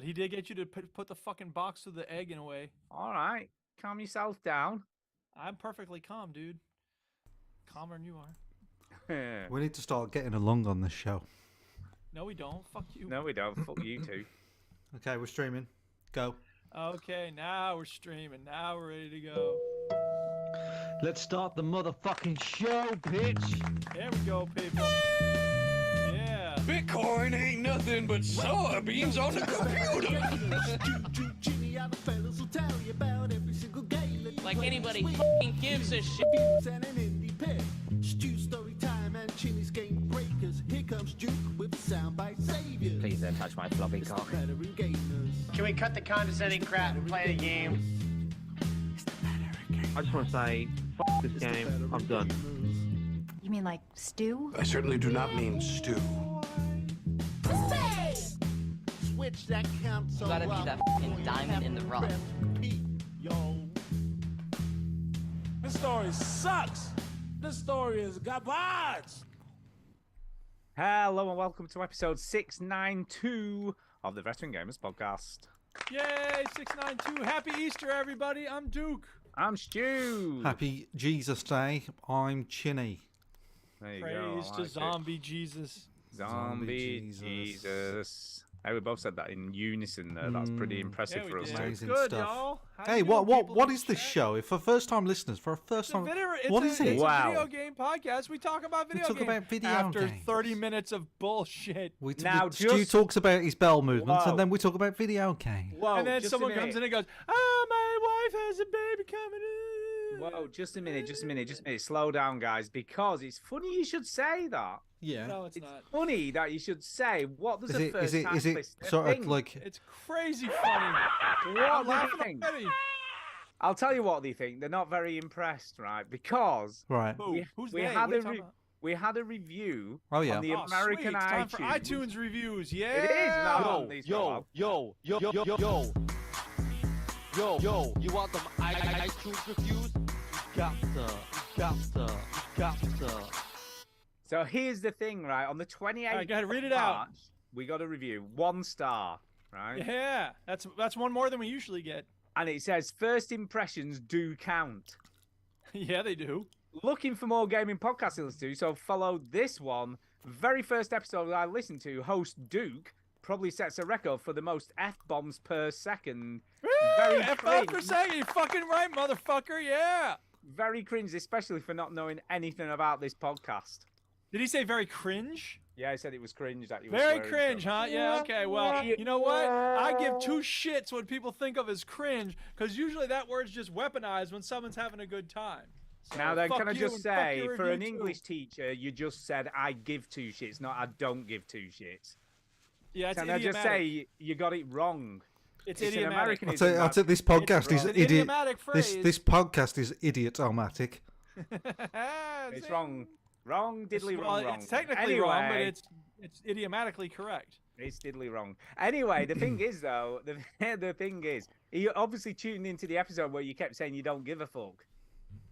But he did get you to put the fucking box of the egg in a way. All right, calm yourself down. I'm perfectly calm, dude. Calmer than you are. We need to start getting along on this show. No, we don't. Fuck you. No, we don't. Fuck you two. Okay, we're streaming. Go. Okay, now we're streaming. Now we're ready to go. Let's start the motherfucking show, bitch. There we go, people. Yeah. Bitcoin ain't nothing but soybeans on the computer. Like anybody fucking gives a shit. Please don't touch my floppy cock. Can we cut the condescending crap and play the game? I just want to say, fuck this game. I'm done. You mean like stew? I certainly do not mean stew. Switch that console. Gotta be that fucking diamond in the rough. This story sucks. This story is garbage. Hello and welcome to episode 692 of the Veteran Gamers Podcast. Yay, 692. Happy Easter, everybody. I'm Duke. I'm Stu. Happy Jesus Day. I'm Chinny. There you Praise go. I to like it. Zombie Jesus. Zombie Jesus. Hey, we both said that in unison there. That's pretty impressive Yeah, for we us did. too. Amazing Good, stuff. y'all. How Hey, you what doing, people what in is the this chat? show? If for first time listeners, for a first It's a time, video, what is it? It's Wow. a video game podcast. We talk about video talk games. about video after games. 30 minutes of bullshit. Now, Stu just- talks about his bowel movements, Whoa. and then we talk about video games. Whoa, and then just someone a comes in minute. and goes, "Oh, my wife has a baby coming in." Whoa, just a minute. Slow down, guys, because it's funny you should say that. Yeah. No, it's It's not. funny that you should say what does Is a it first is it time is it listener sort of think? like It's crazy funny. What I'm do they laughing think? already. I'll tell you what they think. They're not very impressed, right? Because right? Who? Who's we they? had What are a you talking about? we had a review Oh yeah. on the Oh, American sweet. It's time for iTunes. iTunes reviews. Yeah. It is. No, Yo, you want them iTunes reviews? You got to. So here's the thing, right? On the 28th All right, go ahead, read it of out. March, we got a review, 1 star, right? Yeah. That's one more than we usually get. And it says first impressions do count. Yeah, they do. Looking for more gaming podcasts to listen to, so follow this one. Very first episode I listened to, host Duke probably sets a record for the most F-bombs per second. Very F5 per cringe. second. You're fucking right, motherfucker. Yeah. Very cringe, especially for not knowing anything about this podcast. Did he say very cringe? Yeah, I said it was cringe that you were Very swearing, cringe, so- huh? Yeah, okay. Well, you know what? I give two shits what people think of as cringe, because usually that word's just weaponized when someone's having a good time. So, Now then, fuck can I you just and fuck say, your for an review too. English teacher, you just said I give two shits, not I don't give two shits. Yeah, it's Can I just idiomatic. say you got it wrong? It's It's an idiomatic. Americanism. I'll tell you, this It's podcast is an idiot. idiomatic This phrase. this podcast is idiot-o-matic. It's wrong. Wrong, diddly Well, wrong, wrong. it's technically anyway, wrong, but it's idiomatically correct. It's diddly wrong. Anyway, the thing is, though, the thing is, you obviously tuned into the episode where you kept saying you don't give a fuck.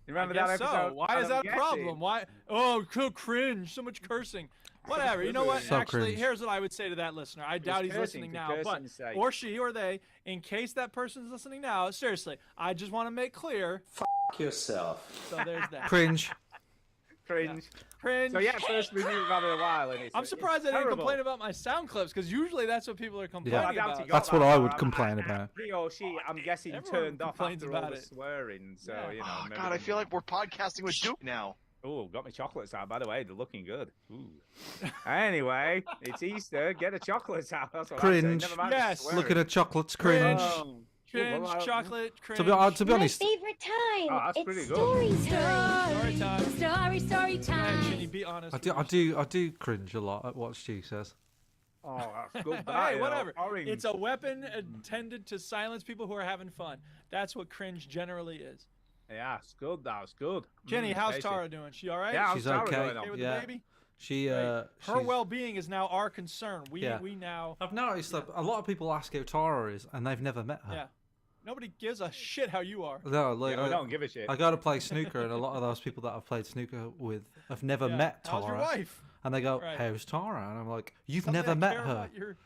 You remember I that guess episode? so. Why I is don't that a get problem? it. Why? Oh, so cringe. So much cursing. Whatever. You know what? So Actually, cringe. here's what I would say to that listener. I doubt he's cursing listening for now, but cursing's sake. or she or they. In case that person's listening now, seriously, I just want to make clear. Yourself. So there's that. Cringe. Cringe. Cringe. So yeah, first review we've had in a while, and it's I'm surprised I didn't terrible. complain about my sound clips, because usually that's what people are complaining I doubt about. he got That's that what I far. would complain about. He or she, I'm guessing, Everyone turned off complains after all about the it. swearing. So Yeah. you know. Oh, maybe God, I they- feel like we're podcasting with Duke now. Oh, got my chocolates out, by the way. They're looking good. Ooh. Anyway, it's Easter. Get the chocolates out. That's what I'm saying. Cringe. Never mind the Yes. swearing. Looking at chocolates, cringe. Oh. Cringe, Well, chocolate, cringe. To be honest, favorite time. Oh, that's it's pretty good. story Story time. time. Story Go ahead, time. Shinny, be honest. I do cringe a lot at what Stu says. Oh, that's good. that, Hey, you know. whatever. Orange. It's a weapon intended to silence people who are having fun. That's what cringe generally is. Yeah, it's good. That was good. Jenny, how's tasty. Tara doing? She all right? Yeah, how's She's Tara okay. going on? Okay with Yeah. the baby? She Right. Her she's- well-being is now our concern. We Yeah. we now I've noticed that a lot of people ask how Tara is, and they've never met her. yeah. Nobody gives a shit how you are. No, like, Yeah, we don't give a shit. I go to play snooker, and a lot of those people that I've played snooker with have never Yeah. met Tara. How's your wife? And they go, Right. "How's Tara?" And I'm like, "You've Somebody never that met care her." about your-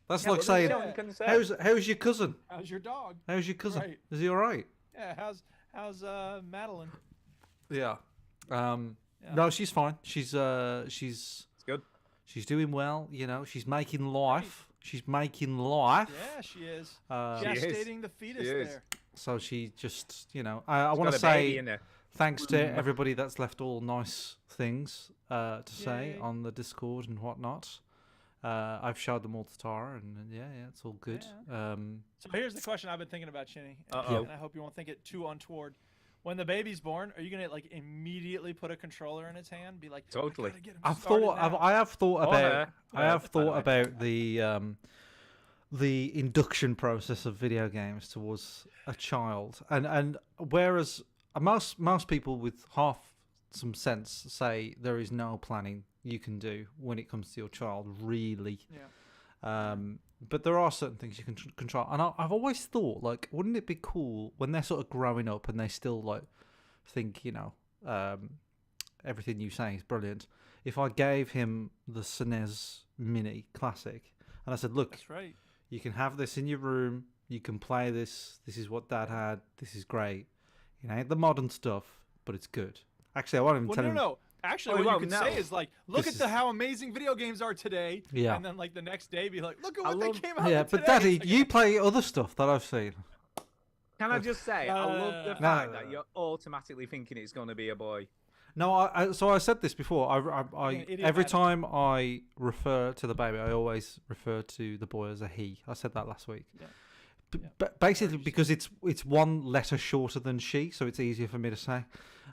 That's Yeah, like but saying, showing concern. how's your cousin? How's your dog? How's your cousin? Right. Is he all right? Yeah. How's Madeline? Yeah. Yeah. No, she's fine. She's good. She's doing well. You know, she's making life. She's making life. Yeah, she is. She is. Gestating the fetus She is. there. So she just, you know, I want Got to a baby say in her. thanks to everybody that's left all nice things to say Yay. on the Discord and whatnot. I've showed them all to Tara, and yeah, it's all good. So here's the question I've been thinking about, Chinny, Uh-oh. and I hope you won't think it too untoward. When the baby's born, are you gonna like immediately put a controller in its hand? Be like, Totally. I gotta get him I've started thought, now." I have thought Or about, her. I have By the thought way. about the induction process of video games towards a child, and whereas most people with half some sense say there is no planning you can do when it comes to your child, really. Yeah. But there are certain things you can control, and I've always thought, like, wouldn't it be cool when they're sort of growing up and they still like think, you know, everything you say is brilliant. If I gave him the SNES Mini Classic and I said, look, That's right. you can have this in your room, you can play this. This is what Dad had. This is great. It ain't the modern stuff, but it's good. Actually, I won't even Well, tell no, him. no. Actually, Oh, he what you won't could know. say is like, look This at is- how amazing video games are today. Yeah. And then like the next day, be like, look at I what they love- came out Yeah, with but today. Daddy, It's like, you play other stuff that I've seen. Can I just say, I love the No, fact no, that no. you're automatically thinking it's going to be a boy. No, so I said this before. I an idiot every magic. time I refer to the baby, I always refer to the boy as a he. I said that last week. Yeah. Basically, because it's one letter shorter than she, so it's easier for me to say.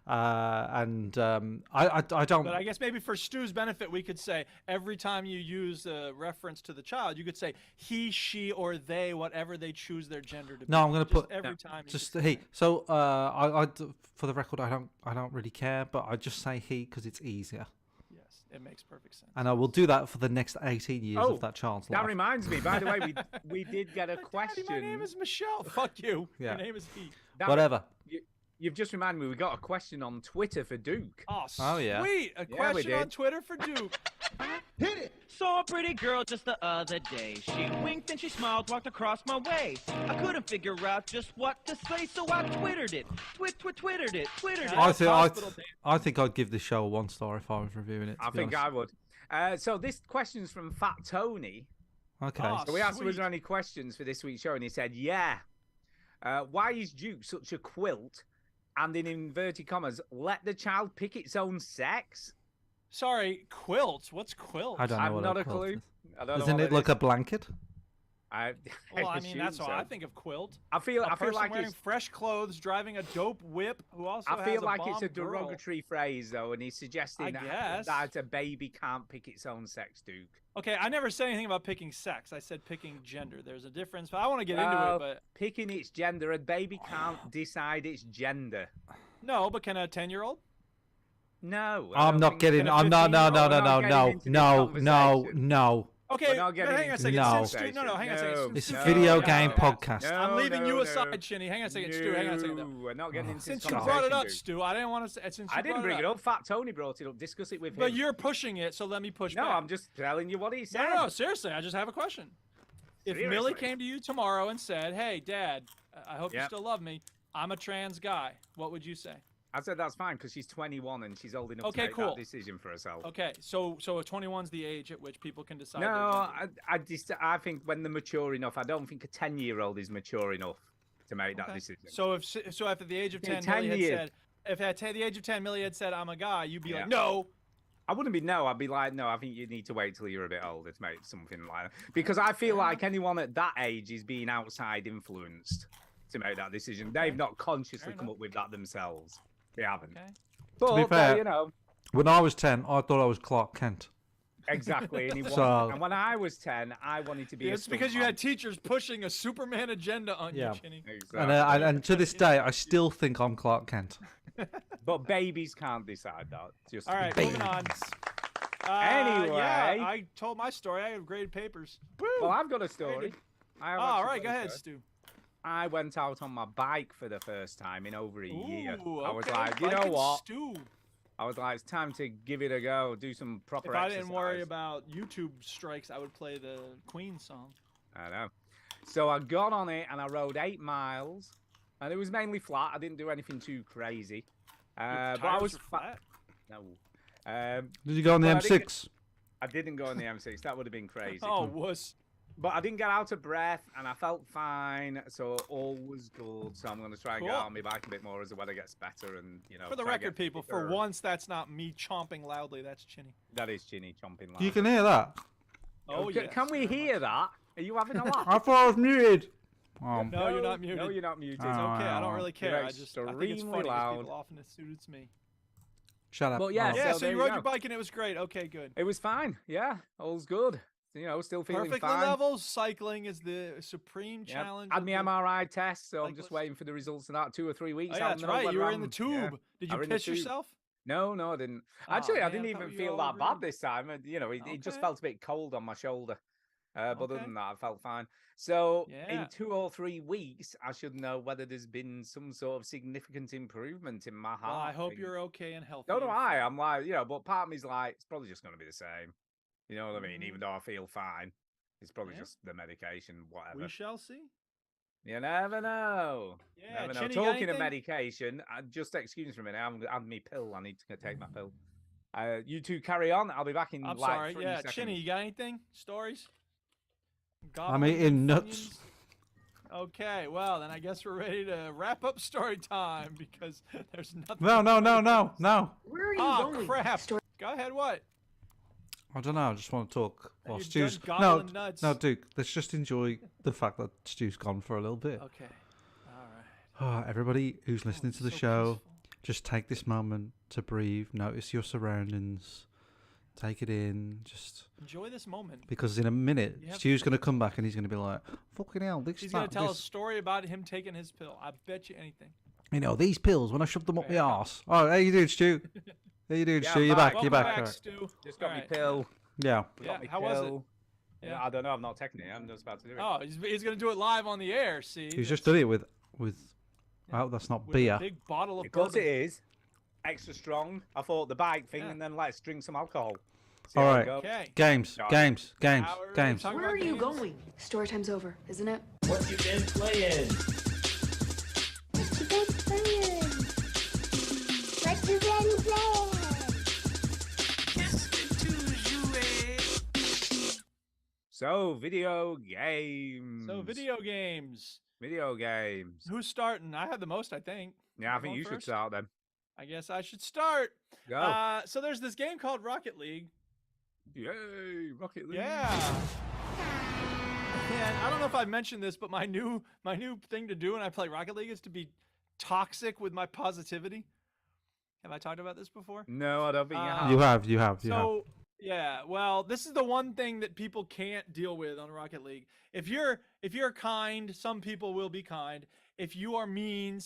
I don't. But I guess maybe for Stu's benefit, we could say every time you use a reference to the child, you could say he, she, or they, whatever they choose their gender to be. No, I'm gonna Just put- every time. you Just could he. say So for the record, I don't really care, but I just say he because it's easier, that. Yes, it makes perfect sense. and I will do that for the next 18 years Oh, of that child's That life. reminds me, by the way, we did get a Daddy, question. my name is Michelle. Fuck you. Yeah. Your name is he. That- Whatever. You've just reminded me, we got a question on Twitter for Duke. Oh, Oh, yeah. sweet. A Yeah, we question on did. Twitter for Duke. Saw a pretty girl just the other day. She winked and she smiled, walked across my way. I couldn't figure out just what to say, so I twittered it. Twittered it. I think I'd give this show a 1 star if I was reviewing it. I think I would. So this question's from Fat Tony. Okay. Oh, So we asked him, was sweet. there any questions for this week's show? And he said, yeah. Why is Duke such a quilt? And in inverted commas, let the child pick its own sex? Sorry, quilt. What's quilt? I don't know I've what not a quilt clue. is. I don't know Isn't what it like is. a blanket? Well, I mean, that's assume all so. I think of quilt. I feel A person like wearing it's. fresh clothes, driving a dope whip, who also I feel has like a it's a bomb girl. derogatory phrase, though, and he's suggesting guess. that a baby can't pick its own sex, Duke. Okay, I never said anything about picking sex. I said picking gender. There's a difference, but I want to get into No, it. But picking its gender, a baby can't decide its gender. no, but can a 10-year-old? No, I I'm don't not think- getting. Can a I'm not. No. 15-year-old No. not No. getting No. into this No. No. conversation? No. Okay, We're not but getting hang on a into second. No. Since no, hang on a second. It's a Stu, video no, game no, podcast. No, I'm leaving no, you no. aside, Chinny. Hang on a second, Stu. Hang on a second. No, Though. we're not getting into Since this you brought it up, conversation, Stu, I didn't want to say. Since you I didn't brought bring it it up. Fat Tony brought it up. Discuss it with him. But you're pushing it, so let me push No, back. I'm just telling you what he said. No, seriously, I just have a question. If Millie Seriously. came to you tomorrow and said, "Hey, Dad, I hope you Yep. still love me. I'm a trans guy," what would you say? I said that's fine because she's 21 and she's old enough Okay, to make cool. that decision for herself. Okay, so 21's the age at which people can decide. No, their gender. I think when they're mature enough, I don't think a 10-year-old is mature enough to make that Okay. decision. So if at the age of Yeah, 10, 10 Millie had years. said, if at the age of 10, Millie had said, "I'm a guy," you'd be Yeah. like, "No." I wouldn't be no. I'd be like, no. I think you need to wait till you're a bit older to make something like that. Because I feel like anyone at that age is being outside influenced to make that decision. They've not consciously Fair come enough. up with that themselves. They haven't. Okay. But be fair- you know, When I was 10, I thought I was Clark Kent. exactly. And, he So- wasn't. And when I was 10, I wanted to be. It's a because you stuntman. had teachers pushing a Superman agenda on Yeah. you, Chinny. Exactly. And to this day, I still think I'm Clark Kent. But babies can't decide that. Just All right, moving on. Anyway. yeah, I told my story. I have graded papers. Woo! Well, I've got a story. I have Oh, all actually right, go got a ahead, story. Stu. I went out on my bike for the first time in over a year. Ooh, I was okay, like, you bike know and what? Stew. I was like, it's time to give it a go, do some proper If I exercise. didn't worry about YouTube strikes, I would play the Queen song. I know. So I got on it and I rode 8 miles, and it was mainly flat. I didn't do anything too crazy. But I was flat. No. Did you go on the but M6? I didn't go on the M6. That would have been crazy. Oh, wuss. But I didn't get out of breath, and I felt fine, so all was good. So I'm going to try and get Cool. on my bike a bit more as the weather gets better, and For the try and record, get people, for fitter. once, that's not me chomping loudly. That's Chinny. That is Chinny chomping loud. You can hear that. Oh, Can- yes, Can we very hear much. that? Are you having a laugh? I thought I was muted. No, you're not muted. No, you're not muted. It's okay. I don't really You're care. I think it's extremely funny 'cause loud. people often assume it's me. Shut up. But yeah, Oh. Yeah, So so there you you rode go. your bike and it was great. Okay, good. It was fine. Yeah, all's good. Still feeling Perfectly fine. level. Cycling is the supreme Yep. challenge. Had of my the MRI test, so I'm just cyclist. waiting for the results of that. 2 or 3 weeks. Oh, yeah, out that's and then I'll right. let You were in the around. tube. Yeah. Did I you were in the piss tube. yourself? No, I didn't. Oh, Actually, I man, didn't I even thought you feel all that bad agreed. this time. It just Okay. felt a bit cold on my shoulder. But other Okay. than that, I felt fine. So Yeah. in 2 or 3 weeks, I should know whether there's been some sort of significant improvement in my heart. Well, I hope thing. you're okay and healthy. So do and I. fit. I'm like, but part of me's like, it's probably just going to be the same. You know what I mean? Even though I feel fine, it's probably Yeah. just the medication, whatever. We shall see. You never know. Yeah, Never know. Chinny, you got Talking of anything? medication, just excuse me for a minute. I'm had me pill. I need to take my pill. You two carry on. I'll be back in I'm like sorry. 3 Yeah, seconds. Chinny, you got anything? Stories? I'm Goblins eating and nuts. Funyuns? Okay, well then I guess we're ready to wrap up story time because there's nothing. No. Where are you Oh going? crap! Go ahead. What? I don't know. I just want to talk. While You've Stu's done no, gobbling nuts. no, Duke. Let's just enjoy the fact that Stu's gone for a little bit. Okay. All right. Everybody who's listening to the so show, peaceful. just take this moment to breathe. Notice your surroundings. Take it in. Just Enjoy this moment. because in a minute, You have Stu's going to come back and he's going to be like, "Fucking hell, this." He's gonna that, tell a this. story about him taking his pill. I bet you anything. These pills when I shoved them up my Right. arse. Oh, how you doing, Stu? How you doing, Yeah, Stu? You're back. back. You're Welcome back. back, All right. Stu. Just got All me right. pill. Yeah. Yeah, Got me how was it? pill. Yeah. I don't know. I've not taken it. I'm just about to do it. Oh, he's gonna do it live on the air. See, He's just done it with. Oh, that's not with beer. a big bottle of Of course it bourbon. is. Extra strong. I thought the bike thing, Yeah. and then let's drink some alcohol. See All how it right. goes. Okay. Games. No, Games. Games. Now we're ready to Games. talk Where about are you games. going? Story time's over, isn't it? What you been playing? So video games. So video games. Video games. Who's starting? I had the most, I think. Yeah, I I'm think going you should first? start then. I guess I should start. Go. So there's this game called Rocket League. Yay, Rocket League. Yeah. And I don't know if I mentioned this, but my new thing to do when I play Rocket League is to be toxic with my positivity. Have I talked about this before? No, I don't think you have. You have. You have. You have. So yeah, well, this is the one thing that people can't deal with on Rocket League. If you're kind, some people will be kind. If you are mean,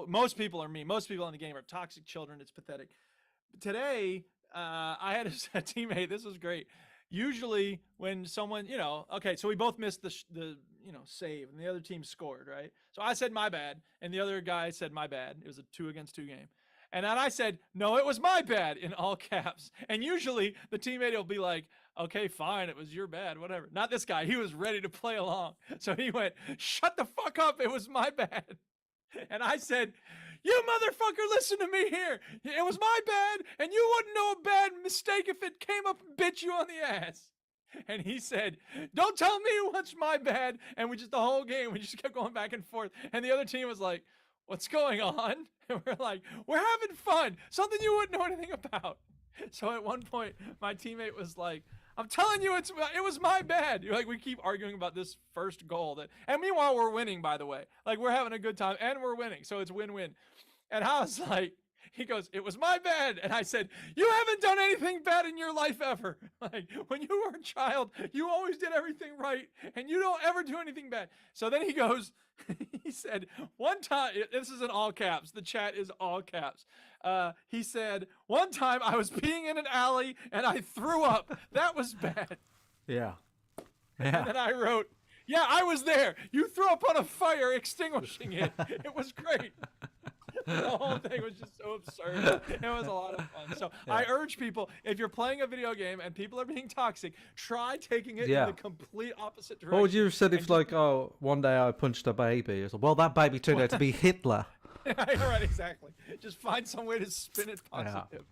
most people are mean. Most people in the game are toxic children. It's pathetic. Today, I had a teammate. This was great. Usually, when someone, okay, so we both missed the save, and the other team scored, right? So I said my bad, and the other guy said my bad. It was a 2-against-2 game. And then I said, no, it was my bad in all caps. And usually the teammate will be like, okay, fine, it was your bad, whatever. Not this guy. He was ready to play along. So he went, shut the fuck up. It was my bad. And I said, you motherfucker, listen to me here. It was my bad, and you wouldn't know a bad mistake if it came up and bit you on the ass. And he said, don't tell me what's my bad. And the whole game, we just kept going back and forth. And the other team was like, what's going on? And we're like, we're having fun. Something you wouldn't know anything about. So at one point, my teammate was like, I'm telling you, it was my bad. Like, we keep arguing about this first goal. And meanwhile, we're winning, by the way. Like, we're having a good time, and we're winning. So it's win-win. And I was like, he goes, it was my bad. And I said, you haven't done anything bad in your life ever. Like, when you were a child, you always did everything right, and you don't ever do anything bad. So then he goes, he said, one time, this is in all caps. The chat is all caps. He said, one time I was peeing in an alley, and I threw up. That was bad. Yeah. And Yeah. then I wrote, yeah, I was there. You threw up on a fire extinguishing it. It was great. The whole thing was just so absurd. It was a lot of fun. So I urge people, if you're playing a video game and people are being toxic, try taking it in the complete opposite direction. What would you have said if, like, oh, one day I punched a baby? It's like, well, that baby turned out to be Hitler. Right, exactly. Just find some way to spin it positive.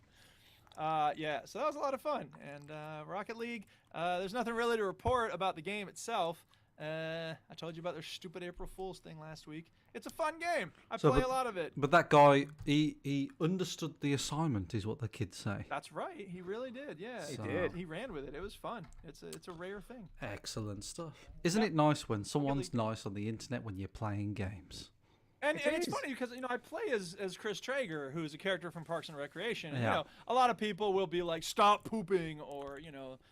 So that was a lot of fun. And Rocket League, there's nothing really to report about the game itself. I told you about their stupid April Fool's thing last week. It's a fun game. I play a lot of it. But that guy, he understood the assignment, is what the kids say. That's right. He really did. Yeah, he did. He ran with it. It was fun. It's a rare thing. Excellent stuff. Isn't it nice when someone's nice on the internet when you're playing games? And it's funny because I play as Chris Traeger, who's a character from Parks and Recreation. And, a lot of people will be like, "Stop pooping," or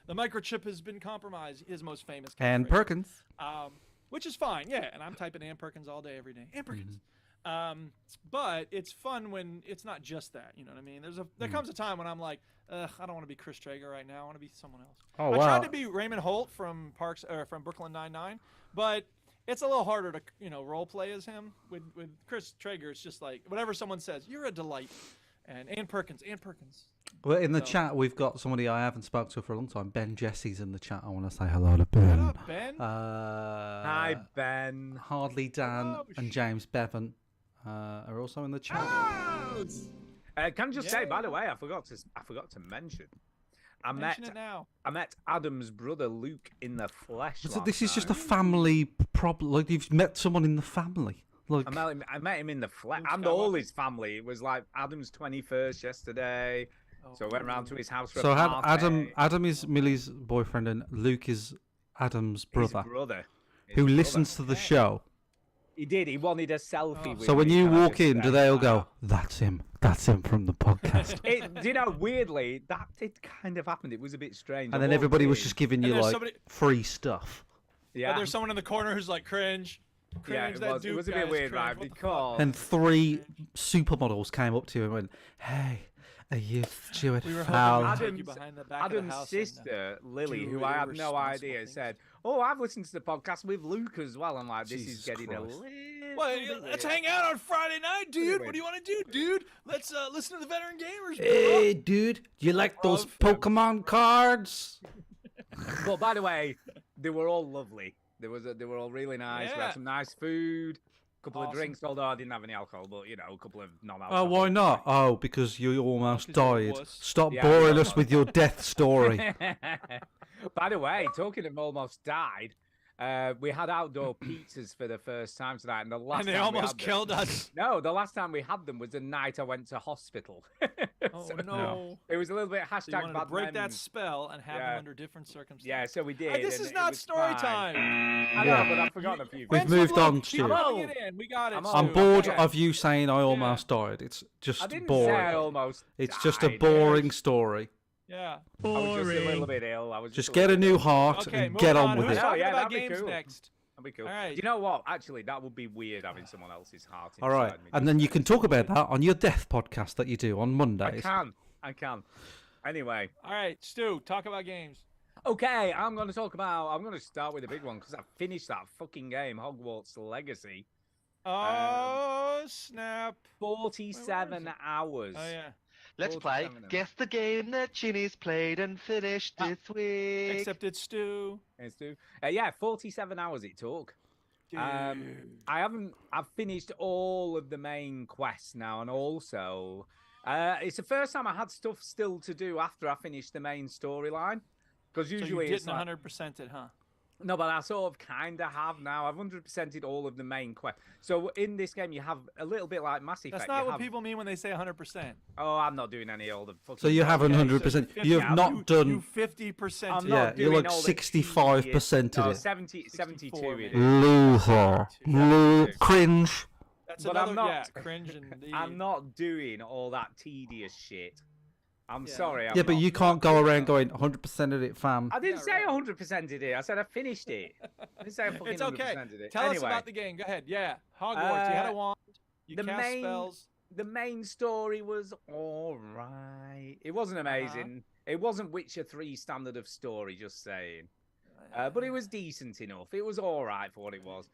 the microchip has been compromised. His most famous. Ann Perkins. Which is fine, yeah. And I'm typing Ann Perkins all day, every day. Ann Perkins. But it's fun when it's not just that. You know what I mean? There comes a time when I'm like, I don't want to be Chris Traeger right now. I want to be someone else. Oh, I tried to be Raymond Holt from from Brooklyn Nine-Nine, but it's a little harder to role play as him. With Chris Traeger, it's just like whatever someone says, you're a delight. And Ann Perkins. Well, in the chat, we've got somebody I haven't spoken to for a long time. Ben Jesse's in the chat. I want to say hello to Ben. What up, Ben? Hi, Ben. Hardly Dan and James Bevan are also in the chat. Can I just say, by the way, I forgot to mention. I met Adam's brother Luke in the flesh. So this is just a family problem. Like, you've met someone in the family. Like, I met him in the flesh, and all his family. It was like Adam's 21st yesterday, so I went round to his house for a party. Adam is Millie's boyfriend, and Luke is Adam's brother. His who brother. listens to the show. He did. He wanted a selfie with So when me, you can I walk just in, say do they all that? go, "That's him. That's him from the podcast"? Weirdly, that did kind of happen. It was a bit strange. And then everybody was just giving you like free stuff. Yeah. But there's someone in the corner who's like, cringe. Cringe, it was a bit weird, right? Because And 3 supermodels came up to you and went, "Hey, are you Stuart Fowler?" Adam's sister, Lily, who I have no idea, said, "Oh, I've listened to the podcast with Luke as well." I'm like, this is getting a little let's hang out on Friday night, dude. What do you want to do, dude? Let's listen to the Veteran Gamers. Bro. Hey, dude, do you like those Pokemon cards? But by the way, they were all lovely. They were all really nice. We had some nice food, a couple of drinks. Although I didn't have any alcohol, but a couple of non-alcohol. Oh, why not? Oh, because you almost died. Stop boring us with your death story. By the way, talking of almost died, we had outdoor pizzas for the first time tonight, and they almost killed us. No, the last time we had them was the night I went to hospital. Oh no! It was a little bit So you wanted to bad break that memories. spell and have them under different circumstances. Yeah, so we did. Hey, this and is it not was story fine. time. I know, but I've forgotten a few. We've moved on, Keep Stuart. rubbing it in. We got it. I'm Stu. bored Okay. of you saying I almost died. It's just I didn't boring. say I almost It's just a died. boring story. Yeah. I was just a little bit ill. I was Just get a new heart Okay, and get moving on with Who's it. talking yeah, about that'd be games cool. next? That'd be cool. All right. Do you know what? Actually, that would be weird having someone else's heart All right, inside me. and then you can talk about that on your death podcast that you do on Mondays. I can. Anyway. All right, Stu, talk about games. Okay, I'm going to start with a big one because I finished that fucking game, Hogwarts Legacy. Oh, snap. 47 hours. Oh, yeah. Let's play. Guess the game that Chinny's played and finished this week. Except it's Stu. It's Stu. Yeah, 47 hours it took. I've finished all of the main quests now, and also it's the first time I had stuff still to do after I finished the main storyline. Because So usually you it's didn't like, 100% it, huh? no, but I sort of kind of have now. I've 100%ed all of the main quests. So in this game, you have a little bit like Mass Effect. That's not you what have... people mean when they say 100%. Oh, I'm not doing any of the fucking... So you haven't 100%. You have not done. You 50%. I'm Yeah, not you're doing like all the 65% no, of it. 72 it is. Loser. Cringe. That's But another, I'm not. yeah, cringe and I'm not doing all that tedious shit. I'm Yeah. sorry. I'm Yeah, but not. you can't go around going 100% of it, fam. I didn't say 100% did it. I said I finished it. I didn't say I fucking It's okay. 100% did it. Tell us Anyway, about the game. Go ahead. Yeah. Hogwarts. You had a wand. You the cast main- spells. the main story was all right. It wasn't amazing. It wasn't Witcher 3 standard of story, just saying. But it was decent enough. It was all right for what it was.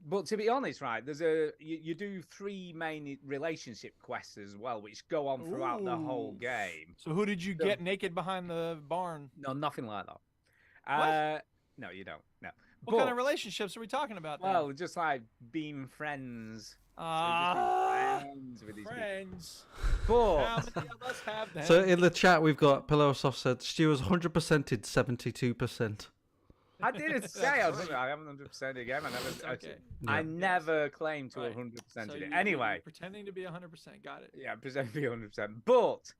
But to be honest, right, there's you do 3 main relationship quests as well, which go on throughout the whole Ooh. game. So who did you So- get naked behind the barn? No, nothing like that. What? No, you don't. No. What kind of relationships are we talking about? then? Well, just like being friends. Ah, Friends with these people. friends. But How many of us have them? So in the chat we've got Pillowsoft said Stu has 100%ed 72%. I didn't say I haven't 100% again. Okay. I never claimed to Right. 100% So it. you're Anyway, pretending to be 100%. Got it. yeah, pretend to be 100%. But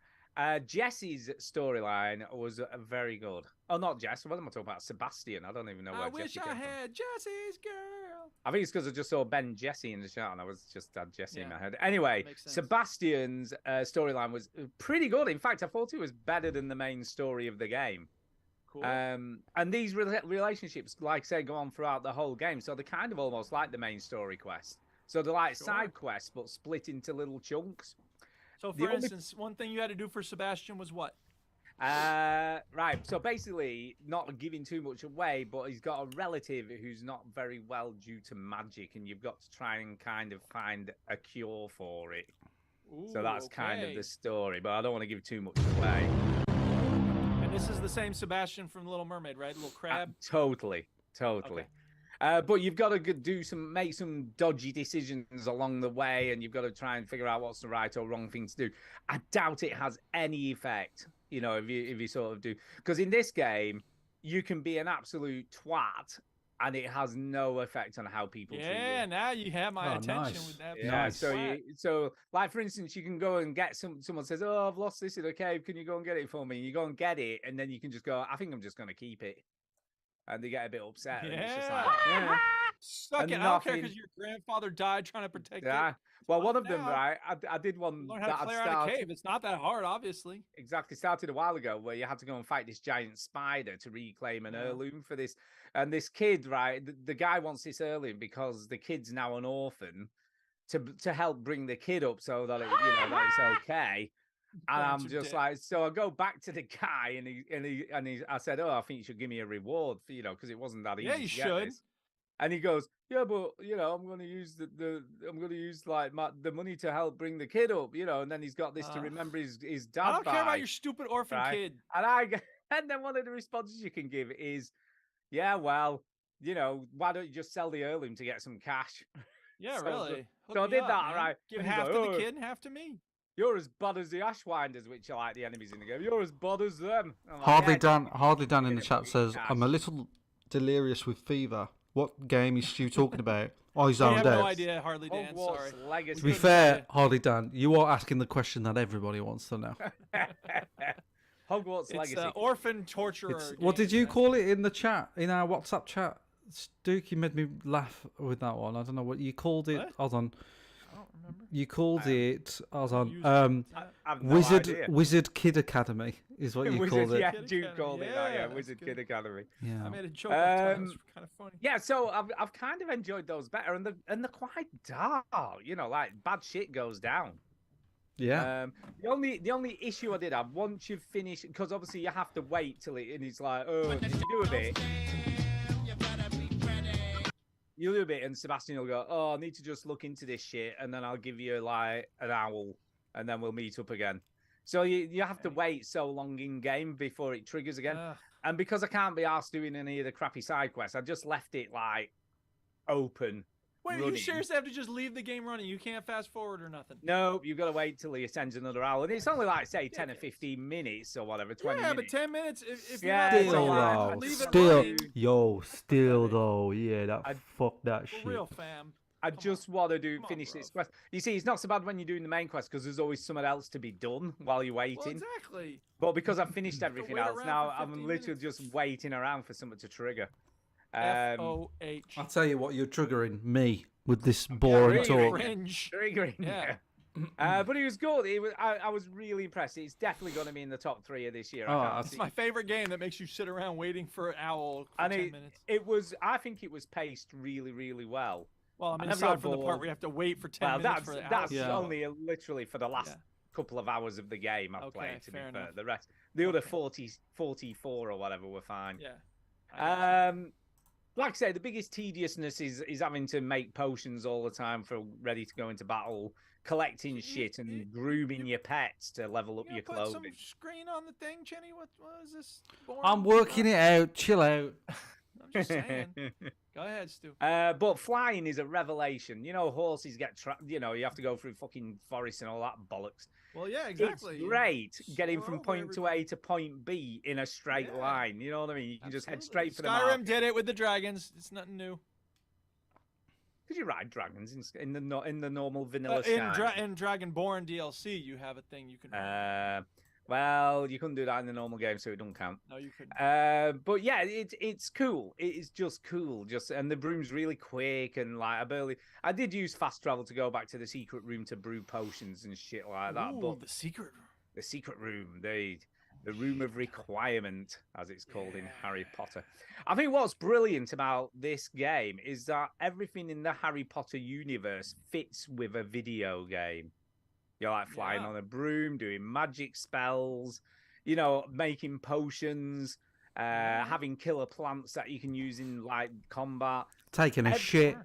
Jesse's storyline was very good. Oh, not Jess. What am I talking about? Sebastian. I don't even know where I wish Jesse I came from. had Jesse's girl. I think it's because I just saw Ben Jesse in the chat and I was just had Jesse in Yeah, my head. Anyway, makes sense. Sebastian's storyline was pretty good. In fact, I thought it was better than the main story of the game. Cool. And these relationships, like I say, go on throughout the whole game. So they're kind of almost like the main story quest. So they're like side quests, but split into little chunks. So, the for only- instance, one thing you had to do for Sebastian was what? Right. So basically, not giving too much away, but he's got a relative who's not very well due to magic, and you've got to try and kind of find a cure for it. So that's kind of okay. the story, but I don't want to give too much away. And this is the same Sebastian from Little Mermaid, right? Little crab. Totally. Okay. But you've got to make some dodgy decisions along the way, and you've got to try and figure out what's the right or wrong thing to do. I doubt it has any effect, you know, if you sort of do, because in this game you can be an absolute twat, and it has no effect on how people treat you. Yeah, now you have my Oh, attention nice. with that. Yeah, Nice. so like for instance, you can go and get someone says, "Oh, I've lost this in a cave. Can you go and get it for me?" And you go and get it, and then you can just go, "I think I'm just going to keep it," and they get a bit upset. And it's just like, yeah. Suck And it. I don't care nothing- because your grandfather died trying to protect Yeah. it. Well, Stop one of them, now. right? I did one Learn that how to I'd clear out a started cave. It's not that hard, obviously. exactly started a while ago, where you had to go and fight this giant spider to reclaim an Yeah. heirloom for this. And this kid, right? The guy wants this heirloom because the kid's now an orphan, to help bring the kid up so that that it's okay. And I'm Bunch of just dicks. like, so I go back to the guy, and I said, "Oh, I think you should give me a reward for because it wasn't that easy." Yeah, you to get should. this." And he goes, "Yeah, but I'm going to use I'm going to use like the money to help bring the kid up, And then he's got this to remember his dad. I don't care by." about your stupid orphan right? kid. And then one of the responses you can give is, "Yeah, well, why don't you just sell the heirloom to get some cash?" Yeah, So- really. so Hook I me did up, that, man. right? Give And he's half like, to "Oh." the kid and half to me. You're as bad as the Ashwinders, which are like the enemies in the game. You're as bad as them. I'm like, Hardly "Yeah, Dan, just Hardly Dan in give the it chat fucking says, cash." I'm a little delirious with fever. What game is Stu talking about? I I zoned have no out. idea, Hardly Dan. Hogwarts Sorry. Legacy. To be fair, Hardly Dan, you are asking the question that everybody wants to know. Hogwarts It's Legacy. orphan torturer. What game, did you man. call it in the chat, in our WhatsApp chat? Duke, you made me laugh with that one. I don't know what you called it. What? Hold on. I don't remember. You called it. Hold Used on. it. I've no Wizard idea. Wizard Kid Academy is what you Wizard, called it. yeah, Kid Duke Academy. called it that. Yeah, Yeah, that's Wizard good. Kid Academy. Yeah. I made a joke one time. It's Um, kind of funny. Yeah, so I've kind of enjoyed those better, and they're quite dark. Like bad shit goes down. Yeah. The only issue I did have once you've finished, because obviously you have to wait till it, and it's like, oh, you do a bit. You do a bit, and Sebastian will go, oh, I need to just look into this shit, and then I'll give you like an owl, and then we'll meet up again. So you have to wait so long in game before it triggers again. Ugh. And because I can't be asked doing any of the crappy side quests, I just left it like open. Wait, you running. seriously have to just leave the game running? You can't fast forward or nothing? No, you've got to wait till he sends another hour. And it's only like, say, 10 or 15 minutes or whatever, 20 Yeah, minutes. but 10 minutes. If Yeah, you're it's not Still all right. though, leave it still, running. yo, still though, yeah, that fuck that For shit. real, fam. I Come just on. want to Come on, finish this bro. quest. You see, it's not so bad when you're doing the main quest because there's always something else to be done while you're waiting. Well, exactly. But because I've finished everything wait else, around now for I'm 15 literally minutes. just waiting around for something to trigger. FOH. I'll tell you what, you're triggering me with this boring really talk. Cringe. Triggering, Yeah. But it was good. I was really impressed. It's definitely going to be in the top 3 of this year. Oh, I can't that's It's see- my favorite game that makes you sit around waiting for an owl for and 10 minutes. I think it was paced really, really well. Well, I mean, never aside got from the part bored. where you have to wait for 10 Well, minutes that's for the owl. that's to Yeah. show up. only literally for the last Yeah. couple of hours of the game I've Okay, played. To be fair fair, enough. the rest, the other Okay. 44 or whatever were fine. Yeah. I got you. Like I say, the biggest tediousness is having to make potions all the time for ready to go into battle, collecting shit and grooming your pets to level up You your gonna put some clothing. screen on the thing, Chinny? What is this? Boring? I'm working it out. Chill out. I'm just saying. Go ahead, Stu. But flying is a revelation. You know, horses get trapped. You know, you have to go through fucking forests and all that bollocks. Well, yeah, exactly. It's great getting Soar from over point to A to point B in a straight Yeah. line. You know what I mean? You can just head Absolutely. straight for the Skyrim mark. did it with the dragons. It's nothing new. Could you ride dragons in the normal vanilla Skyrim? In Dragonborn DLC, you have a thing you can. ride. Well, you couldn't do that in the normal game, so it don't count. No, you couldn't. But yeah, it's cool. It is just cool. And the broom's really quick and like I did use fast travel to go back to the secret room to brew potions and shit like that. Ooh, But the secret room. the secret room, the room of requirement, as it's called in Harry Potter. I think what's brilliant about this game is that everything in the Harry Potter universe fits with a video game. You're like flying Yeah. on a broom, doing magic spells, you know, making potions, having killer plants that you can use in like combat, Taking a shit.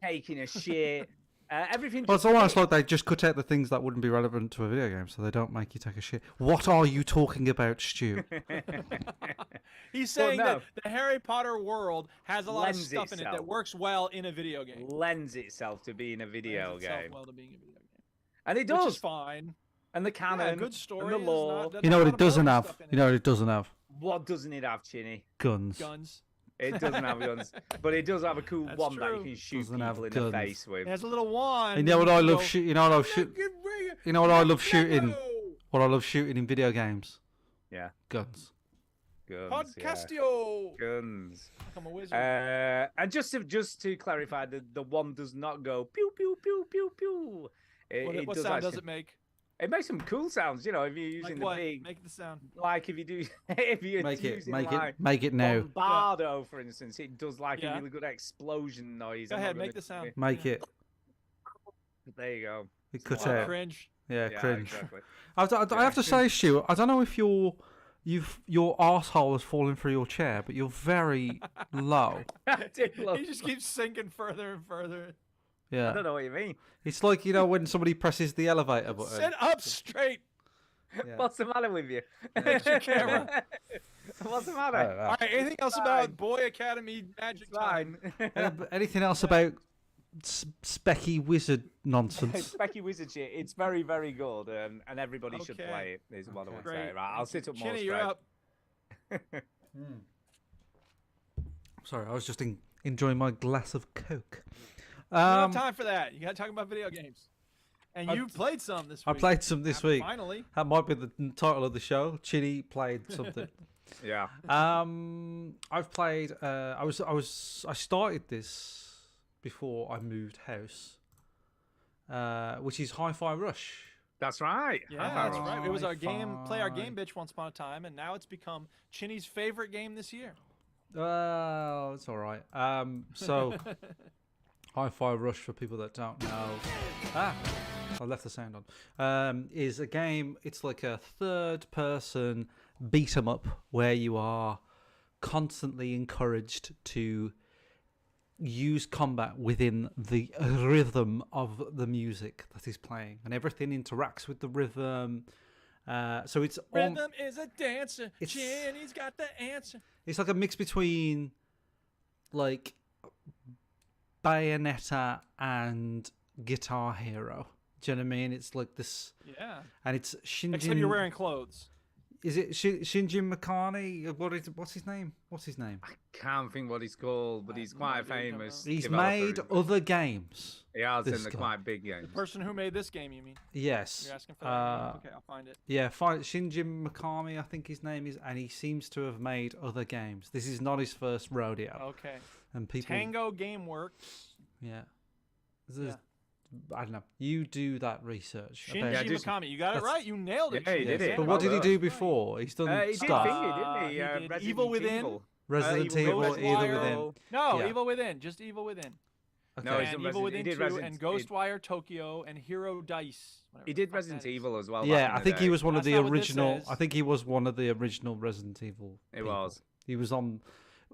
taking a shit, everything. Well, it's just almost fits. like they just cut out the things that wouldn't be relevant to a video game, so they don't make you take a shit. What are you talking about, Stu? He's saying no. that the Harry Potter world has a lot of Lends stuff in it that itself. works well in a video game. Lends itself to being a video Lends itself game, well to being a video game. and it Which does. is fine. And the Yeah, canon, a good story. and the is lore. not, doesn't You know have what a it lot of doesn't boring have? stuff in You know what it doesn't have? What doesn't it have, Chinny? Guns. Guns. It doesn't have guns, but it does have a cool That's wand that true. you can shoot Doesn't have people in the guns. face with. It has a little wand. You know what I and love go, shooting? You know what I love shoot? You know what I love shooting? What I love shooting in video games? Yeah, Guns. guns. Yeah. Podcastio. Guns. I'm a wizard. And just to clarify, the wand does not go pew pew pew pew pew. It what does sound does actually- it make? It makes some cool sounds, you know, if you're using Like the what? big, Make the sound. like if you do, if you're using like make it now. Bombardo, for instance, it does like Yeah. a really good explosion noise. Go I'm not ahead, gonna make the do sound. Make it. There you go. It cut Oh, out. cringe. Yeah, Yeah, cringe. exactly. I have to say, Stu, I don't know if your arsehole has fallen through your chair, but you're very low. He just keeps sinking further and further. I Yeah. don't know what you mean. It's like, you know, when somebody presses the elevator button. Sit up straight. Yeah. What's the matter with you? That's your camera. What's the I matter? don't know. All right. Anything else Fine. about Boy Academy magic It's time? fine. Anything else about specky wizard nonsense? Specky Wizard shit. It's very, very good, and everybody should Okay. play it. Is what I want to say. Great. Right, I'll sit up more Chinny, straight. you're up. Sorry, I was just enjoying my glass of Coke. You don't have time for that. You got to talk about video games. And you played some this I week. played some this week. Finally. That might be the title of the show. Chinny played something. Yeah. I've played. I started this before I moved house, which is Hi-Fi Rush. That's right. Yeah, that's right. It was our game, play our game bitch once upon a time, and now it's become Chinny's favorite game this year. Well, it's all right. So, Hi-Fi Rush, for people that don't know, I left the sound on. Is a game. It's like a third-person beat 'em up where you are constantly encouraged to use combat within the rhythm of the music that is playing, and everything interacts with the rhythm. So it's Rhythm is a dancer. It's- Chinny's got the answer. it's like a mix between like Bayonetta and Guitar Hero. Do you know what I mean? It's like this, Yeah. and it's Shinji. Except you're wearing clothes. Is it Shinji Mikami? What's his name? What's his name? Can't think what he's called, but he's quite famous. He's developer, made isn't he? other games. He has this in the guy. quite big games. The person who made this game, you mean? Yes. You're asking for that? Okay, I'll find it. Yeah, Shinji Mikami, I think his name is, and he seems to have made other games. This is not his first rodeo. Okay. And people, Tango Gameworks. yeah, I don't know. You do that research. Shinji about- Mikami. You got it That's- right. You nailed it. Yeah, he Shinji. did it. But what did he Well do done. before? He's done He did stuff. thingy, didn't he? He did Resident Evil Within. Evil. Resident Evil Evil, Within. Either Ghostwire. Within. No, Yeah. Evil Within. Just Evil Within. Okay. No, he's And done Evil Resident- Within he did 2 Resident- and he- Ghostwire Tokyo and Hero Dice. whatever He the did fuck Resident that is. Evil as well. Yeah, back in I the think he day. was one of That's the not what this original. says. I think he was one of the original Resident Evil. He people. was. He was on.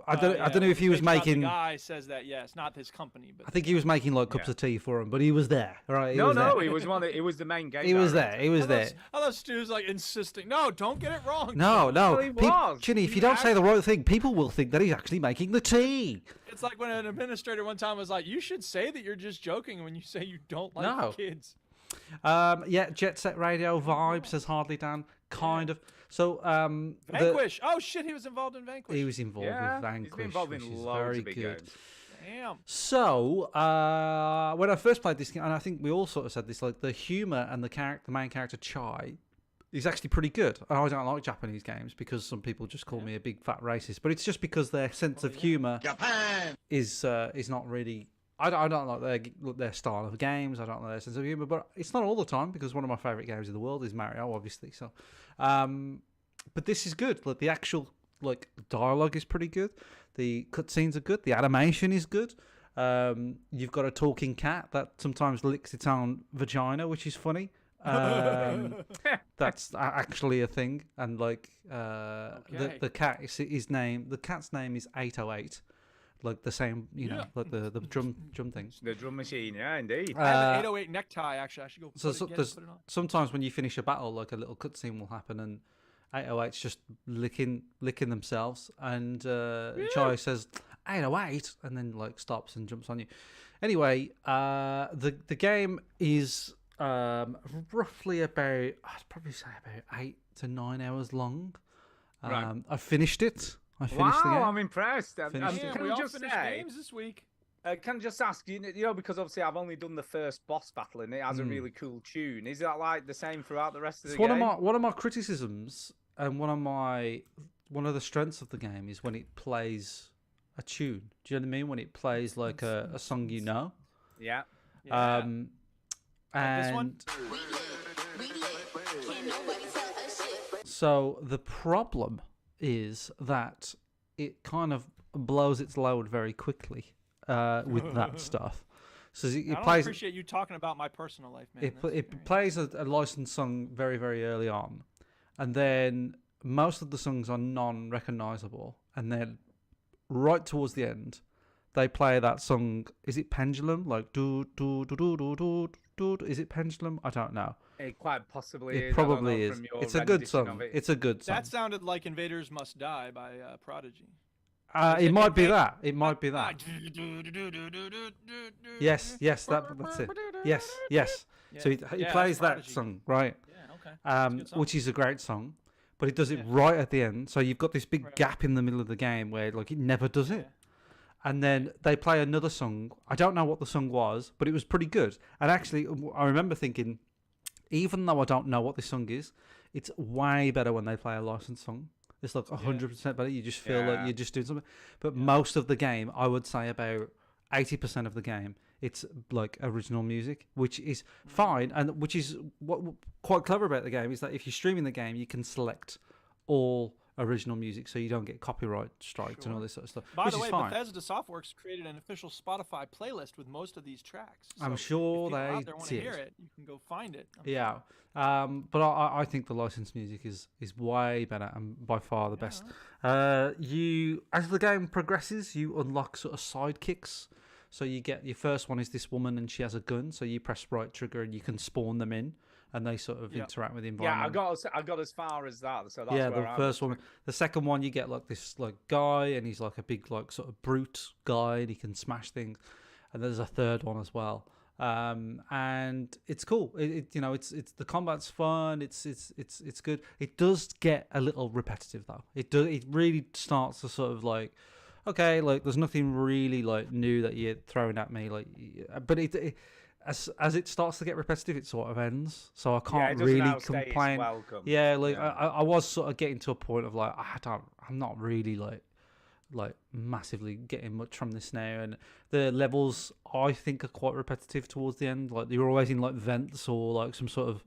I don't know if he When was Big Shot, making. The guy says that, yes, not his company, but I think he was making like cups of tea for him, but he was there, right? No, he was one. He was the main game. He was director. there. He was there. I thought Stu's like insisting. No, don't get it wrong. No. Well, he was. Chinny, if He you don't say the actually- right thing, people will think that he's actually making the tea. It's like when an administrator one time was like, "You should say that you're just joking when you say you don't like No. kids." Yeah, Jet Set Radio vibe says Hardly Dan, kind of. So Vanquish. Oh shit, he was involved in Vanquish. he was involved Yeah, with Vanquish, he's been involved which in is loads very of big good. games. Damn. So when I first played this game, and I think we all sort of said this, like the humor and the main character Chai, is actually pretty good. And I don't like Japanese games because some people just call me a big fat racist, but it's just because their sense of humor is not really. I don't like their style of games. I don't like their sense of humor, but it's not all the time because one of my favorite games in the world is Mario, obviously. So, but this is good. Like the actual dialogue is pretty good. The cutscenes are good. The animation is good. You've got a talking cat that sometimes licks its own vagina, which is funny. That's actually a thing, and the cat is the cat's name is 808. Like the same, like the drum thing. The drum machine, yeah, indeed. I have an 808 necktie. Actually, I should go. So put it on. sometimes when you finish a battle, like a little cutscene will happen, and 808's just licking themselves, and Chai says 808, and then stops and jumps on you. Anyway, the game is roughly about, I'd probably say about 8 to 9 hours long. Right. I finished it. I finished the game. I'm impressed. Finished it. Can we I all just finished say, games this week. can I just ask you know, because obviously I've only done the first boss battle and it has a really cool tune. Is that like the same throughout the rest of the It's game? one of my criticisms and one of the strengths of the game is when it plays a tune. Do you know what I mean? When it plays like a song you know. Yeah. And this one? So the problem is that it kind of blows its load very quickly with that stuff. So I it don't plays. appreciate you talking about my personal life, man. It plays a licensed song very, very early on, and then most of the songs are non-recognizable, and then right towards the end, they play that song. Is it Pendulum? Like do do do do do do do. Is it Pendulum? I don't know. It quite possibly It is. I don't probably know is. from your It's a good rendition song. of it. It's a good song. That sounded like "Invaders Must Die" by Prodigy. It might be that. It might be that. Yes, that's it. Yes. So he plays that Prodigy. song, right? Yeah, okay. It's a good song. Which is a great song, but it does it right at the end. So you've got this big gap in the middle of the game where it never does it. And then they play another song. I don't know what the song was, but it was pretty good. And actually, I remember thinking, even though I don't know what this song is, it's way better when they play a licensed song. It's like 100% better. You just feel like you're just doing something. But most of the game, I would say about 80% of the game, it's like original music, which is fine. And which is what quite clever about the game is that if you're streaming the game, you can select all original music so you don't get copyright strikes and all this sort of stuff. By which the is way, fine. Bethesda Softworks created an official Spotify playlist with most of these tracks. I'm So sure if people they out there want to did. hear it, you can go find it. Yeah, but I think the licensed music is way better and by far the best. You as the game progresses, you unlock sort of sidekicks. So you get your first one is this woman and she has a gun. So you press right trigger and you can spawn them in, and they sort of interact with the environment. Yeah, I got as far as that. So that's yeah, where the I'm first one. The second one, you get like this guy, and he's like a big sort of brute guy, and he can smash things. And there's a third one as well, and it's cool. It's the combat's fun. It's good. It does get a little repetitive though. It really starts to sort of okay, there's nothing really new that you're throwing at me, but as it starts to get repetitive, it sort of ends. So I can't really complain. Yeah, I was sort of getting to a point of I'm not really massively getting much from this now, and the levels I think are quite repetitive towards the end. You're always in vents or some sort of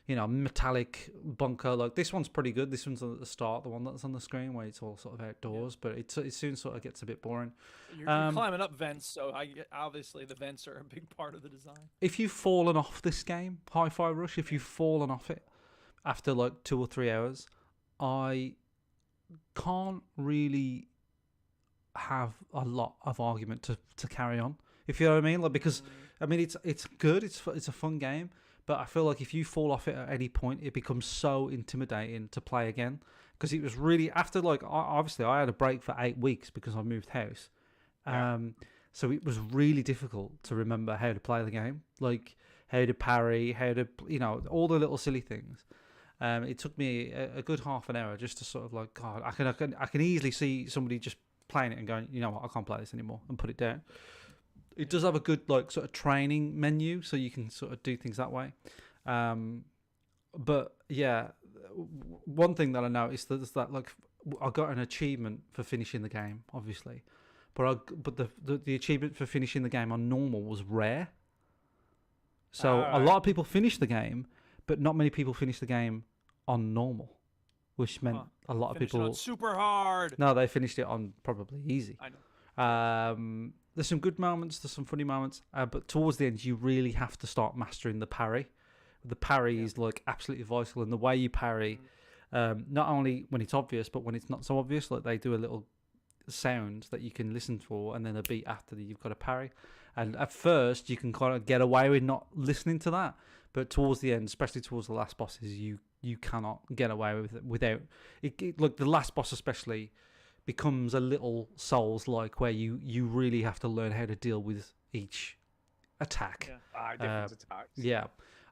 metallic bunker. This one's pretty good. This one's at the start, the one that's on the screen where it's all sort of outdoors, but it soon sort of gets a bit boring. You're climbing up vents, so obviously the vents are a big part of the design. If you've fallen off this game, Hi-Fi Rush, if you've fallen off it after 2 or 3 hours, I can't really have a lot of argument to carry on. If you know what I mean, like because I mean it's good, it's a fun game, but I feel like if you fall off it at any point, it becomes so intimidating to play again. Because it was really after obviously I had a break for 8 weeks because I moved house, so it was really difficult to remember how to play the game, like how to parry, how to all the little silly things. It took me a good half an hour just to sort of like, God, I can easily see somebody just playing it and going, you know what, I can't play this anymore, and put it down. It does have a good like sort of training menu, so you can sort of do things that way. But yeah, one thing that I noticed is that like I got an achievement for finishing the game, obviously, but the achievement for finishing the game on normal was rare. So a lot of people finished the game, but not many people finished the game on normal, which meant a lot of Finished it people on super hard. No, they finished it on probably easy. I know. There's some good moments, there's some funny moments, but towards the end, you really have to start mastering the parry. The parry is like absolutely vital, and the way you parry, not only when it's obvious, but when it's not so obvious, like they do a little sound that you can listen for, and then a beat after that you've got to parry. And at first, you can kind of get away with not listening to that, but towards the end, especially towards the last bosses, you cannot get away with it without it. Like the last boss, especially, becomes a little Souls-like, where you really have to learn how to deal with each attack. Different attacks. Yeah.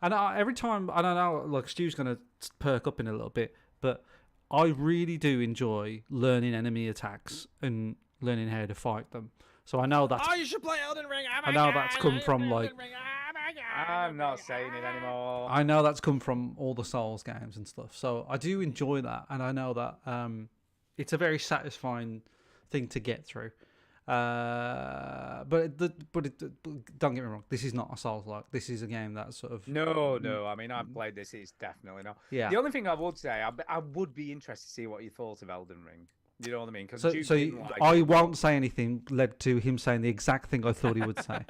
And every time, I don't know, like Stu's going to perk up in a little bit, but I really do enjoy learning enemy attacks and learning how to fight them. So I know that's... Oh, you should play Elden Ring. Oh I know that's come from like... I'm not saying it anymore. I know that's come from all the Souls games and stuff. So I do enjoy that, and I know that it's a very satisfying thing to get through. But don't get me wrong, this is not a Souls-like. This is a game that sort of... No. I mean, I've played this. It's definitely not. Yeah. The only thing I would say, I would be interested to see what you thought of Elden Ring. You know what I mean? I won't say anything led to him saying the exact thing I thought he would say.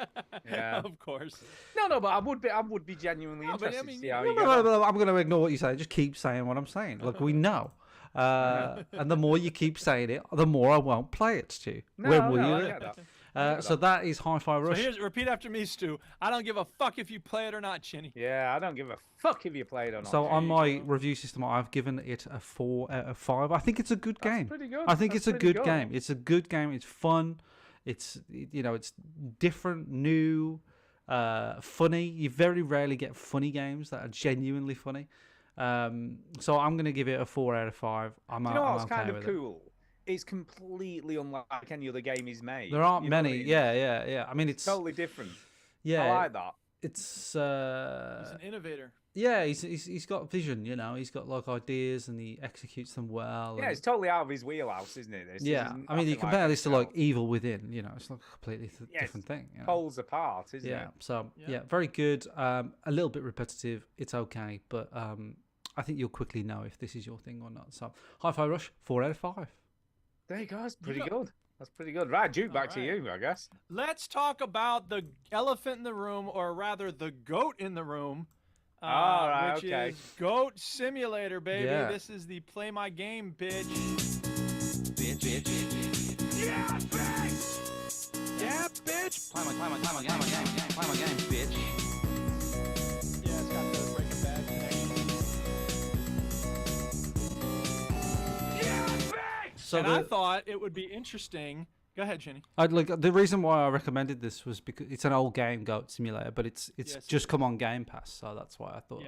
Yeah, of course. No, but I would be genuinely interested to see how you No, I'm going to ignore what you say. Just keep saying what I'm saying. Look, we know. And the more you keep saying it, the more I won't play it, Stu. When will you? I get that. So that is Hi-Fi Rush. So repeat after me, Stu. I don't give a fuck if you play it or not, Chinny. Yeah, I don't give a fuck if you play it or not. So on my review system, I've given it a 4 out of 5. I think it's a good game. Pretty good. I think it's a good game. It's a good game. It's fun. It's it's different, new, funny. You very rarely get funny games that are genuinely funny. So I'm going to give it a 4 out of 5. You know what's kind of cool? It's completely unlike any other game he's made. There aren't many. Yeah. I mean, it's totally different. Yeah, I like that. He's It's an innovator. Yeah, he's got vision. He's got like ideas and he executes them well. Yeah, it's totally out of his wheelhouse, isn't it? I mean, you compare this to like Evil Within. It's like a completely different thing. Poles apart, isn't it? So very good. A little bit repetitive. It's okay, but I think you'll quickly know if this is your thing or not. So Hi-Fi Rush, 4 out of 5. There you go. That's pretty good. That's pretty good. Right, Duke, back to you, I guess. Let's talk about the elephant in the room, or rather the goat in the room. Which is Goat Simulator, baby. Yeah. This is the play my game, bitch. Yeah, bitch! Yeah, bitch! Play my game, bitch. Yeah, it's got the Breaking Bad connection. Yeah, bitch! So I thought it would be interesting. Go ahead, Jenny. The reason why I recommended this was because it's an old game, Goat Simulator, but it's just come on Game Pass, so that's why I thought,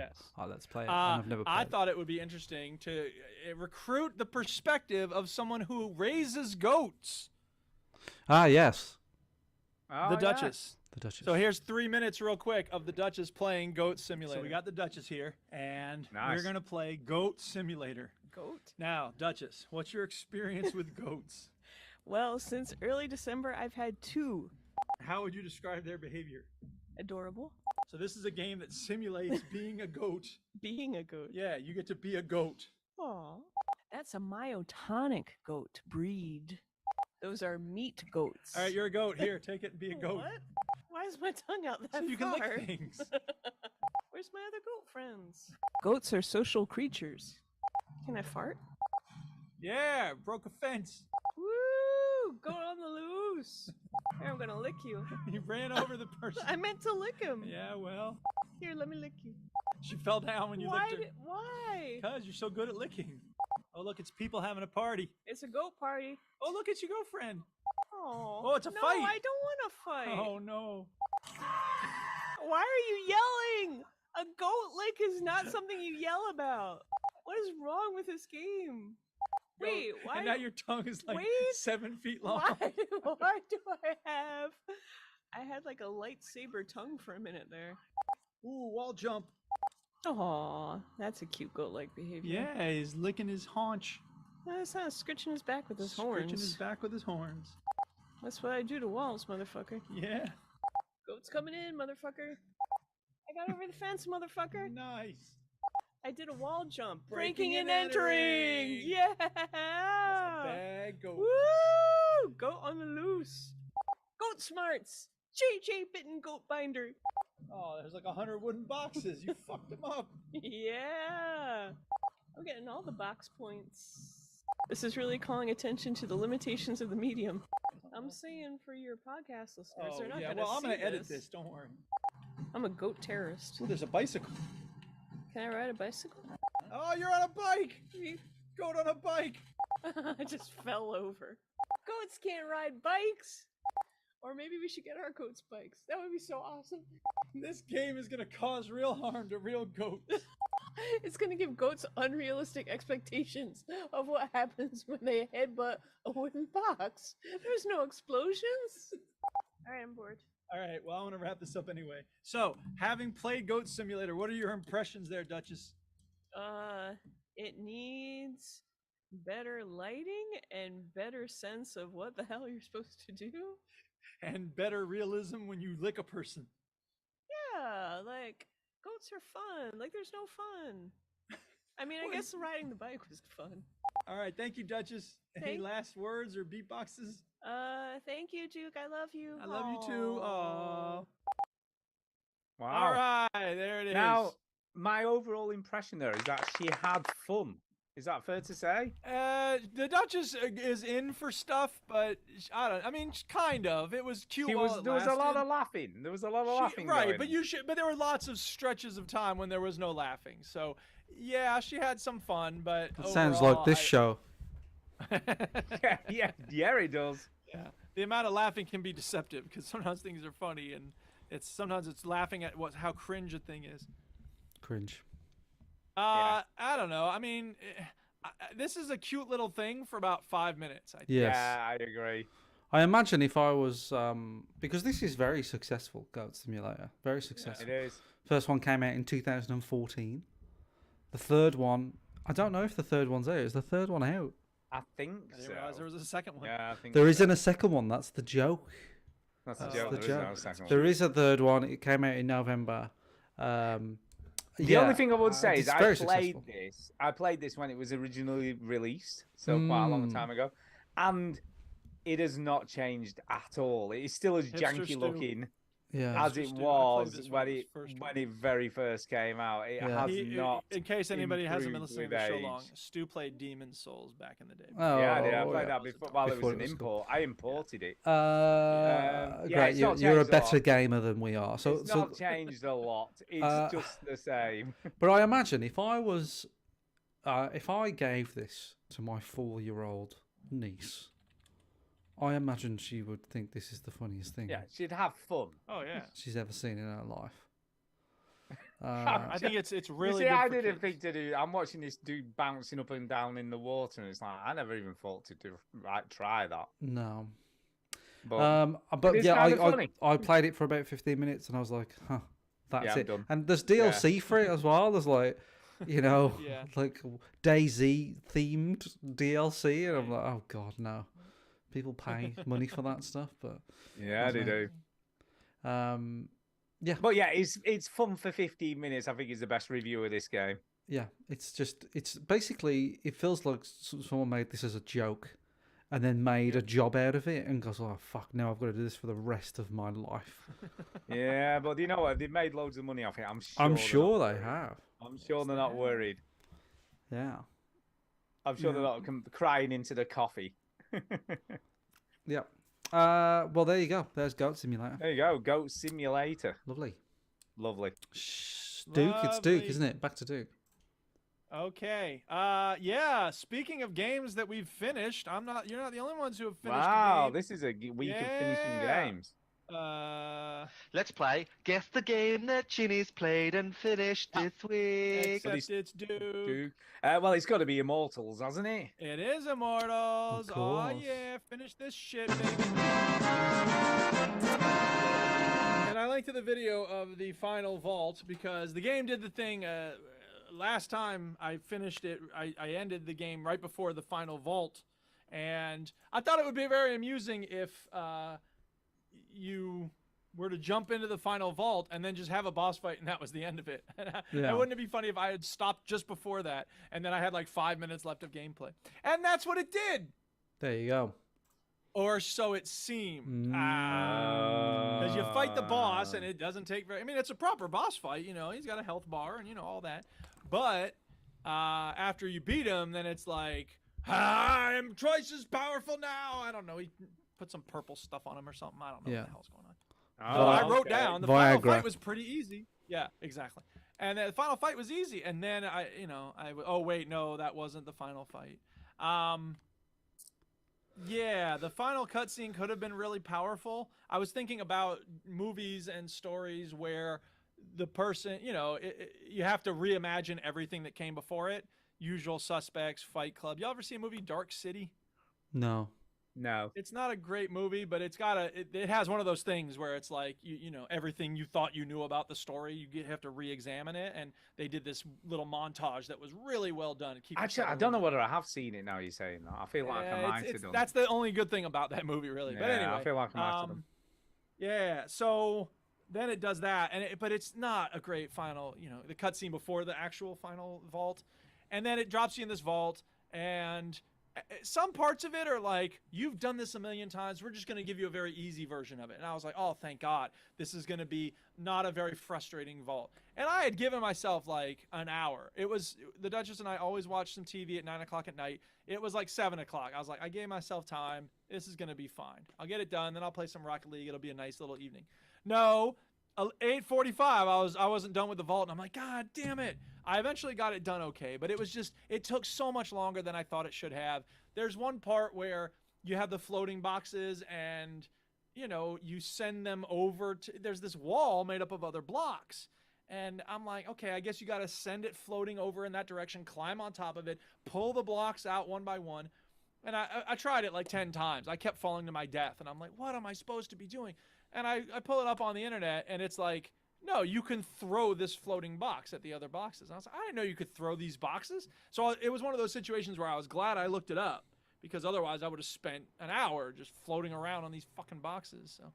let's play it. And I've never played I thought it would be interesting to recruit the perspective of someone who raises goats. Yes. The Duchess. The Duchess. So here's 3 minutes real quick of the Duchess playing Goat Simulator. So we got the Duchess here, and we're going to play Goat Simulator. Goat? Now, Duchess, what's your experience with goats? Well, since early December, I've had 2. How would you describe their behavior? Adorable. So this is a game that simulates being a goat. Being a goat. Yeah, you get to be a goat. Aw. That's a myotonic goat breed. Those are meat goats. All right, you're a goat. Here, take it and be a goat. What? Why is my tongue out that So you can far? lick things. Where's my other goat friends? Goats are social creatures. Can I fart? Yeah, broke a fence. Woo! Woo! Go on the loose. Here, I'm gonna lick you. He ran over the person. I meant to lick him. Yeah, well, Here, let me lick you. she fell down when you Why? licked her. Why? Because you're so good at licking. Oh, look, it's people having a party. It's a goat party. Oh, look, it's your girlfriend. Oh, it's a no, fight. I don't want to fight. Oh, no. Why are you yelling? A goat lick is not something you yell about. What is wrong with this game? Wait, why? And now your tongue is like Wait. 7 feet long. Why do I have? I had like a lightsaber tongue for a minute there. Ooh, wall jump. Aw, that's a cute goat-like behavior. Yeah, he's licking his haunch. No, it's not scritching his back with his Scritching horns. his back with his horns. That's what I do to walls, motherfucker. Yeah. Goat's coming in, motherfucker. I got over the fence, motherfucker. Nice. I did a wall jump. Breaking and and entering. entering. Yeah. Bad goat. Woo! Goat on the loose. Goat smarts. JJ Bitten Goat Binder. Oh, there's like 100 wooden boxes. You fucked them up. Yeah. I'm getting all the box points. This is really calling attention to the limitations of the medium. I'm saying for your podcast listeners, Oh, they're not yeah. gonna Well, I'm see going to edit this. Don't worry. I'm a goat terrorist. Oh, there's a bicycle. Can I ride a bicycle? Oh, you're on a bike. Goat on a bike. I just fell over. Goats can't ride bikes. Or maybe we should get our goats bikes. That would be so awesome. This game is going to cause real harm to real goats. It's gonna give goats unrealistic expectations of what happens when they headbutt a wooden box. There's no explosions. Alright, I'm bored. All right, well, I want to wrap this up anyway. So, having played Goat Simulator, what are your impressions there, Duchess? It needs better lighting and better sense of what the hell you're supposed to do. And better realism when you lick a person. Yeah, like, goats are fun. Like, there's no fun. I mean, I guess riding the bike was fun. All right, thank you, Duchess. Any last words or beatboxes? Thank you, Duke. I love you. I love you too. Aww. Wow. All right, there it is. Now, my overall impression there is that she had fun. Is that fair to say? The Duchess is in for stuff, but I mean, kind of. It was cute. There was a lot of laughing. There was a lot of laughing. Right, but but there were lots of stretches of time when there was no laughing. So, yeah, she had some fun, but It sounds like overall, this show. yeah, it does. Yeah, the amount of laughing can be deceptive because sometimes things are funny, and sometimes it's laughing at how cringe a thing is. Cringe. I don't know. I mean, this is a cute little thing for about 5 minutes. I think. Yes. Yeah, I agree. I imagine if I was because this is very successful, Goat Simulator, very successful. It is. First one came out in 2014. The third one, I don't know if the third one's out. Is the third one out? I think I didn't so. realize there was a second one. Yeah, I think There so. isn't a second one. That's the joke. That's the That's joke. the There is joke. no second There one. is a third one. It came out in November. The only thing I would say is it's I very played successful. this. I played this when it was originally released, so quite a long time ago, and it has not changed at all. It is still as Hipster janky stew. looking Yeah. as it Stu, I played was this when when it it was first when it very first came out. It Yeah. has not. In case anybody hasn't been improved listening to with the show age. long, Stu played Demon's Souls back in the day. Oh, Yeah, I did. I yeah. played that before while it Before was an it was cool. import. I imported it. Yeah, yeah, it's not you're a changed a lot. better gamer than we are. So, It's not changed a lot. It's just the same. But I imagine if I was, if I gave this to my 4-year-old niece, I imagine she would think this is the funniest thing Yeah, she'd have fun. Oh yeah. she's ever seen in her life. I think it's really You see, good I for didn't kids. think to do. I'm watching this dude bouncing up and down in the water, and it's like I never even thought to do try that. No. But But it's yeah, kinda funny. I played it for about 15 minutes and I was like, huh, that's Yeah, I'm it. done. And there's DLC for it as well. There's like, you know, Yeah. like DayZ themed DLC, and I'm like, oh god, no. People pay money for that stuff, but yeah, they do. yeah, But yeah, it's fun for 15 minutes. I think is the best review of this game. yeah. It's basically it feels like someone made this as a joke, and then made a job out of it, and goes, oh fuck, now I've got to do this for the rest of my life. Yeah, but you know what? They've made loads of money off it. I'm sure they're not they worried. have. I'm sure they're not worried. Yeah. I'm sure they're not crying into the coffee. Yep. Well, there you go. There's Goat Simulator. There you go, Goat Simulator. Lovely. Lovely. Duke, it's Duke, Lovely. isn't it? Back to Duke. Okay. Yeah. Speaking of games that we've finished, you're not the only ones who have finished. Wow, a game. this is a week of finishing Yeah. games. Let's play. Guess the game that Ginny's played and finished this week. Except it's Duke. Duke. Well, it's got to be Immortals, hasn't it? It is Immortals. Of Oh course. yeah, finish this shit, baby. And I linked to the video of the final vault because the game did the thing. Last time I finished it, I ended the game right before the final vault, and I thought it would be very amusing if you were to jump into the final vault and then just have a boss fight and that was the end of it. Yeah. And wouldn't it be funny if I had stopped just before that and then I had like 5 minutes left of gameplay? And that's what it did. There you go. Or so it seemed. Because you fight the boss and it doesn't take very... I mean, it's a proper boss fight, you know. He's got a health bar and, you know, all that. But after you beat him, then it's like, I'm twice as powerful now. I don't know. He put some purple stuff on him or something. I don't know Yeah. what the hell's going on. So I wrote down the final fight was pretty easy. Yeah, exactly. And the final fight was easy. And then oh wait, no, that wasn't the final fight. Yeah, the final cutscene could have been really powerful. I was thinking about movies and stories where the person, you know, you have to reimagine everything that came before it. Usual Suspects, Fight Club. Y'all ever see a movie Dark City? No. No. It's not a great movie, but it's got it has one of those things where it's like you know everything you thought you knew about the story, you have to re-examine it, and they did this little montage that was really well done. Actually, I don't know whether I have seen it now you're saying that. I feel like I might have done. That's the only good thing about that movie, really. But anyway, I feel like I might have done. Yeah, so then it does that, but it's not a great final, you know, the cutscene before the actual final vault, and then it drops you in this vault, and some parts of it are like, you've done this a million times, we're just going to give you a very easy version of it. And I was like, oh, thank God, this is going to be not a very frustrating vault. And I had given myself like an hour. It was, the Duchess and I always watch some TV at 9 o'clock at night. It was like 7 o'clock. I was like, I gave myself time. This is going to be fine. I'll get it done. Then I'll play some Rocket League. It'll be a nice little evening. No, 8:45, I wasn't done with the vault. And I'm like, God damn it. I eventually got it done okay, but it took so much longer than I thought it should have. There's one part where you have the floating boxes and, you know, you send them over to, there's this wall made up of other blocks. And I'm like, okay, I guess you got to send it floating over in that direction, climb on top of it, pull the blocks out one by one. And I tried it like 10 times. I kept falling to my death. And I'm like, what am I supposed to be doing? And I pull it up on the internet and it's like, no, you can throw this floating box at the other boxes. And I was like, I didn't know you could throw these boxes. So it was one of those situations where I was glad I looked it up, because otherwise I would have spent an hour just floating around on these fucking boxes. So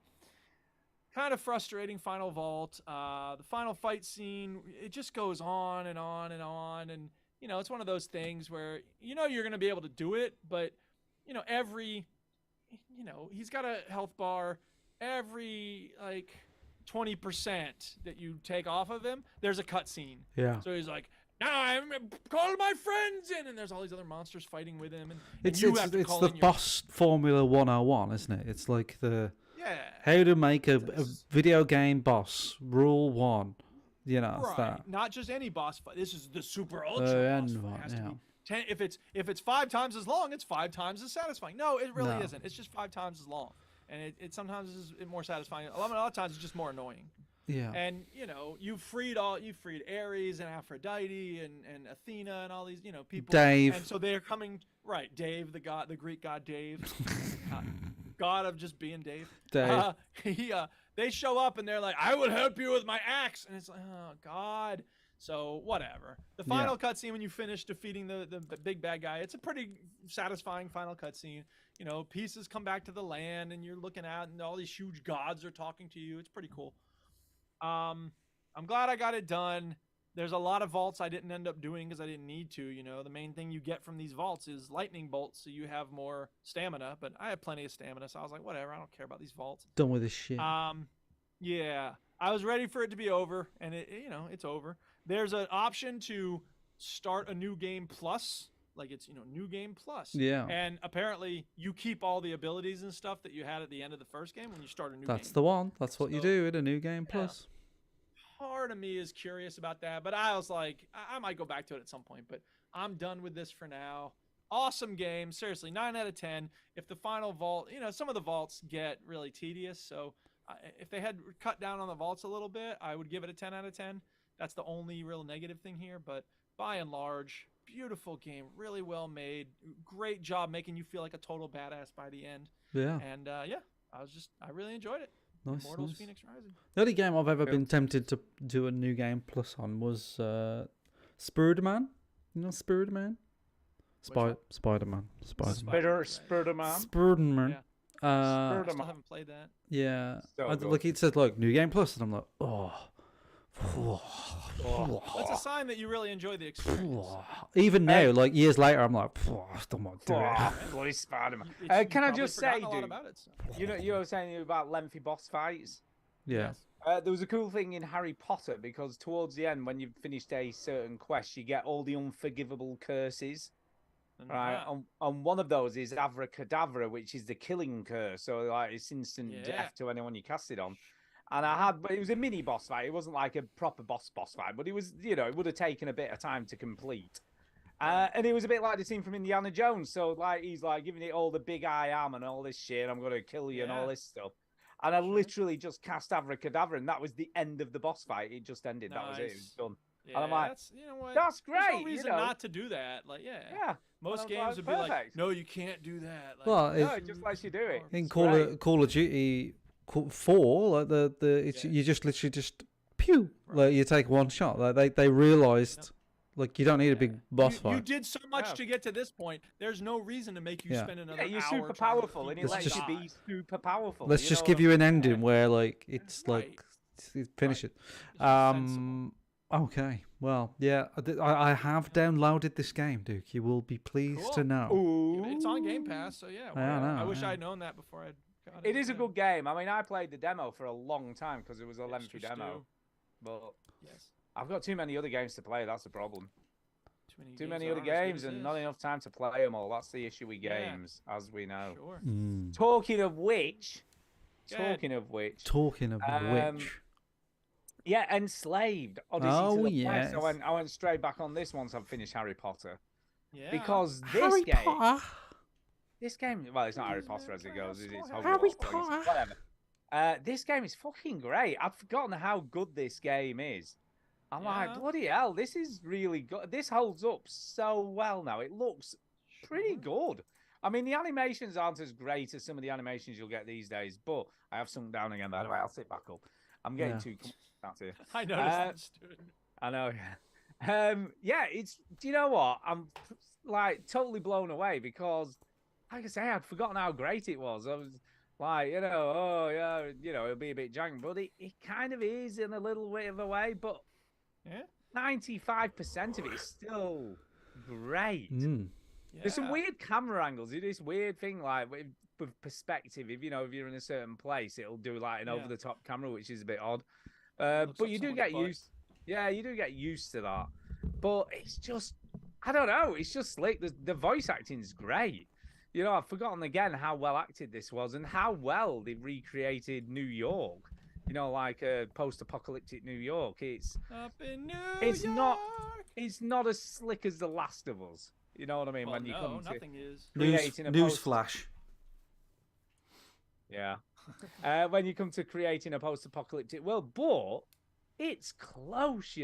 kind of frustrating final vault. The final fight scene, it just goes on and on and on. And, you know, it's one of those things where, you know, you're going to be able to do it, but, you know, he's got a health bar. Every, like, 20% that you take off of him, there's a cutscene. Yeah. So he's like, now I'm call my friends in, and there's all these other monsters fighting with him, and It's you have to call the in your... boss Formula 101, isn't it? It's like the Yeah. how to make a video game boss. Rule 1. You know, it's Right. that. Not just any boss fight. This is the super ultra boss end fight. one, It has to yeah. be 10, if it's 5 times as long, it's 5 times as satisfying. No, it really No. isn't. It's just 5 times as long, and it sometimes is more satisfying. A lot of times it's just more annoying. Yeah. And, you know, you freed Ares and Aphrodite and Athena and all these, you know, people. Dave. And so they're coming, right, Dave, the Greek god Dave, god of just being Dave. Dave. They show up and they're like, I will help you with my axe. And it's like, oh, God. So, whatever. The final cutscene, when you finish defeating the big bad guy, it's a pretty satisfying final cutscene. You know, pieces come back to the land and you're looking out and all these huge gods are talking to you. It's pretty cool. I'm glad I got it done. There's a lot of vaults I didn't end up doing because I didn't need to. You know, the main thing you get from these vaults is lightning bolts, so you have more stamina. But I have plenty of stamina, so I was like, whatever, I don't care about these vaults. Done with this shit. Yeah, I was ready for it to be over, and it's over. There's an option to start a new game plus, like it's new game plus. Yeah. And apparently you keep all the abilities and stuff that you had at the end of the first game when you start a new game. That's the one. That's what you So, do in a new game plus. Part of me is curious about that, but I was like, I might go back to it at some point, but I'm done with this for now. Awesome game, seriously, 9 out of 10. If the final vault, some of the vaults get really tedious, so if they had cut down on the vaults a little bit, I would give it a 10 out of 10. That's the only real negative thing here, but by and large, beautiful game, really well made, great job making you feel like a total badass by the end. Yeah. And I really enjoyed it. Nice, Immortals nice. Phoenix Rising. The only game I've ever been tempted to do a new game plus on was Spider-Man. You know Spider-Man? Spider-Man. Spider-Man. Spider-Man. Yeah. I still haven't played that. Yeah. So good. Like it says like new game plus, and I'm like, oh. That's a sign that you really enjoy the experience. Even now, like years later, I'm like, I still might do it. Bloody Spider-Man. It's- Can I you've just probably say, forgotten a lot dude, about it, so. you were saying about lengthy boss fights. Yeah. There was a cool thing in Harry Potter because towards the end, when you've finished a certain quest, you get all the unforgivable curses. Right, and one of those is Avracadabra, which is the killing curse. So like it's instant death to anyone you cast it on. And but it was a mini boss fight. It wasn't like a proper boss fight, but it was, it would have taken a bit of time to complete. And it was a bit like the scene from Indiana Jones. So like he's like giving it all the big I am and all this shit. I'm gonna kill you and all this stuff. And I literally just cast Avracadabra, and that was the end of the boss fight. It just ended. That was it. It was done. Yeah, and I'm like, that's, what? That's great. There's no reason not to do that. Like, Yeah. Most And I games was would like, be like, perfect. no, you can't do that. Like, Well, No, it just lets you do it. In It's Call great. of Duty 4, like you just literally just pew, like you take one shot. Like they realized, like you don't need a big boss you fight. did so much to get to this point. There's no reason to make you Yeah. spend another You're hour super trying to powerful, and beat it the lets you guy. be super powerful. Let's just give you an ending where like it's like finish it. Okay, well, yeah, I have downloaded this game, Duke. You will be pleased to know. It's on Game Pass, so yeah. I know, I wish yeah. I'd known that before I got it. It is a good game. I mean, I played the demo for a long time because it was a lengthy Extra demo. stew. But Yes. I've got too many other games to play. That's the problem. Too many games other aren't as good games as and this. not enough time to play them all. That's the issue with Yeah. games, as we know. Sure. Talking of which, Go ahead. Talking of which, yeah, Enslaved. Odyssey Oh, to the yes. West. I went straight back on this once I've finished Harry Potter. Yeah. Because this Harry game, Potter. this game, well, it's not Harry Potter as it goes, is it? It's Harry Hogwarts, Potter. whatever. This game is fucking great. I've forgotten how good this game is. I'm like, bloody hell, this is really good. This holds up so well now. It looks pretty good. I mean, the animations aren't as great as some of the animations you'll get these days, but I have sunk down again, by the way. I'll sit back up. I'm getting Yeah. too that's it. I noticed. I know. Yeah, it's. Do you know what? I'm like totally blown away because, like I say, I'd forgotten how great it was. I was like, oh yeah, it'll be a bit jank, but it kind of is in a little bit of a way. But 95% of it is still great. There's some weird camera angles. It is weird thing like with perspective. If you're in a certain place, it'll do like an over the top camera, which is a bit odd. But you do get used. Yeah, you do get used to that. But it's just, I don't know. It's just slick. The voice acting is great. I've forgotten again how well acted this was and how well they recreated New York. Like a post-apocalyptic New York. It's Up in New it's York. not as slick as The Last of Us. You know what I mean? Well, when you no, come to nothing is. creating a Newsflash. Yeah. When you come to creating a post-apocalyptic world, but it's close,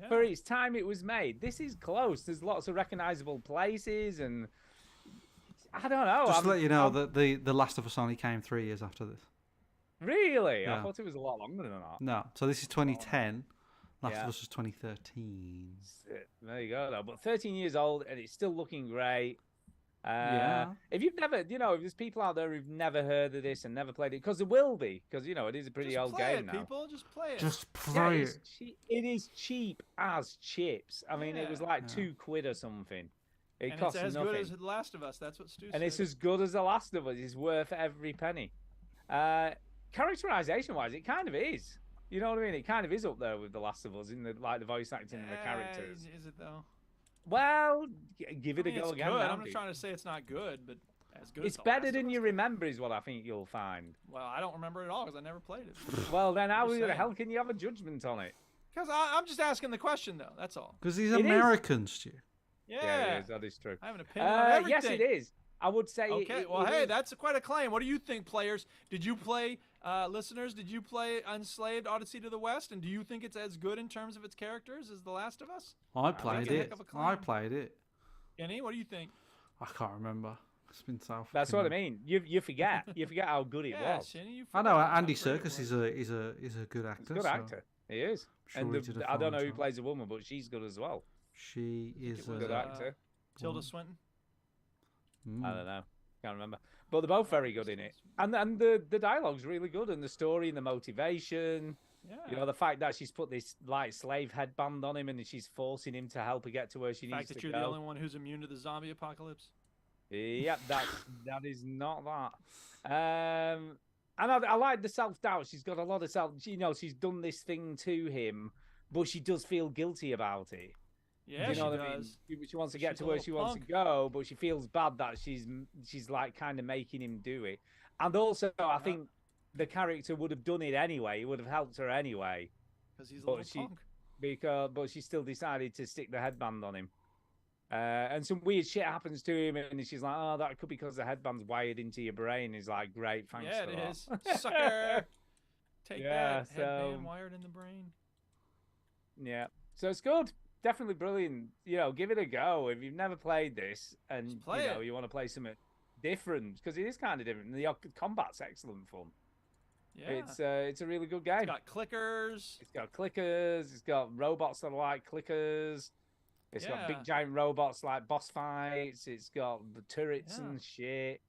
For its time it was made, this is close. There's lots of recognizable places, and I don't know. Just to let you know that the Last of Us only came 3 years after this. Really? I Yeah. thought it was a lot longer than that. No, so this is 2010. Last Yeah. of Us was 2013. There you go, though. But 13 years old, and it's still looking great. Yeah. If you've never, if there's people out there who've never heard of this and never played it, because there will be, because it is a pretty Just old play game it, now. people. Just play it. Just Yeah, play it's it. it is cheap as chips. I mean, it was like Yeah. £2 or something. It and costs it's as nothing. good as The Last of Us. That's what Stu And said. it's as good as The Last of Us. It's worth every penny. Characterization-wise, it kind of is. You know what I mean? It kind of is up there with The Last of Us in the voice acting and the characters. Is it though? Well, give I it mean, a go it's again. good. now, I'm not dude. trying to say it's not good, but as good. It's as The better Last than of you Us. remember, is what I think you'll find. Well, I don't remember it at all because I never played it. Well, then how Just the saying. hell can you have a judgment on it? Because I'm just asking the question, though. That's all. Because he's It is. American, Stu. Yeah. it is, that is true. I have an opinion on everything. Yes, it is. I would say. Okay. it- Well, it hey, is. that's quite a claim. What do you think, players? Did you play, listeners? Did you play Unslaved: Odyssey to the West? And do you think it's as good in terms of its characters as The Last of Us? I played a heck it. of a I claim. played it. Kenny, what do you think? I can't remember. It's been so. That's what I mean. You forget. You forget how good it Yeah, was. Shinny, you I know forgot how Andy great it Serkis was. is a good actor. He's a good so actor. He is. sure And he did a I don't fine know who job. plays a woman, but she's good as well. She is it was, Good a actor. Tilda Swinton. I don't know. Can't remember. But they're both very good in it. And the dialogue's really good, and the story and the motivation. Yeah. You know, the fact that she's put this like slave headband on him and she's forcing him to help her get to where she The fact needs that to you're go. the only one who's immune to the zombie apocalypse. Yep, that is not that. And I like the self-doubt. She's got a lot of she's done this thing to him, but she does feel guilty about it. Yeah, you know she what I does. mean? She wants to get She's to a where little she wants to punk. go, but she feels bad that she's like kind of making him do it. And also, I think the character would have done it anyway. It would have helped her anyway. Because he's a But little punk. But she still decided to stick the headband on him. And some weird shit happens to him, and she's like, "Oh, that could be because the headband's wired into your brain." He's like, "Great, thanks Yeah, for it that." is. Sucker. Take Yeah, that. Headband so- wired in the brain. Yeah, so it's good, definitely brilliant. You know, give it a go if you've never played this, and play you know it. you want to play something different because it is kind of different. The combat's excellent fun. Yeah. It's a really good game. It's got clickers. It's got clickers. It's got robots that are like clickers. It's got Yeah. big giant robots like boss fights. It's got the turrets Yeah. and shit.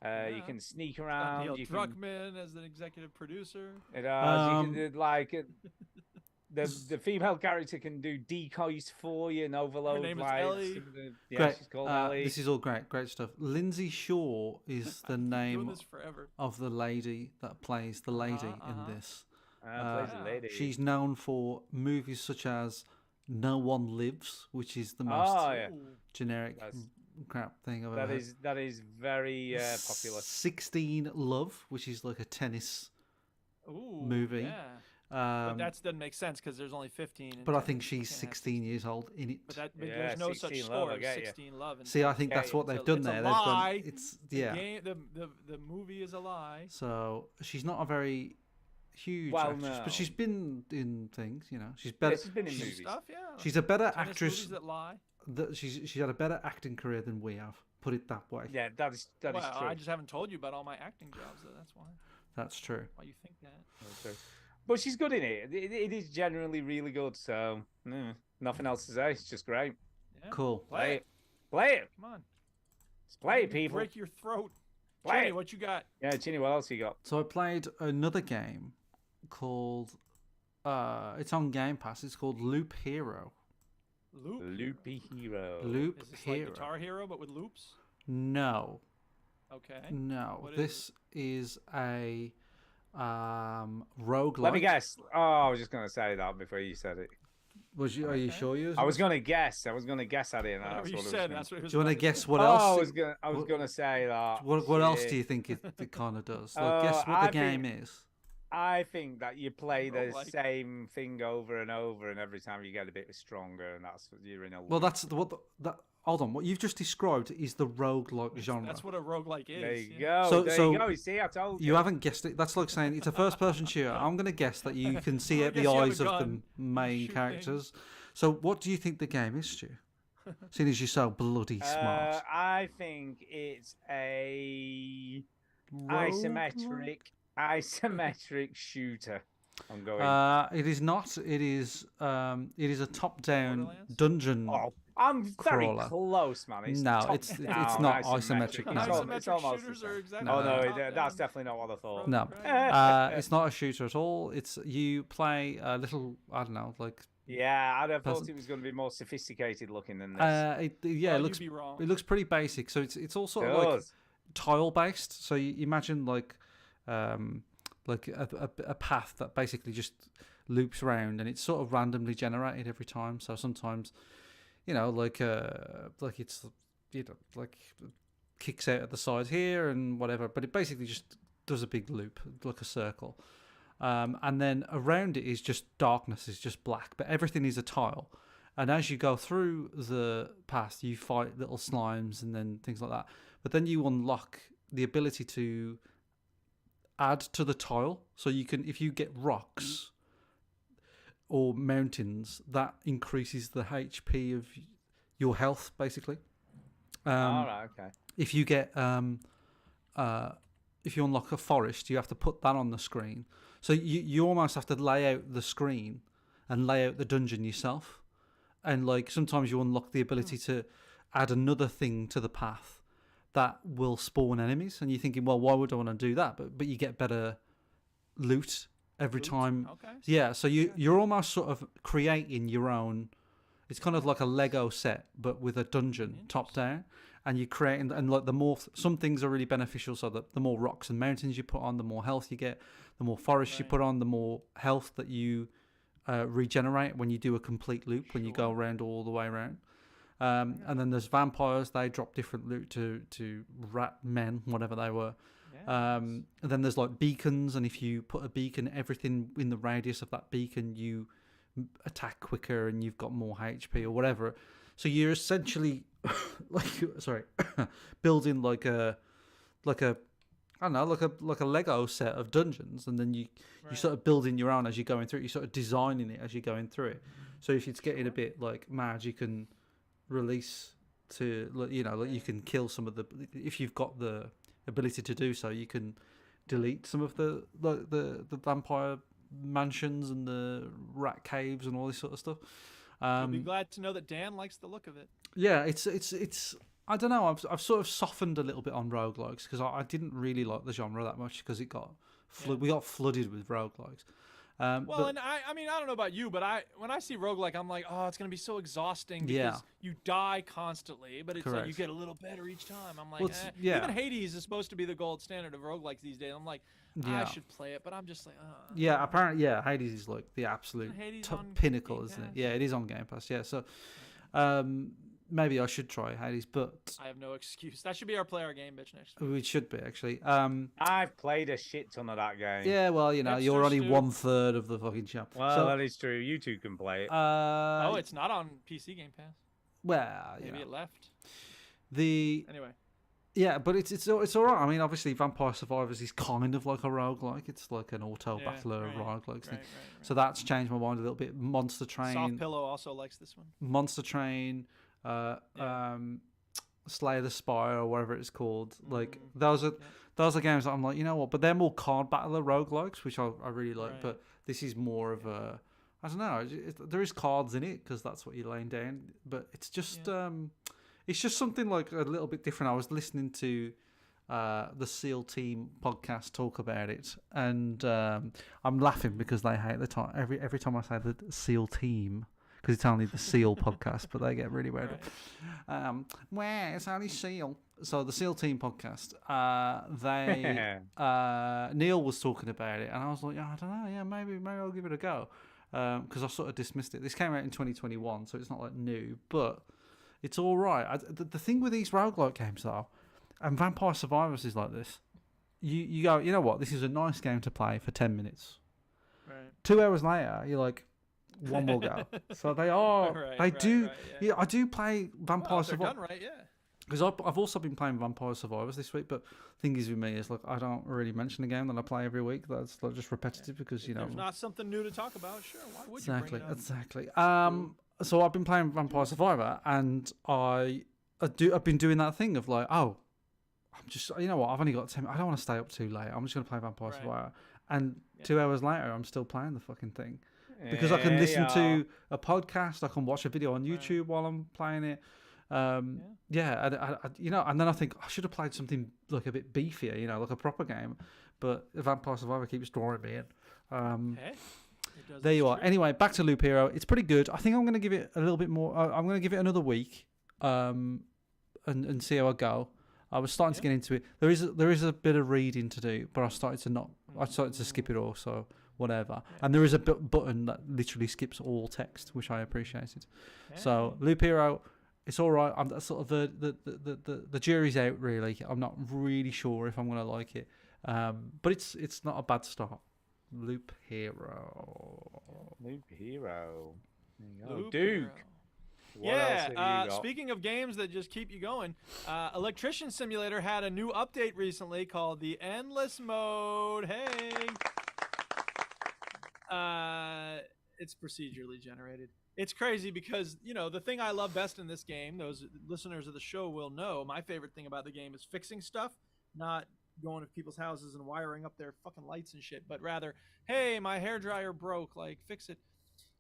You Yeah. can sneak Got around. Neil You can, Druckmann as the executive producer. it does. You can do, like the female character can do decoys for you and overload name is lights. Ellie. Yeah, Great. she's called Ellie. This is all great stuff. Lindsay Shaw is the Doing name this forever. of the lady that plays the lady Uh-huh. in this. Plays a lady. She's known for movies such as No One Lives, which is the most yeah. generic That's- crap thing I've ever That heard. is very popular. 16 Love, which is like a tennis Ooh, movie. Yeah. But Um, that doesn't make sense because there's only 15. in but I tennis. think You she's can't have 16 years old in it. But Yeah, there's no such 16 Love, I score as get ya. 16 Love. in See, I tennis. think that's what they've It's done a there. lie. They've gone, it's The yeah. game- the movie is a lie. So she's not a very huge Well, actress, no. but she's been in things. You know, she's better. she's been in she's, movies. Stuff, yeah. she's a better Tennis actress. movies that lie. She's had a better acting career than we have. Put it that way. Yeah, that is Well, true. I just haven't told you about all my acting jobs. Though. That's why. That's true. Why you think that? That's true. But she's good in it. It is generally really good. So nothing else to say. It's just great. Yeah. Cool. Play it. Play it. Come on. Let's play it, people. Break your throat. Play Jenny, it. what you got? Yeah, Chinny, what else you got? So I played another game called. It's on Game Pass. It's called Loop Hero. Loop. Loopy Hero. Loop Is this Hero. like Guitar Hero but with loops? No. Okay. No. What is This is a roguelike. Let me guess. Oh, I was just gonna say that before you said it. Are you sure you? I was gonna guess. I was gonna guess at it. And Whatever that's you what I was said, gonna- that's what it was. Do you want to about guess say. what Oh, else? I was gonna say that. What else Shit. do you think it kind of does? Like, guess what the I game think- is. I think that you play the Roguelike. same thing over and over, and every time you get a bit stronger, and that's you're in a. Well, that's that. Hold on, what you've just described is the roguelike genre. That's what a roguelike is. There you yeah. go. So- there so you go. You see, I told you. You haven't guessed it. That's like saying it's a first-person shooter. I'm going to guess that you can see I out the guess you have a eyes of the gun. main Shoot characters. So, what do you think the game is, Stu? Seeing as you're so bloody smart. I think it's a Roguelike? isometric shooter. I'm going. It is not. It is a top-down Borderlands? dungeon. Oh, I'm very crawler. close, man. It's No, top it's down, not isometric, no. It's Isometric almost shooters the are same. exactly Oh No. no, top that's down. definitely not what I thought. No, Right. it's not a shooter at all. It's you play a little. I don't know, like. Yeah, I'd have thought Doesn't- it was going to be more sophisticated looking than this. Yeah, Well, it you'd looks. be wrong. It looks pretty basic. So it's all sort It of like does. tile based. So you imagine like a path that basically just loops around, and it's sort of randomly generated every time. So sometimes like it's like kicks out at the sides here and whatever, but it basically just does a big loop, like a circle. And then around it is just darkness, is just black, but everything is a tile. And as you go through the path, you fight little slimes and then things like that. But then you unlock the ability to add to the tile. So you can, if you get rocks or mountains, that increases the HP of your health, basically. All right, okay. If you get if you unlock a forest, you have to put that on the screen. So you almost have to lay out the screen and lay out the dungeon yourself. And like sometimes you unlock the ability to add another thing to the path that will spawn enemies, and you're thinking, well, why would I want to do that? But you get better loot every time. Okay. Yeah, so you're almost sort of creating your own. It's kind of like a Lego set, but with a dungeon top down, and you create and like the more some things are really beneficial. So that the more rocks and mountains you put on, the more health you get. The more forests you put on, the more health that you regenerate when you do a complete loop, when you go around all the way around. And then there's vampires. They drop different loot to rat men, whatever they were. And then there's like beacons, and if you put a beacon, everything in the radius of that beacon, you attack quicker and you've got more HP or whatever. So you're essentially building like a I don't know, like a Lego set of dungeons, and then you sort of building your own as you're going through it. You're sort of designing it as you're going through it. So if it's getting a bit like mad, you can release to like you can kill some of the, if you've got the ability to do so, you can delete some of the vampire mansions and the rat caves and all this sort of stuff. You'll be glad to know that Dan likes the look of it. Yeah, it's I don't know. I've sort of softened a little bit on roguelikes because I didn't really like the genre that much because it got we got flooded with roguelikes. And I mean, I don't know about you, but when I see roguelike, I'm like, oh, it's going to be so exhausting because you die constantly, but it's like you get a little better each time. I'm like, even Hades is supposed to be the gold standard of roguelikes these days. I'm like, I should play it, but I'm just like, yeah, apparently, Hades is like the absolute pinnacle, isn't it? Yeah, it is on Game Pass. Yeah, so maybe I should try Hades, but I have no excuse. That should be our play our game, bitch, next week. We should be actually. I've played a shit ton of that game. Yeah, well, you're only 1/3 of the fucking champ. Well, so, that is true. You two can play it. It's not on PC Game Pass. Well, maybe it left. Anyway. Yeah, but it's all right. I mean, obviously, Vampire Survivors is kind of like a roguelike. It's like an auto battler roguelike thing. So that's changed my mind a little bit. Monster Train. Soft Pillow also likes this one. Monster Train. Slay the Spire or whatever it's called. Like those are games that I'm like, you know what? But they're more card battler roguelikes, which I really like. But this is more of a, I don't know. There is cards in it because that's what you're laying down. But it's just it's just something like a little bit different. I was listening to the SEAL Team podcast talk about it, and I'm laughing because they hate the time every time I say the SEAL Team. Because it's only the SEAL podcast, but they get really weird. Where it's only SEAL. So the SEAL Team podcast, Neil was talking about it, and I was like, I don't know, maybe I'll give it a go, because I sort of dismissed it. This came out in 2021, so it's not like new, but it's all right. The thing with these roguelike games though, and Vampire Survivors is like this. You go, you know what? This is a nice game to play for 10 minutes. Right. 2 hours later, you're like, one more go. So they are. I do play Vampire Survivors. Done right, yeah. Because I've also been playing Vampire Survivors this week, but the thing is with me is like I don't really mention a game that I play every week. That's like just repetitive because you know. There's not something new to talk about. Sure, why would you bring it up? Exactly. So I've been playing Vampire Survivor, and I've been doing that thing of like, I'm just, you know what? I've only got 10. I don't want to stay up too late. I'm just gonna play Vampire Survivor, and 2 hours later, I'm still playing the fucking thing. Because I can listen to a podcast, I can watch a video on YouTube while I'm playing it. And then I think I should have played something like a bit beefier, like a proper game. But Vampire Survivor keeps drawing me in. There you are. Anyway, back to Loop Hero. It's pretty good. I think I'm going to give it a little bit more. I'm going to give it another week, and see how I go. I was starting to get into it. There is a bit of reading to do, but I started to skip it all. So whatever. And there is a button that literally skips all text, which I appreciated. So Loop Hero, it's all right. I'm sort of the jury's out really. I'm not really sure if I'm gonna like it, but it's not a bad start. Loop Hero. Loop Hero. There you go. Loop Duke. Hero. What else have you got? Speaking of games that just keep you going, Electrician Simulator had a new update recently called the Endless Mode. Hey! It's procedurally generated. It's crazy because, the thing I love best in this game, those listeners of the show will know, my favorite thing about the game is fixing stuff, not going to people's houses and wiring up their fucking lights and shit, but rather, hey, my hairdryer broke, like, fix it.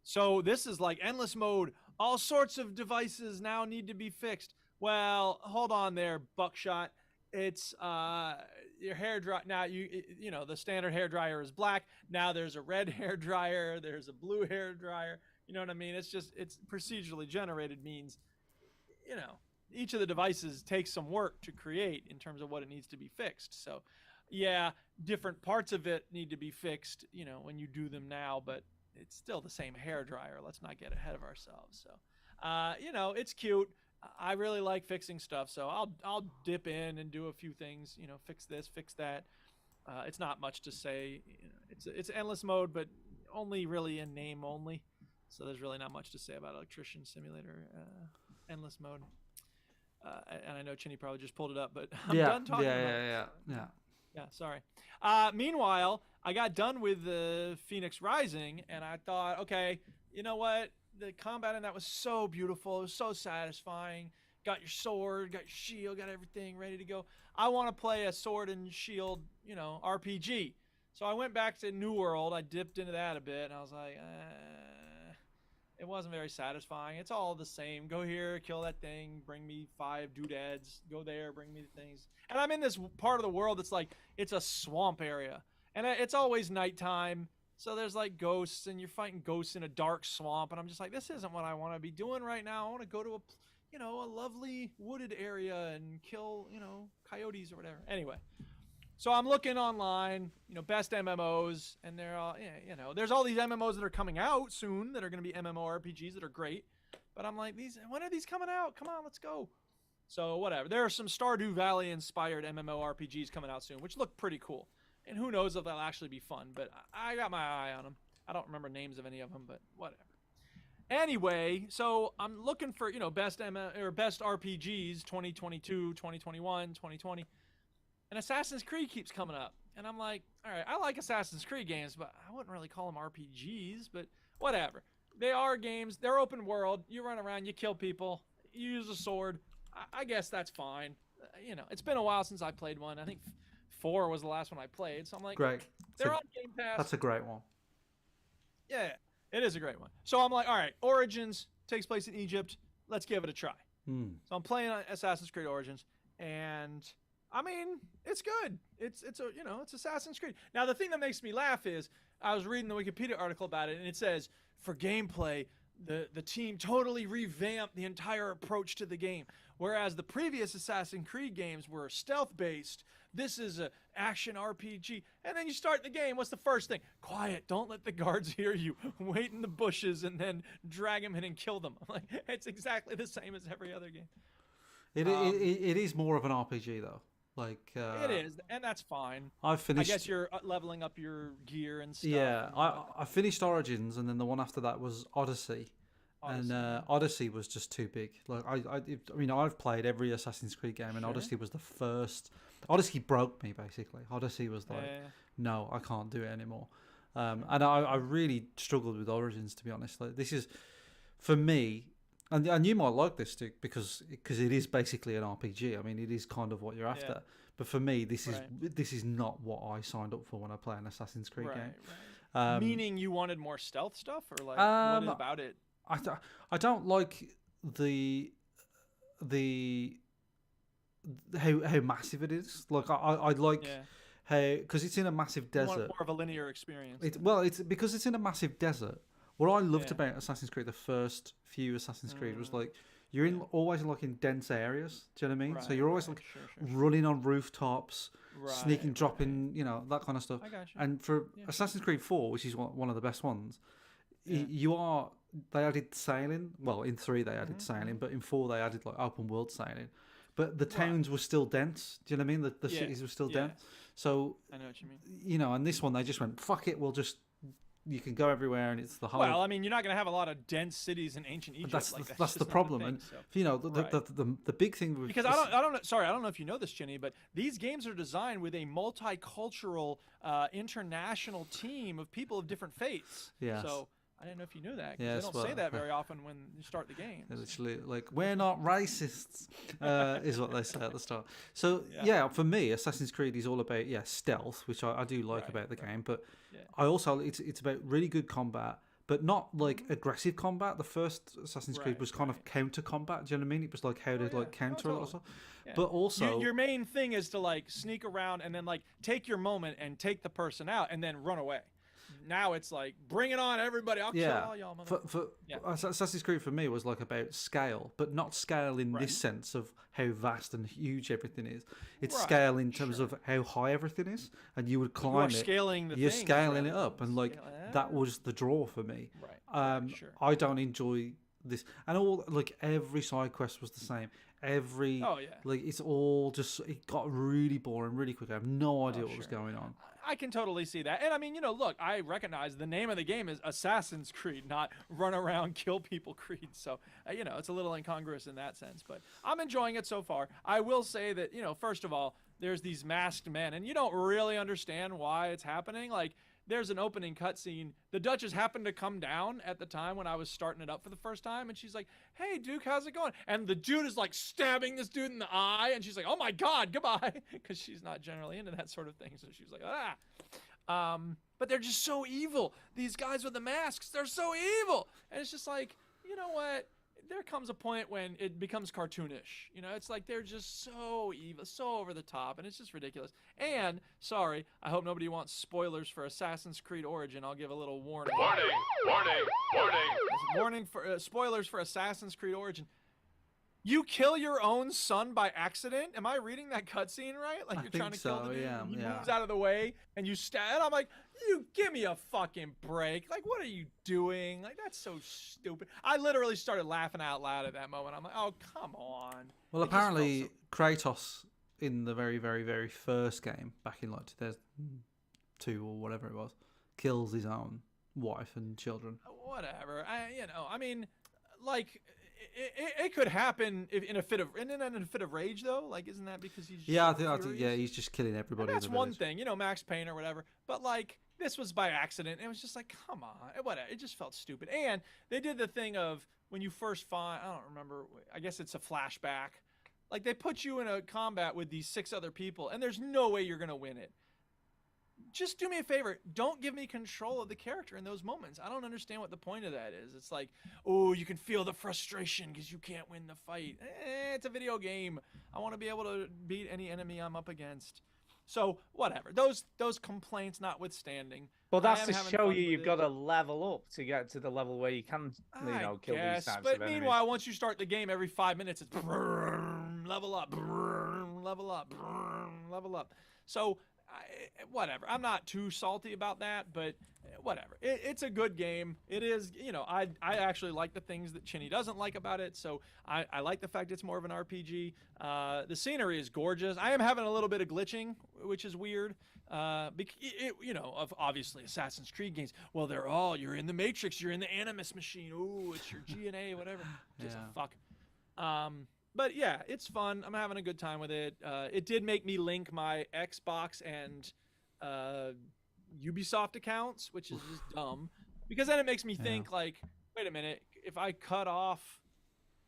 So this is like Endless Mode. All sorts of devices now need to be fixed. Well, hold on there, Buckshot. It's your hair dry now. The standard hair dryer is black. Now there's a red hair dryer. There's a blue hair dryer. You know what I mean? It's procedurally generated means, each of the devices takes some work to create in terms of what it needs to be fixed. So, yeah, different parts of it need to be fixed. When you do them now, but it's still the same hair dryer. Let's not get ahead of ourselves. So, it's cute. I really like fixing stuff, so I'll dip in and do a few things. Fix this, fix that. It's not much to say. It's Endless Mode, but only really in name only. So there's really not much to say about Electrician Simulator Endless Mode. And I know Chinny probably just pulled it up, but I'm done talking about it. Yeah, sorry. Meanwhile, I got done with the Phoenix Rising, and I thought, okay, you know what? The combat in that was so beautiful. It was so satisfying. Got your sword, got your shield, got everything ready to go. I want to play a sword and shield, RPG. So I went back to New World. I dipped into that a bit, and I was like, it wasn't very satisfying. It's all the same. Go here, kill that thing, bring me 5 doodads. Go there, bring me the things. And I'm in this part of the world that's like, it's a swamp area. And it's always nighttime. So there's like ghosts, and you're fighting ghosts in a dark swamp. And I'm just like, this isn't what I want to be doing right now. I want to go to a lovely wooded area and kill, coyotes or whatever. Anyway. So I'm looking online, best MMOs, and they're all, there's all these MMOs that are coming out soon that are going to be MMORPGs that are great. But I'm like, when are these coming out? Come on, let's go. So whatever. There are some Stardew Valley inspired MMORPGs coming out soon, which look pretty cool. And who knows if they'll actually be fun, but I got my eye on them. I don't remember names of any of them, but whatever. Anyway, so I'm looking for, best RPGs 2022, 2021, 2020. And Assassin's Creed keeps coming up. And I'm like, all right, I like Assassin's Creed games, but I wouldn't really call them RPGs, but whatever. They are games. They're open world. You run around, you kill people, you use a sword. I guess that's fine. It's been a while since I played one. I think 4 was the last one I played. So I'm like, great. They're on Game Pass. That's a great one. Yeah, it is a great one. So I'm like, all right, Origins takes place in Egypt. Let's give it a try. So I'm playing Assassin's Creed Origins, and I mean, it's good. It's Assassin's Creed. Now, the thing that makes me laugh is I was reading the Wikipedia article about it, and it says, for gameplay, the team totally revamped the entire approach to the game. Whereas the previous Assassin's Creed games were stealth-based, this is an action RPG. And then you start the game, what's the first thing? Quiet, don't let the guards hear you. Wait in the bushes and then drag them in and kill them. I'm like, it's exactly the same as every other game. It is more of an RPG, though. It is, and that's fine. I've finished. I guess you're leveling up your gear and stuff. Yeah, I finished Origins, and then the one after that was Odyssey. And Odyssey was just too big. Like I've played every Assassin's Creed game, and Odyssey was the first. Odyssey broke me basically. Odyssey was like, no, I can't do it anymore. And I really struggled with Origins, to be honest. Like, this is, for me. And you might like this, too, because it is basically an RPG. I mean, it is kind of what you're after. But for me, this is not what I signed up for when I play an Assassin's Creed game. Right. Meaning you wanted more stealth stuff, or like what about it? I don't like how massive it is. Like I like how, because it's in a massive desert. You want more of a linear experience. It's because it's in a massive desert. What I loved about Assassin's Creed, the first few Assassin's Creed, was like you're in always like in dense areas. Do you know what I mean? So Right, you're always right, like sure. running on rooftops, Right, sneaking, right. dropping, you know, that kind of stuff. I got you. And for Yeah. Assassin's Creed 4, which is one of the best ones, Yeah. they added sailing. Well, in 3 they added sailing, but in 4 they added like open world sailing. But the towns were still dense. Do you know what I mean? The Yeah, cities were still yeah. dense. So I know what you mean. you know, and this one they just went, fuck it, you can go everywhere, and it's the whole. Well, I mean, you're not going to have a lot of dense cities in ancient Egypt. that's like, that's just the not problem, thing, and so. you know Right. the big thing with Because I don't sorry, I don't know if you know this, Chinny, but these games are designed with a multicultural, international team of people of different faiths. Yes. So I didn't know if you knew that. 'Cause Yes, they don't well, say that very often when you start the game. They're literally like, we're not racists, is what they say at the start. So Yeah. yeah, for me, Assassin's Creed is all about stealth, which I do like about the game, but Yeah. I also it's about really good combat, but not like aggressive combat. The first Assassin's Creed Right, was kind of counter combat. Do you know what I mean? It was like how to like counter a lot of totally. stuff. Yeah. But also, your main thing is to like sneak around and then like take your moment and take the person out and then run away. Now it's like, bring it on, everybody! I'll kill all y'all. for Assassin's Creed for me was like about scale, but not scale in this sense of how vast and huge everything is. It's Right, scale in terms of how high everything is, and you would climb it. scaling the You're things scaling it rather up, than and like that was the draw for me. Right. Sure. I don't enjoy this, and every side quest was the same. Every Oh, yeah. like it's all just it got really boring really quick. I have no idea what was going on. I can totally see that. And I mean, look, I recognize the name of the game is Assassin's Creed, not run around, kill people Creed. So, it's a little incongruous in that sense. But I'm enjoying it so far. I will say that, first of all, there's these masked men, and you don't really understand why it's happening. Like, there's an opening cutscene. The Duchess happened to come down at the time when I was starting it up for the first time, and she's like, "Hey, Duke, how's it going?" And the dude is like stabbing this dude in the eye, and she's like, "Oh my God, goodbye," because she's not generally into that sort of thing. So she's like, "Ah." But they're just so evil. These guys with the masks, they're so evil, and it's just like, you know what? There comes a point when it becomes cartoonish. It's like they're just so evil, so over the top, and it's just ridiculous. And, sorry, I hope nobody wants spoilers for Assassin's Creed Origin. I'll give a little warning. Warning for spoilers for Assassin's Creed Origin. You kill your own son by accident? Am I reading that cutscene right? Like I you're think trying to kill so, the dude, yeah, and he yeah. moves out of the way, and you stab. And I'm like, you give me a fucking break. Like, what are you doing? Like, that's so stupid. I literally started laughing out loud at that moment. I'm like, oh, come on. Well, It just felt apparently so- Kratos in the very, very, very first game back in like 2002 or whatever it was, kills his own wife and children. Whatever. I mean, like, it could happen if in a fit of rage though. Like, isn't that because he's Yeah, so I think furious? he's just killing everybody. And that's in the one village. thing, Max Payne or whatever. But like, this was by accident. It was just like, come on, whatever. It just felt stupid. And they did the thing of when you first find, I don't remember. I guess it's a flashback. Like, they put you in a combat with these 6 other people, and there's no way you're gonna win it. Just do me a favor. Don't give me control of the character in those moments. I don't understand what the point of that is. It's like, oh, you can feel the frustration because you can't win the fight. It's a video game. I want to be able to beat any enemy I'm up against. So, whatever. Those complaints notwithstanding. Well, I that's am to having show fun you with you've it. got to level up to get to the level where you can, I kill guess, these types but of enemies. meanwhile, once you start the game, every 5 minutes, it's level up, level up, level up. So, whatever. I'm not too salty about that, but whatever. It's a good game. It is, I actually like the things that Chinny doesn't like about it, so I like the fact it's more of an RPG. The scenery is gorgeous. I am having a little bit of glitching, which is weird. Of obviously Assassin's Creed games. Well, you're in the Matrix, you're in the Animus machine. Ooh, it's your GNA, whatever. Just fuck. But yeah, it's fun. I'm having a good time with it. It did make me link my Xbox and Ubisoft accounts, which is just dumb. Because then it makes me think, like, wait a minute, if I cut off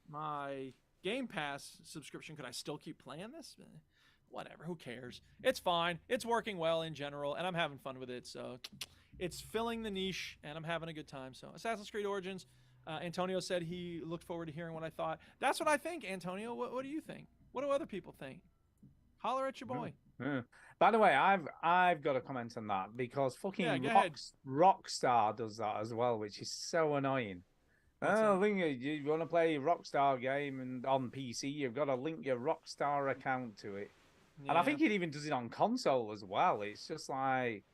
my Game Pass subscription, could I still keep playing this? Whatever, who cares? It's fine. It's working well in general, and I'm having fun with it. So it's filling the niche, and I'm having a good time. So Assassin's Creed Origins. Antonio said he looked forward to hearing what I thought. That's what I think, Antonio. What do you think? What do other people think? Holler at your boy. Yeah. By the way, I've got a comment on that because fucking Yeah, go ahead. Rockstar does that as well, which is so annoying. Oh, link it. You want to play a Rockstar game and on PC, you've got to link your Rockstar account to it. And I Yeah. think it even does it on console as well. It's just like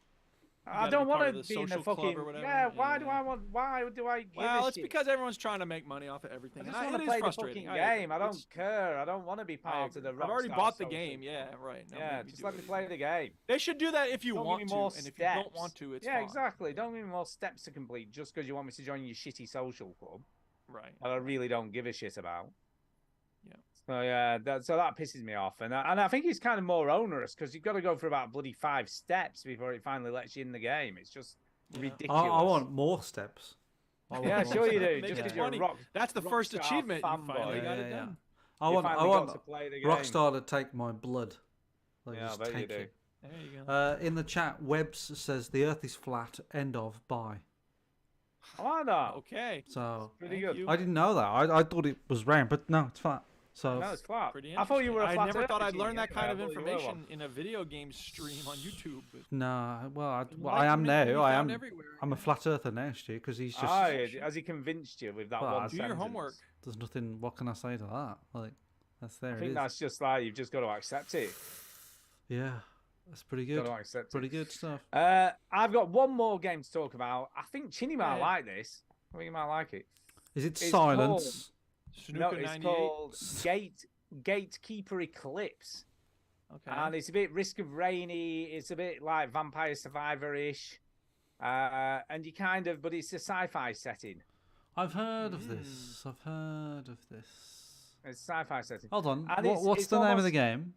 I gotta don't be part want of to the be in the social club fucking or whatever. yeah. Why Yeah, do yeah. I want? Why do I give Well, a it's shit? because everyone's trying to make money off of everything. I and just want it to is play the frustrating. fucking game. I don't care. I don't want to be I part of the agree. I've already Rockstar bought the social game. Yeah, club. right. Now Yeah, maybe just do let it me if play you the game. They should do that if you Don't give want me to, more and if you don't steps. want to, it's yeah, fine. exactly. Don't give me more steps to complete just because you want me to join your shitty social club Right. that I really don't give a shit about. Yeah. So yeah, that pisses me off, and I think it's kind of more onerous because you've got to go through about bloody 5 steps before it finally lets you in the game. It's just ridiculous. I want more steps. I want Yeah, more sure you steps. do. Make Just it because you're a funny. That's the first Rockstar achievement. You fanboy. finally got Yeah, it yeah. done. I You want finally got to to play the game. Rockstar to take my blood. Like, Yeah, I just bet you take do. it. There you go. In the chat, Webbs says the Earth is flat. End of. Bye. I like that. Okay. So Pretty Thank good. you. I didn't know that. I thought it was round, but no, it's flat. So No, it's flat. Pretty I thought you were a interesting. flat I never thought earther I'd learn genius. that kind of I thought you were information one. in a video game stream on YouTube. But no, well, I Enlightenment am can be now. I found am. everywhere, I'm a flat earther now, Stu, because he's just. Has he convinced you with that Well, one do your sentence? homework. There's nothing. What can I say to that? Like, that's there. I It think is. that's just like you've just got to accept it. Yeah, that's pretty Got good. to accept Pretty it. good stuff. I've got one more game to talk about. I think Chinny might Yeah. like this. I think he might like it. Is it It's silence? No, Snooker it's 98. called Gatekeeper Eclipse. Okay. And it's a bit Risk of Rainy. It's a bit like Vampire Survivor-ish. And you kind of, but it's a sci-fi setting. I've heard of this. I've heard of this. It's a sci-fi setting. Hold on. And What's it's the name of almost the game?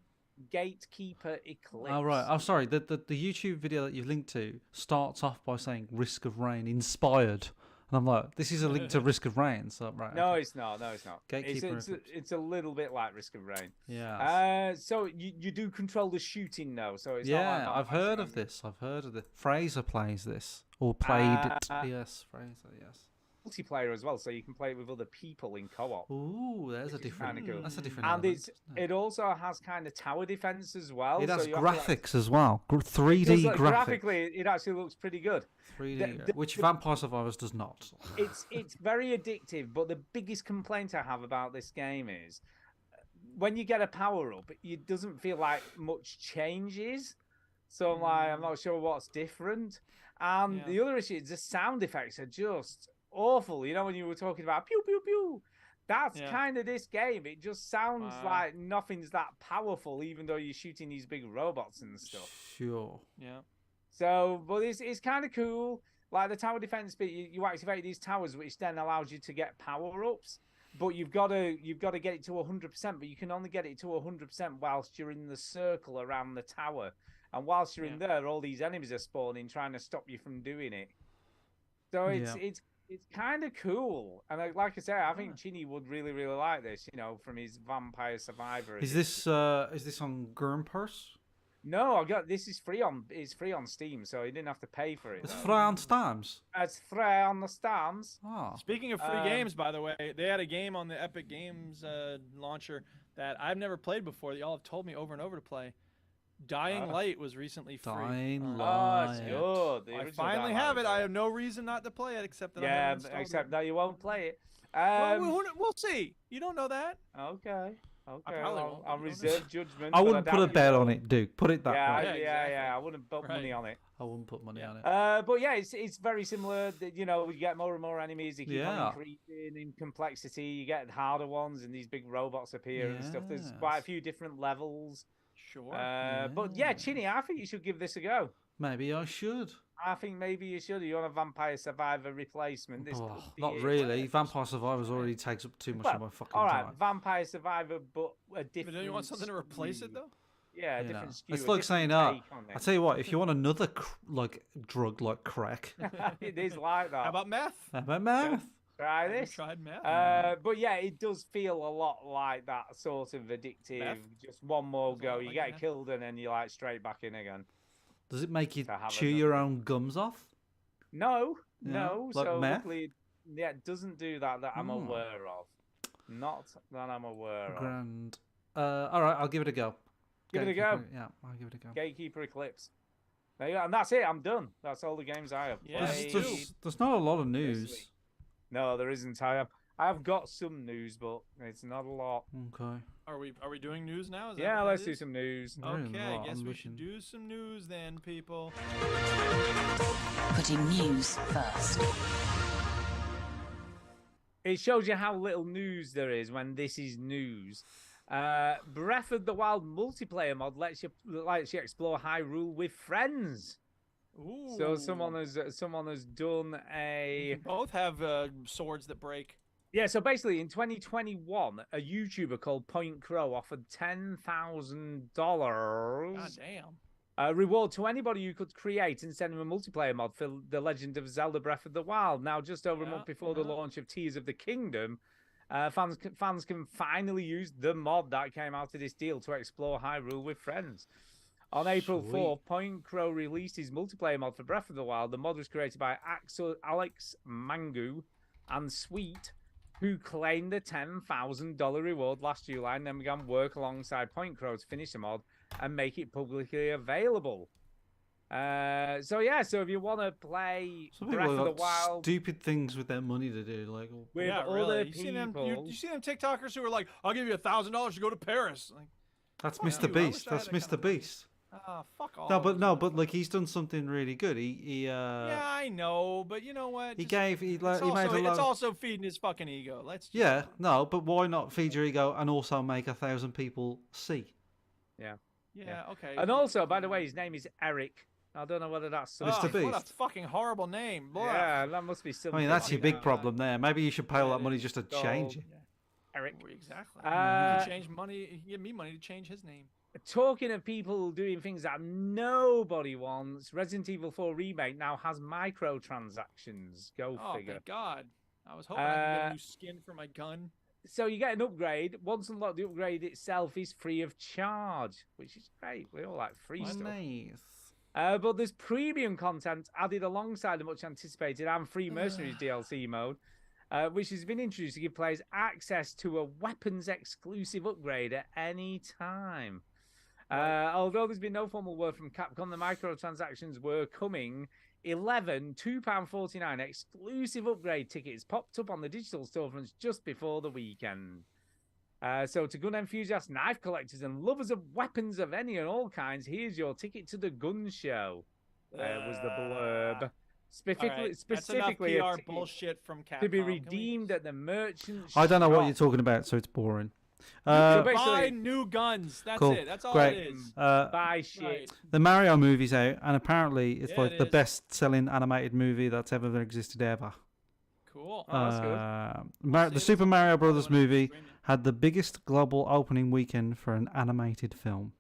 Gatekeeper Eclipse. Oh right. Oh sorry. The YouTube video that you've linked to starts off by saying Risk of Rain inspired, and I'm like, this is a link to Risk of Rain. So right. No, okay. it's not. No, it's not. Gatekeeper It's a little bit like Risk of Rain. Yeah. So you do control the shooting now. So it's Yeah, not like I've heard of this. I've heard of this. Fraser plays this or played it. Yes, Fraser. Yes. multiplayer as well, so you can play it with other people in co-op. Ooh, there's a which is different. kinda cool. That's a different. And element, it also has kind of tower defense as well. It has so you have to, like, graphics as well. 3D Does, like, graphics. graphically, it actually looks pretty good. 3D, which Vampire Survivors does not. It's very addictive, but the biggest complaint I have about this game is when you get a power up, it doesn't feel like much changes. So I'm not sure what's different. And the other issue is the sound effects are just awful. You know, when you were talking about pew pew pew, that's kind of this game. It just sounds like nothing's that powerful, even though you're shooting these big robots and stuff. Sure. Yeah. So, but it's kind of cool. Like the tower defense bit, you activate these towers, which then allows you to get power ups. But you've got to get it to 100%. But you can only get it to 100% whilst you're in the circle around the tower. And whilst you're in there, all these enemies are spawning, trying to stop you from doing it. So it's kind of cool. And like I say, I think Chinny would really, really like this. You know, from his Vampire Survivor. Is this on Gurmpers? No, this is free on. It's free on Steam, so you didn't have to pay for it. It's free on Steams. It's free on the Steams. Oh. Speaking of free games, by the way, they had a game on the Epic Games launcher that I've never played before that y'all have told me over and over to play. Dying Light was recently free. Dying Light. Light. Oh, it's good. I finally have it. I have no reason not to play it except that I haven't installed except it. that you won't play it. Well, we'll see. You don't know that. Okay. probably won't, I'll reserve judgment. I but wouldn't put a doubt bet you on will. it, Duke. Put it that way. Yeah. I wouldn't put money on it. I wouldn't put money on it. But yeah, it's very similar. You know, you get more and more enemies. They keep on increasing in complexity. You get harder ones, and these big robots appear and stuff. There's quite a few different levels. Sure. But yeah, Chinny, I think you should give this a go. Maybe I should. I think maybe you should. You're on a Vampire Survivor replacement. This could be Not it. really. Vampire Survivors already takes up too much of my fucking all right, time. Vampire Survivor, but a different. But don't you want something to replace it though? Yeah, a You know, different skew. it's a like different saying, take on I it. tell you what, if you want another drug like crack, It is like that. How about meth? how about meth? Try Have you this. tried meth? But yeah, it does feel a lot like that sort of addictive. Meth? Just one more go, you like get meth. killed, and then you're like straight back in again. Does it make you To have chew another- your own gums off? No, Yeah, no. like So meth? luckily, yeah, it doesn't do that I'm Hmm. aware of. Not that I'm aware of. Grand. All right, I'll give it a go. Give it a go. Gatekeeper, Yeah, I'll give it a go. Gatekeeper Eclipse. There you go. And that's it. I'm done. That's all the games I have Yeah, played. me too. There's not a lot of news. No, there isn't. I've got some news, but it's not a lot. Okay. Are we doing news now? Is that Yeah, what that let's do is? some news. Okay, I Right, guess I'm we should looking. do some news then, people. Putting news first. It shows you how little news there is when this is news. Breath of the Wild multiplayer mod lets you explore Hyrule with friends. Ooh. So someone has done a Both have swords that break. yeah. So basically, in 2021, a YouTuber called Point Crow offered $10,000 God damn. reward to anybody who could create and send him a multiplayer mod for The Legend of Zelda Breath of the Wild. Now, just over a month before the launch of Tears of the Kingdom, fans can finally use the mod that came out of this deal to explore Hyrule with friends. On April 4th, Point Crow released his multiplayer mod for Breath of the Wild. The mod was created by Alex Mangu and Sweet, who claimed the $10,000 reward last July and then began work alongside Point Crow to finish the mod and make it publicly available. So if you want to play Some Breath people of the have got Wild stupid things with their money to do, like with Yeah, other really. people, You see them TikTokers who are like, "I'll give you $1,000 to go to Paris." Like, that's fuck Mr. you, I wish Beast. I had That's that kind Mr. of money. Beast. Fuck off. But like he's done something really good. Yeah, I know, but you know what? He Just- gave he it's made a also, lot. it's also feeding his fucking ego. Let's just, Yeah, no, but why not feed your ego and also make 1,000 people see? Yeah, okay. And also, by the way, his name is Eric. I don't know whether that's Mr. Ugh, Beast. What a fucking horrible name. Blah. Yeah, that must be I something. mean, that's your big like problem there. Maybe you should pay all Yeah, that it money is. just to So- change it. Eric. Exactly. Uh, you can change money. You can give me money to change his name. Talking of people doing things that nobody wants, Resident Evil 4 Remake now has microtransactions. Go Oh, figure. thank God. I was hoping I could get a new skin for my gun. So you get an upgrade. Once unlocked, the upgrade itself is free of charge, which is great. We all like free stuff. Nice. But there's premium content added alongside the much anticipated and free Mercenaries DLC mode, which has been introduced to give players access to a weapons exclusive upgrade at any time. Although there's been no formal word from Capcom, the microtransactions were coming. 11 £2.49 exclusive upgrade tickets popped up on the digital storefronts just before the weekend. So to gun enthusiasts, knife collectors, and lovers of weapons of any and all kinds, here's your ticket to the gun show. Was the blurb. Specifically, That's enough PR bullshit from Capcom. to be Can we- redeemed at the merchant I don't know what shop. you're talking about, so it's boring. You so can buy basically- new guns. That's Cool. it. That's all Great. it is. Buy shit. Right. The Mario movie's out, and apparently it's Yeah, like it the is. best-selling animated movie that's ever existed ever. Cool. Oh, that's good. Say The this Super on Mario the Brothers when it's movie streaming. had the biggest global opening weekend for an animated film.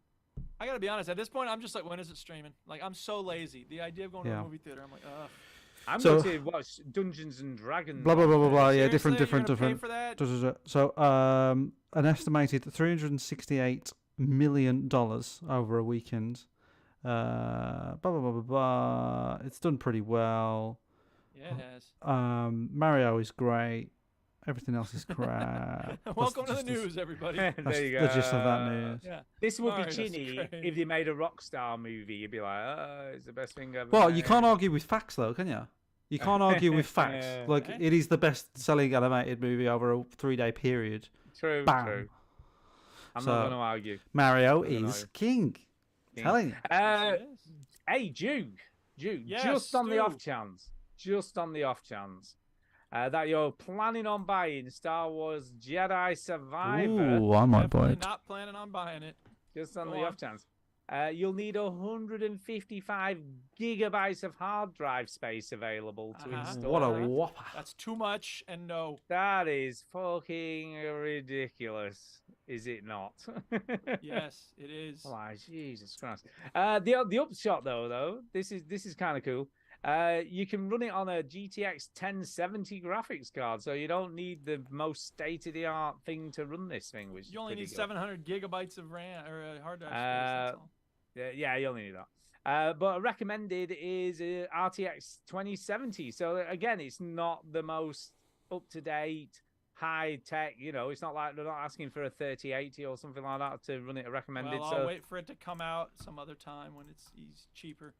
I gotta be honest. At this point, I'm just like, when is it streaming? Like, I'm so lazy. The idea of going to Yeah. a movie theater, I'm like, ugh. I'm So- going to watch Dungeons and Dragons. Blah blah blah blah blah. Yeah, Seriously? different. You're gonna pay for that? So, an estimated $368 million over a weekend. Blah blah blah blah blah. It's done pretty well. Yeah, it has. Mario is great. Everything else is crap. Welcome to the just as- news, everybody. There That's you the gist of that go. news. Yeah. This would Sorry, be that's chinny great. if they made a Rockstar movie. You'd be like, oh, it's the best thing ever. Well, you made." can't argue with facts, though, can you? You can't argue with facts. Like, it is the best-selling animated movie over a 3-day period. True, Bam. true. I'm So, not going to argue. Mario I don't know. is king. King. Telling you. Yes, it is. Hey, Duke, Yes, just on the Stu. off chance, that you're planning on buying Star Wars Jedi Survivor, Ooh, I might buy Definitely it. not planning on buying it. just on Go the on. off chance, you'll need 155 gigabytes of hard drive space available to Uh-huh. install. What a it. whopper. That's too much, and no. That is fucking ridiculous, is it not? Yes, it is. Why, Jesus Christ. The upshot though, this is kind of cool. You can run it on a GTX 1070 graphics card, so you don't need the most state-of-the-art thing to run this thing. Which You only is need pretty 700 gigabytes of RAM or hard drive space. That's all. good. Yeah, you only need that. But recommended is RTX 2070. So again, it's not the most up-to-date, high-tech. You know, it's not like they're not asking for a 3080 or something like that to run it recommended. Well, so I'll wait for it to come out some other time when it's cheaper.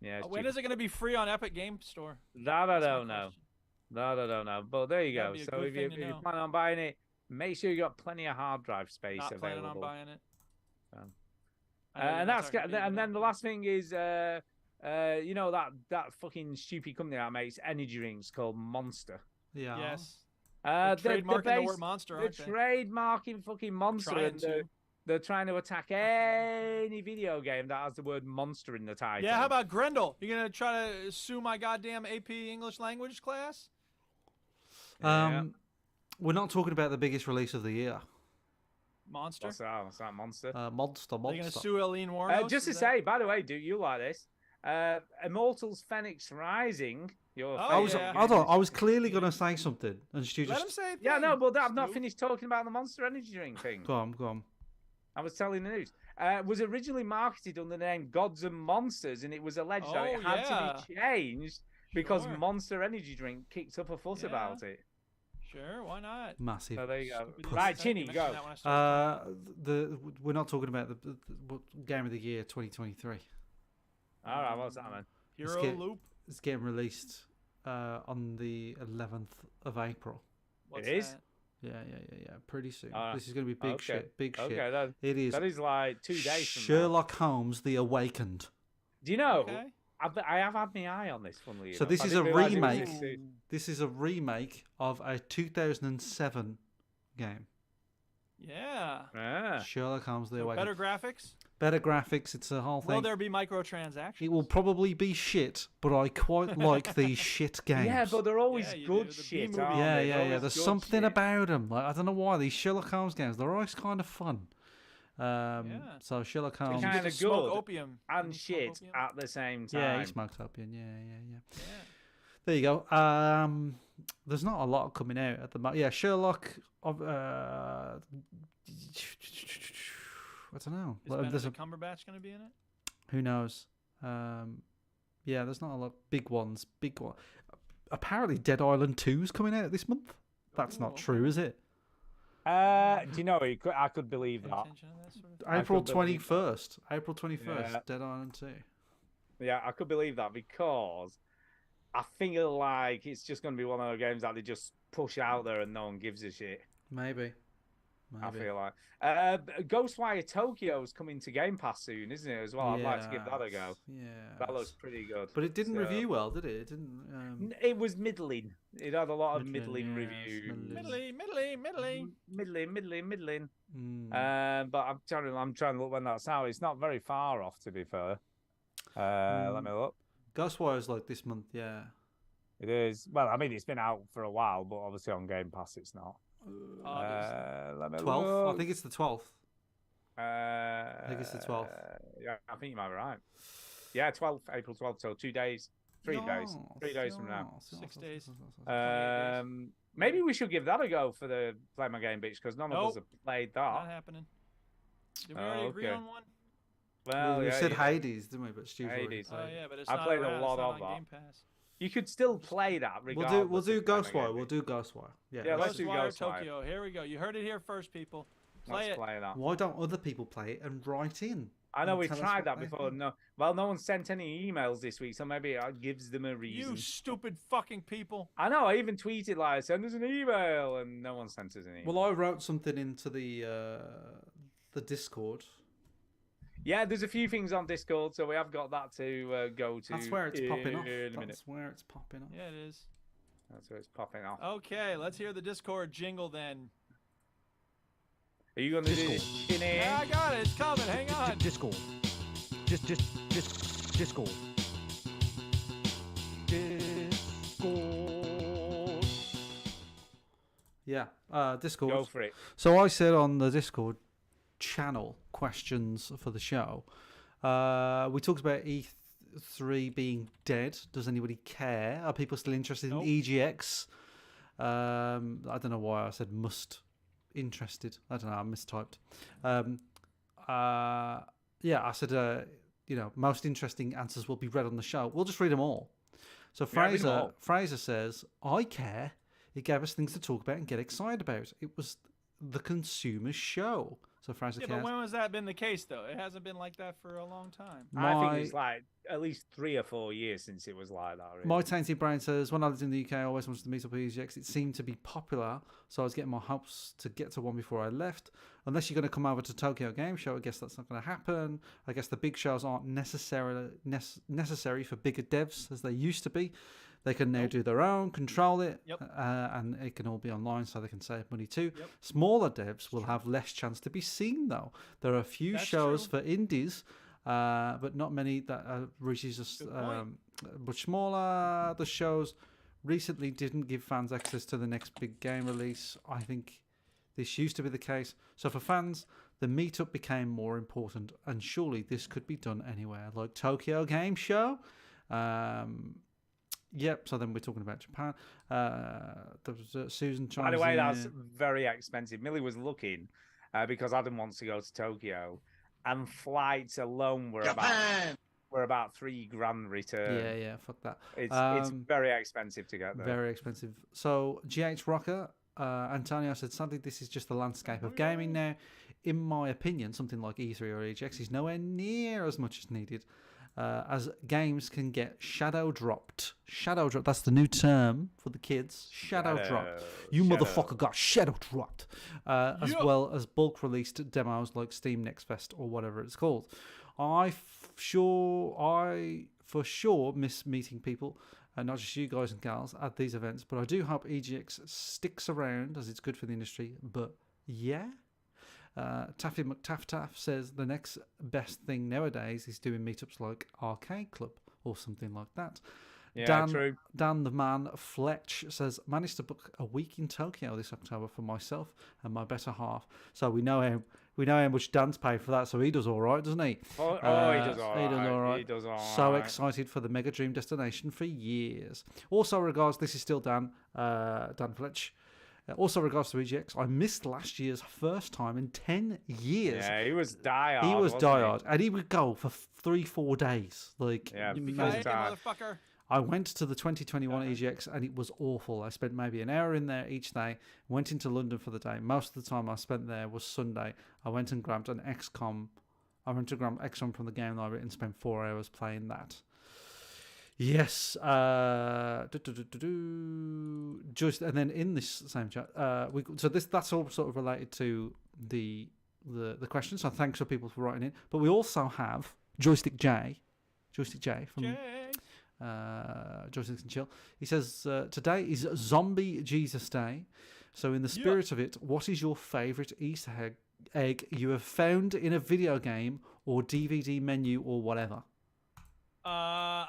yeah, it's When cheap. is it going to be free on Epic Game Store? That I That's my don't know. question. No. But there you That'd go. be a So good if thing to you know. plan on buying it, make sure you got plenty of hard drive space Not available. planning on buying it. Um, I know you're and not that's talking to me, and but then the last thing is you know that fucking stupid company that makes energy drinks called Monster. Yeah. yes, They're trademarking the base- word monster, They're aren't they? trademarking fucking Monster, Trying and to. they're trying to attack any video game that has the word monster in the title. Yeah, how about Grendel? You gonna try to sue my goddamn AP English language class? Yeah. We're not talking about the biggest release of the year. Monster? What's that? What's that, Monster? Monster. Are you gonna sue Eileen Warnos? Just to Is that- say, by the way, do you like this? Immortals Phoenix Rising. Your Oh, I was, yeah. hold on, I was clearly going to say something, and Stu Let him just say. Yeah, no, thing, but I've not Stu. finished talking about the Monster Energy drink thing. go on. I was telling the news. Was originally marketed under the name Gods and Monsters, and it was alleged that it Oh, had to yeah. be changed because Sure. Monster Energy drink kicked up a fuss Yeah. about it. Sure, why not? Massive. So there you go. Stupid Right, little Chinny, thing. You go. mentioned that when I started We're not talking about the game of the year 2023. All right, what's that, man? Hero get- Loop. It's getting released on the 11th of April. What's It is? that? Yeah. Pretty soon. Ah, This is going to be big okay. shit. Big shit. Okay, that, It is. that is like 2 days from now. Sherlock Holmes: The Awakened. Do you know? Okay. I have had my eye on this, funnily So enough. this I is didn't a realise it was remake. this soon. This is a remake of a 2007 game. Yeah. Ah. Sherlock Holmes: The So Awakened. better graphics. Better graphics. It's a whole Will thing. there be microtransactions? It will probably be shit, but I quite like these shit games. Yeah, but they're always Yeah, you good do. The shit, B-movie. aren't yeah. they? They're always There's good something shit. about them. Like, I don't know why these Sherlock Holmes games. They're always kind of fun. Yeah. So Sherlock You Holmes. get kinda to smoke good opium. and You smoke shit opium? at the same time. Yeah, he smoked opium. Yeah. Yeah. There you go. There's not a lot coming out at the moment. Yeah, Sherlock. I don't know. Is There's Benedict Cumberbatch going to be in it? who knows? Yeah, there's not a lot big ones. Big one. Apparently, Dead Island 2's coming out this month. That's not Ooh. true, is it? Do you know? I could believe Pay that. attention to that sort of thing? I April could believe 21st. April 21st. Yeah. Dead Island 2. Yeah, I could believe that because I feel like it's just going to be one of those games that they just push out there and no one gives a shit. Maybe. I feel like Ghostwire Tokyo's coming to Game Pass soon, isn't it? As well, I'd like to give that a go. Yeah. That looks pretty good. But it didn't So- review well, did it? It didn't. It was middling. It had a lot of Middling, middling yes, reviews. Middling. Mm. But I'm trying to look when that's out. It's not very far off, to be fair. Let me look. Ghostwire's like this month, yeah. It is. Well, I mean, it's been out for a while, but obviously on Game Pass, it's not. Let me 12th? look. I think it's the 12th. I think it's the 12th. Yeah, I think you might be right. Yeah, 12th, April 12th, so 2 days. 3 days. 3 days from now. 6 days. Maybe we should give that a go for the Play My Game Bitch, because none of us Nope. have played Not that. happening. Did we already agree okay. on one? Well, we yeah, said you know. Hades, didn't we? But Stu's already Hades. Oh played. yeah, but it's I not played a around, lot it's not of on that. Game Pass. You could still play that regardless. We'll do of Play My Ghostwire. Game We'll do Bitch. Ghostwire. Yeah. Yeah, let's do Ghostwire Ghostwire. Tokyo. Here we go. You heard it here first, people. Play Let's it. play that. Why don't other people play it and write in? I know and we've tell us tried what that they before. think? No, well, no one sent any emails this week, so maybe it gives them a reason. You stupid fucking people. I know. I even tweeted like, "Send us an email," and no one sent us an email. Well, I wrote something into the Discord. Yeah, there's a few things on Discord, so we have got that to go to. That's where it's popping off. in a minute. That's where it's popping off. Yeah, it is. That's where it's popping off. Okay, let's hear the Discord jingle then. Are you going to do this? Yeah, I got it. It's coming. Hang on. Discord. Discord. Discord. Yeah, Discord. Go for it. So I said on the Discord channel questions for the show. We talked about E3 being dead. Does anybody care? Are people still interested Nope. in EGX? I don't know why I said must interested. I don't know. I mistyped. Yeah, I said most interesting answers will be read on the show. We'll just read them all. So Yeah, read them all. Fraser says, I care. It gave us things to talk about and get excited about. It was the consumer show. So Fraser Yeah, but Cares. when was that been the case though? It hasn't been like that for a long time. I think it's like at least 3 or 4 years since it was like that. Really. My tainted brain says, when I lived in the UK, I always wanted to meet up with EGX. It seemed to be popular, so I was getting my hopes to get to one before I left. Unless you're going to come over to Tokyo Game Show, I guess that's not going to happen. I guess the big shows aren't necessary for bigger devs as they used to be. They can now do their own, control it, and it can all be online so they can save money too. Smaller devs will have less chance to be seen though. There are a few shows for indies, but not many that reaches us much smaller. The shows recently didn't give fans access to the next big game release. I think this used to be the case. So for fans, the meetup became more important, and surely this could be done anywhere, like Tokyo Game Show. Yep, so then we're talking about Japan. There was Susan chimes By the way, in. that's very expensive. Millie was looking because Adam wants to go to Tokyo, and flights alone were about $3,000 return. Yeah, fuck that. It's very expensive to get there. Very expensive. So GH Rocker, Antonio said, sadly, this is just the landscape of gaming now. In my opinion, something like E3 or EGX is nowhere near as much as needed. As games can get shadow dropped. Shadow drop, that's the new term for the kids. Shadow dropped. You motherfucker got shadow dropped. As well as bulk released demos like Steam Next Fest or whatever it's called. I for sure miss meeting people, not just you guys and gals, at these events, but I do hope EGX sticks around as it's good for the industry. But yeah. Taffy McTaff says the next best thing nowadays is doing meetups like Arcade Club or something like that. Yeah, true. Dan the Man Fletch says, managed to book a week in Tokyo this October for myself and my better half. So we know how much Dan's paid for that, so he does all right, doesn't he? He does all right. He does all right. So excited for the Mega Dream destination for years. Also, regards, this is still Dan Fletch. Also, regards to EGX, I missed last year's first time in 10 years. Yeah, he was diehard. He was diehard, and he would go for 3-4 days. Motherfucker. I went to the 2021 EGX, and it was awful. I spent maybe an hour in there each day. Went into London for the day. Most of the time I spent there was Sunday. I went and grabbed an XCOM. I went to grab XCOM from the game library and spent 4 hours playing that. Yes. Just and then in this same chat, that's all sort of related to the question. So thanks for people for writing in. But we also have Joystick J from Joysticks and Chill. He says today is Zombie Jesus Day. So in the spirit of it, what is your favourite Easter egg you have found in a video game or DVD menu or whatever?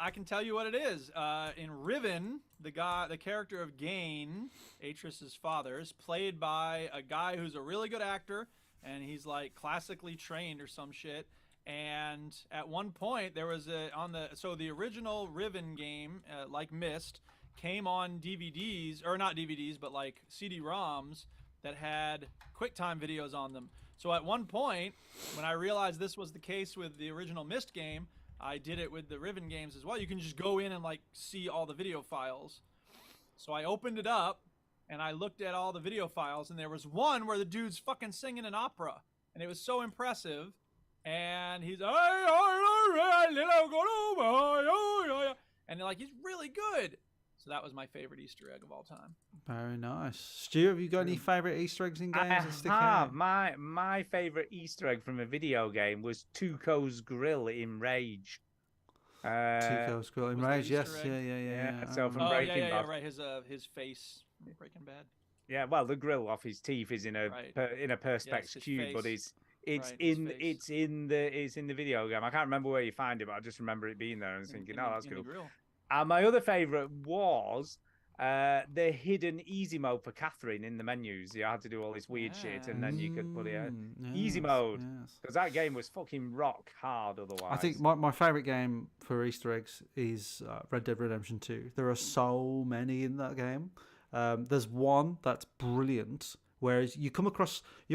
I can tell you what it is. In Riven, the character of Gain, Atris's father, is played by a guy who's a really good actor, and he's like classically trained or some shit. And at one point, there was the original Riven game, like Myst, came on DVDs, or not DVDs, but like CD-ROMs that had QuickTime videos on them. So at one point, when I realized this was the case with the original Myst game, I did it with the Riven games as well. You can just go in and like see all the video files. So I opened it up and I looked at all the video files, and there was one where the dude's fucking singing an opera, and it was so impressive. And he's and like he's really good. So that was my favorite Easter egg of all time. Very nice. Stu, have you got any favourite Easter eggs in games that stick out? My favourite Easter egg from a video game was Tuco's Grill in Rage. Tuco's Grill in Rage, yes. Yeah. So from Breaking Bad. Right. His face from Breaking Bad. Yeah, well, the grill off his teeth is in a perspex cube, but it's in the video game. I can't remember where you find it, but I just remember it being there and thinking, that's cool. And my other favourite was the hidden easy mode for Catherine in the menus. You had to do all this weird shit, and then you could put it in easy mode, because that game was fucking rock hard otherwise. I think my favourite game for Easter eggs is Red Dead Redemption 2. There are so many in that game. There's one that's brilliant, whereas you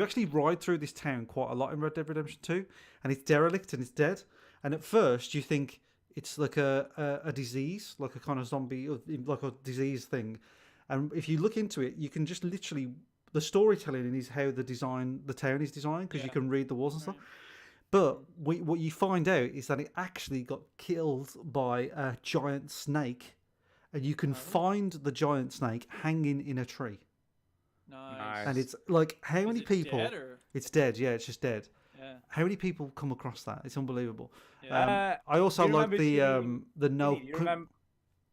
actually ride through this town quite a lot in Red Dead Redemption 2, and it's derelict and it's dead. And at first you think it's like a disease, like a kind of zombie, like a disease thing. And if you look into it, you can just literally the storytelling is how the town is designed, because you can read the walls and stuff. But what you find out is that it actually got killed by a giant snake, and you can find the giant snake hanging in a tree. Nice. And it's like, how many people? Dead or? It's dead. Yeah, it's just dead. Yeah. How many people come across that? It's unbelievable. Yeah. I also like the no. You remember,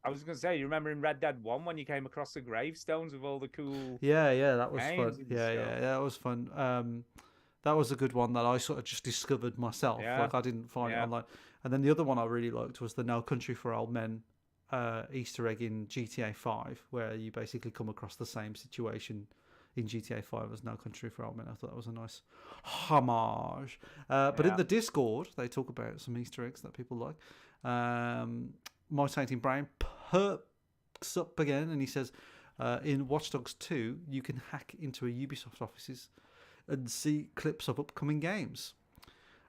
I was going to say, you remember in Red Dead 1 when you came across the gravestones with all the cool. Yeah, that was names fun. and Yeah, stuff? that was fun. That was a good one that I sort of just discovered myself. Yeah. Like I didn't find it online. And then the other one I really liked was the No Country for Old Men Easter egg in GTA 5, where you basically come across the same situation in GTA 5 as No Country for Old Men. I thought that was a nice homage. But in the Discord, they talk about some Easter eggs that people like. My Tainting Brain perks up again, and he says, in Watch Dogs 2, you can hack into a Ubisoft offices and see clips of upcoming games.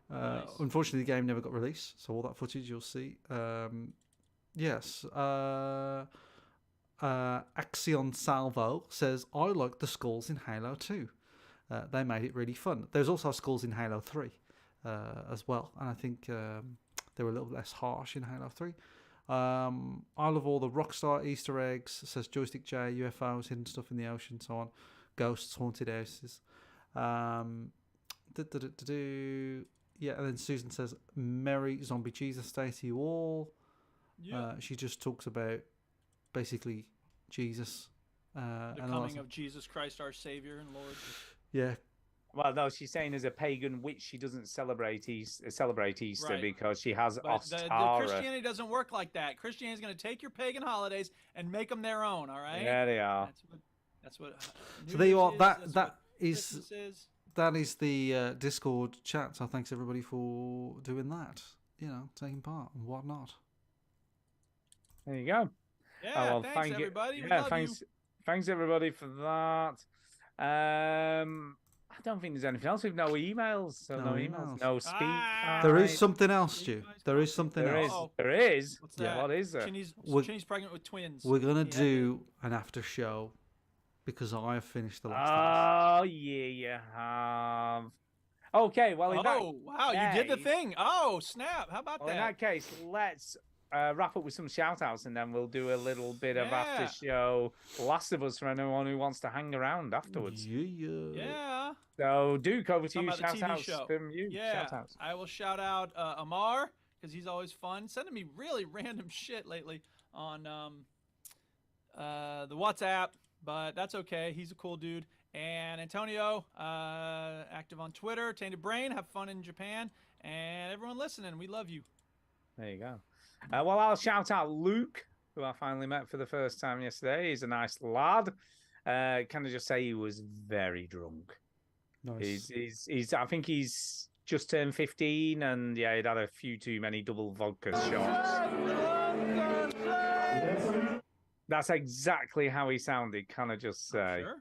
Nice. Unfortunately, the game never got released, so all that footage you'll see. Yes. Axion Salvo says, I like the skulls in Halo 2. They made it really fun. There's also skulls in Halo 3 as well, and I think they were a little less harsh in Halo 3. I love all the Rockstar Easter eggs, says Joystick J, UFOs, hidden stuff in the ocean, so on. Ghosts, haunted houses. Yeah, and then Susan says, Merry Zombie Jesus Day to you all. Yeah. She just talks about basically Jesus. The coming of Jesus Christ, our Savior and Lord. Yeah. Well, no, she's saying as a pagan witch, she doesn't celebrate Easter Right. because she has But the Ostara. Christianity doesn't work like that. Christianity is going to take your pagan holidays and make them their own. All right. Yeah, they are. That's what. So there you are. That's That what is Christmas is. that is the Discord chat. So thanks everybody for doing that. You know, taking part and whatnot. There you go. Yeah, well, thanks thank you. everybody. We Yeah, love thanks. you. Thanks everybody for that. I don't think there's anything else. We've no emails. So No no emails. emails. No speak. There is something else, Stu. There is something There is. else. There is. What's that? What is there? Chinny's pregnant with twins. We're gonna Yeah. do an after show because I have finished the last. Oh yeah, you have. Okay, well, in that wow, you did the case- thing. Oh, snap. How about Well, in that? that case, let's wrap up with some shout outs and then we'll do a little bit of Yeah. after show Last of Us for anyone who wants to hang around afterwards. Yeah. So, Duke, over to Talking you. about the Shout TV outs show. from you. Yeah. Shout outs. I will shout out Amar because he's always fun, sending me really random shit lately on the WhatsApp, but that's okay. He's a cool dude. And Antonio, active on Twitter. Tainted Brain, have fun in Japan. And everyone listening, we love you. There you go. Well, I'll shout out Luke, who I finally met for the first time yesterday. He's a nice lad. Can I just say he was very drunk. Nice. He's I think he's just turned 15, and yeah, he'd had a few too many double vodka shots. That's exactly how he sounded, can I just say? Sure.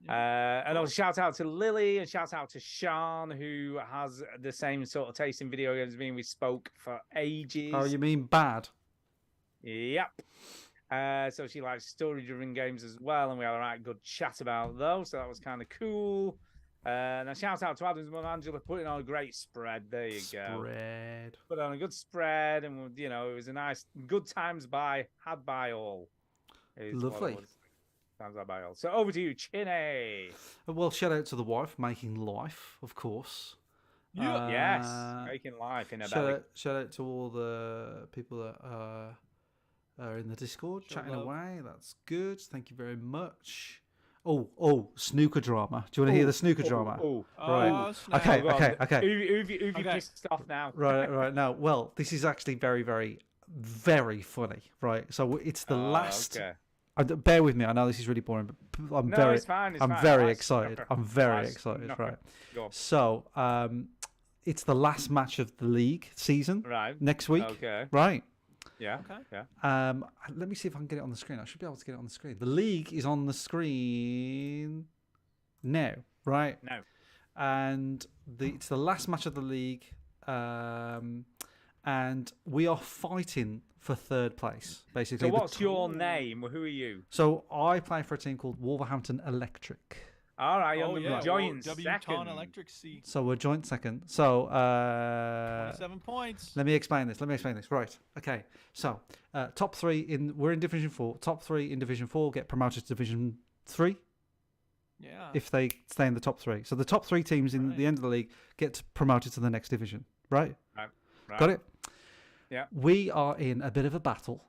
And also shout out to Lily and shout out to Sean, who has the same sort of taste in video games as me. We spoke for ages. Oh, you mean bad? Yep. So she likes story-driven games as well, and we had a right good chat about those. So that was kind of cool. And a shout out to Adam's mum Angela, putting on a great spread. There you go. Spread. Put on a good spread, and you know it was a nice, good times had by all. is what it Lovely. was. Times had by all. So over to you, Chinny. Well, shout out to the wife making life, of course. Yes, making life in a belly. Shout out to all the people that are in the Discord chatting love. away. That's good. Thank you very much. Oh, snooker drama. Do you want to hear the snooker drama? Right. snap. Okay. Who've you pissed off now? Right. Now, well, this is actually very, very, very funny. Right. So it's the last. Okay. Bear with me. I know this is really boring, but I'm No, very, it's fine, it's I'm fine. very Nice excited. knocker. I'm very Nice excited. knocker. Right. Go. So, it's the last match of the league season. Right. Next week. Okay. Right. Yeah. Okay. Yeah. Let me see if I can get it on the screen. I should be able to get it on the screen. The league is on the screen now, right? No. And it's the last match of the league, and we are fighting for third place, basically. So what's your name? Who are you? So I play for a team called Wolverhampton Electric. All right, Oh on the yeah, joint W second. Ton Electric C. So we're joint second. So 27 points. let me explain this. Right. Okay. So top three we're in Division 4. Top three in Division 4 get promoted to Division 3 Yeah. if they stay in the top three. So the top three teams in the end of the league get promoted to the next division. Right. Right. Got it. Yeah. We are in a bit of a battle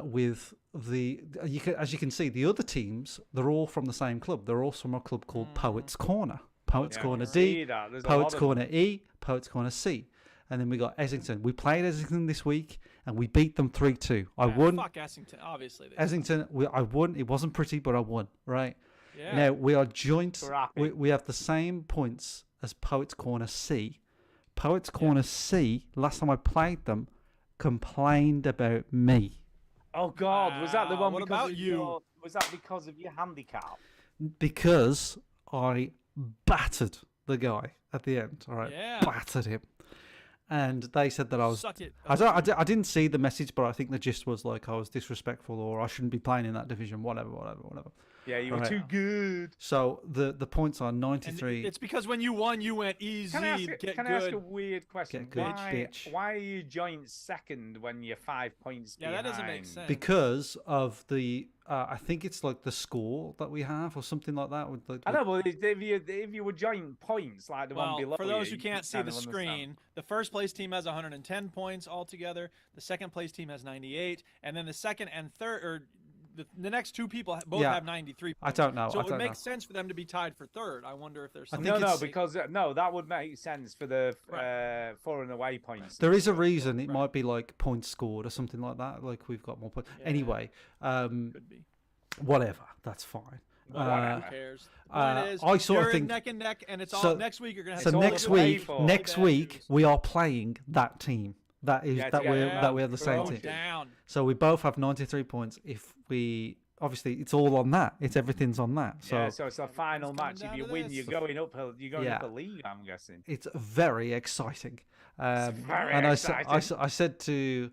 with as you can see, the other teams, they're all from the same club. They're all from a club called Poets Corner. Poets Yeah, I Corner can D, see that. There's a Poets lot of Corner E, Poets Corner C. And then we got Essington. We played Essington this week and we beat them 3-2. I won. Fuck Essington, obviously. Essington, I won. It wasn't pretty, but I won, right? Yeah. Now, we are joint. We're happy. We have the same points as Poets Corner C. Poets Corner C, last time I played them, complained about me. Oh God, was that the one? What because about of you? Was that because of your handicap? Because I battered the guy at the end. All right, Yeah. battered him, and they said that I was. Suck it. I didn't see the message, but I think the gist was like I was disrespectful or I shouldn't be playing in that division. Whatever. Yeah, you were Right. too good. So the points are And 93. it's because when you won, you went easy. Can I ask a good. weird question? Get good, why, bitch. why are you joint second when you're 5 points Yeah, behind? that doesn't make sense. Because of the, I think it's like the score that we have or something like that. I know, but if you were joint points like the one Well, below for those you, who can't you see kind the of understand. screen, the first place team has 110 points altogether. The second place team has 98, and then the second and third, or the next two people both Yeah. have 93 I points. don't know. So I it would don't make know. sense for them to be tied for third. I wonder if there's I something. think No, it's- because that would make sense for the foreign away points. There is a reason. It might be like points scored or something like that. Like we've got more points. Yeah. Anyway, Could be. whatever. That's fine. Who cares? The point is, I sort of you're in think neck and neck, and it's so- all next week. You're gonna have so to next all the week. way Next back week to- we are playing that team. That is Yeah, that we're yeah, that we're the same promotion. team. down. So we both have 93 points. If we obviously it's all on that. It's everything's on that. So, Yeah, so it's a final coming match. If down you to win, this. you're going up. You're going up Yeah. a league. I'm guessing. it's very exciting. very and exciting. I said to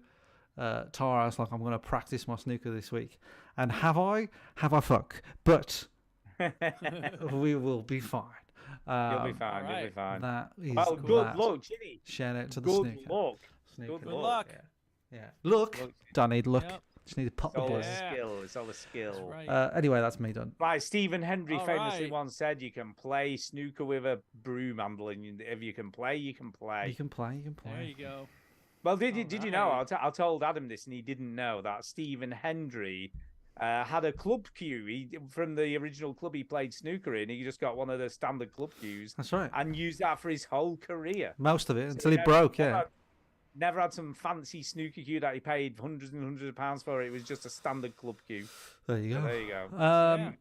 Tara, I was like, I'm going to practice my snooker this week. And have I? Have I fuck? But we will be fine. You'll be fine. You'll be alright. fine. That is Well, good that. luck, Ginny. Shout out to the Good snooker. luck. Snooker. Good luck. Yeah. Look. Look. Don't need luck. Yep. Just need to pop It's the all ball. a Yeah. skill. It's all a skill. That's right. Anyway, that's me done. Right, Stephen Hendry All famously right. once said, "You can play snooker with a broom handle, and if you can play, you can play." You can play. You can play. There you go. Well, did you know? Alright. I told Adam this, and he didn't know that Stephen Hendry had a club cue from the original club he played snooker in. He just got one of the standard club cues That's right. and used that for his whole career. Most of it So until he never- broke. never Yeah. had- Never had some fancy snooker cue that he paid hundreds and hundreds of pounds for. It was just a standard club cue. There you So go. there you go. Yeah.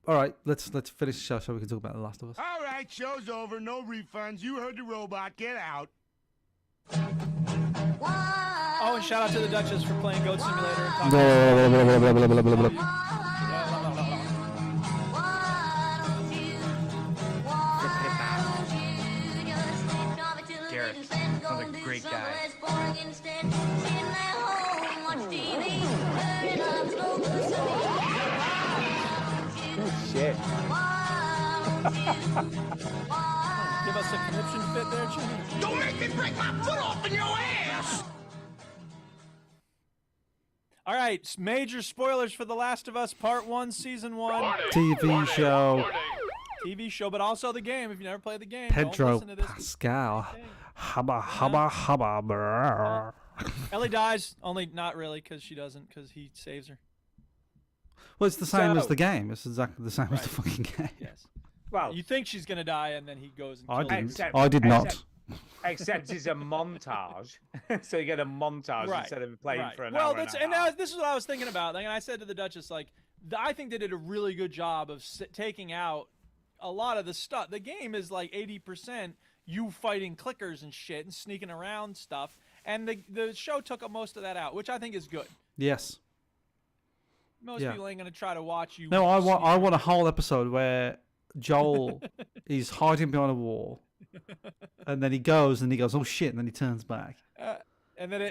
All right. Let's finish the show so we can talk about The Last of Us. All right, show's over. No refunds. You heard the robot. Get out. Oh, and shout out to the Duchess for playing Goat Simulator. And talking Garrett, another great guy. Shit. Give us a conniption fit there, Jimmy. Don't make me break my foot off in your ass. All right, major spoilers for The Last of Us Part 1, Season 1. TV show. TV show, but also the game. If you never played the game, don't Pedro listen to this. Pascal. Hubba hubba hubba. Brr. Ellie dies, only not really, because she doesn't, because he saves her. Well, it's the same as So- the game. It's exactly the same as the Right. fucking game. Yes. Well, You think she's going to die, and then he goes and I kills her. didn't. Except- I did not. except it's a montage, so you get a montage Right, instead of playing for an well, hour. that's and a and half. this is what I was thinking about. Like, and I said to the Duchess, like, I think they did a really good job of taking out a lot of the stuff. The game is like 80% you fighting clickers and shit and sneaking around stuff, and the show took up most of that out, which I think is good. Yes. Most Yeah. people ain't gonna try to watch you. No, I want. sneak I want a whole episode where Joel is hiding behind a wall, and then he goes, oh shit, and then he turns back. And then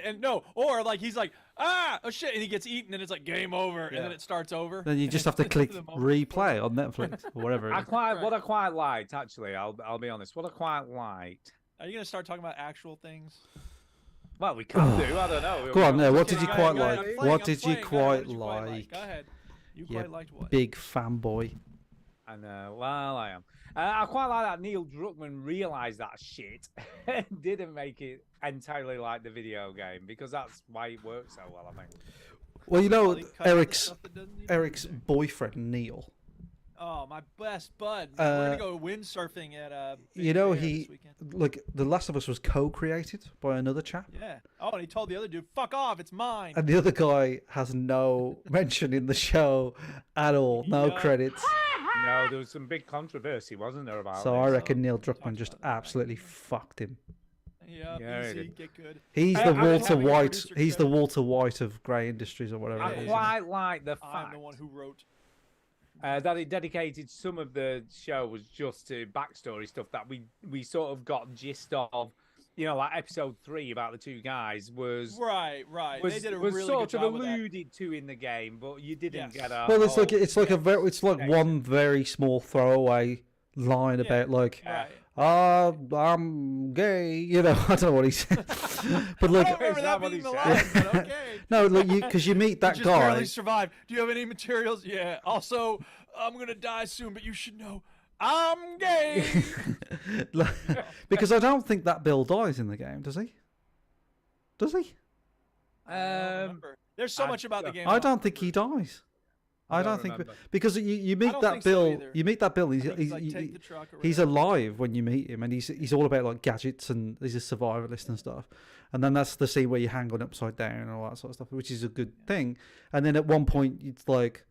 or like he's like, oh shit, and he gets eaten, and it's like game over, and then it starts over. Then you just have to click replay on Netflix or whatever. What I quite liked, actually, I'll be honest. What I quite liked. Are you gonna start talking about actual things? Well, we can do. I don't know. Go on, what did kidding. you quite Go ahead, like? I'm playing, What I'm did playing. you Go ahead, quite what did you quite like? Go ahead. You Yeah, quite liked what? Big fanboy. I know. Well, I am. I quite like that Neil Druckmann realised that shit and didn't make it entirely like the video game, because that's why it works so well, I think. Well, you know, Well, he cut out the Eric's stuff that doesn't need to be Eric's there. boyfriend Neil. Oh, my best bud. We're gonna go windsurfing at You know, Big Bear he this weekend. like The Last of Us was co-created by another chap, Yeah. Oh, and he told the other dude, "Fuck off, it's mine." and the other guy has no mention in the show at all, no Yeah. credits. No, there was some big controversy, wasn't there, about So this? I reckon Neil Druckmann just absolutely fucked him. Yeah, Yeah, he easy, did. get good. He's I the mean, Walter having a White. producer He's the credit. Walter White of Grey Industries or whatever I it is. quite like the I'm fact the one who wrote. that it dedicated some of the show was just to backstory stuff that we sort of got gist of. You know, like episode 3 about the two guys was Right. was, They did a was really sort good of job with that. alluded to in the game, but you didn't Yes. get a. Well, it's like whole- it's like one very small throwaway line Yeah. about like, Right. I'm gay. You know, I don't know what he said, but I like, don't remember Is that that what being he the said? line, but okay. no, like because you meet that Just guy. barely survived. Do you have any materials? Yeah. Also, I'm gonna die soon, but you should know I'm gay. Like, because I don't think that Bill dies in the game, does he? Does he? I don't remember. There's so I much about the don't- game. I don't think he dies. I don't don't think remember. because you meet don't that think so Bill. either. You meet that Bill. I think he's like, He's take the truck or he's whatever. alive when you meet him, and he's all about like gadgets and he's a survivalist and stuff. And then that's the scene where you hang on upside down and all that sort of stuff, which is a good thing. And then at one point it's like,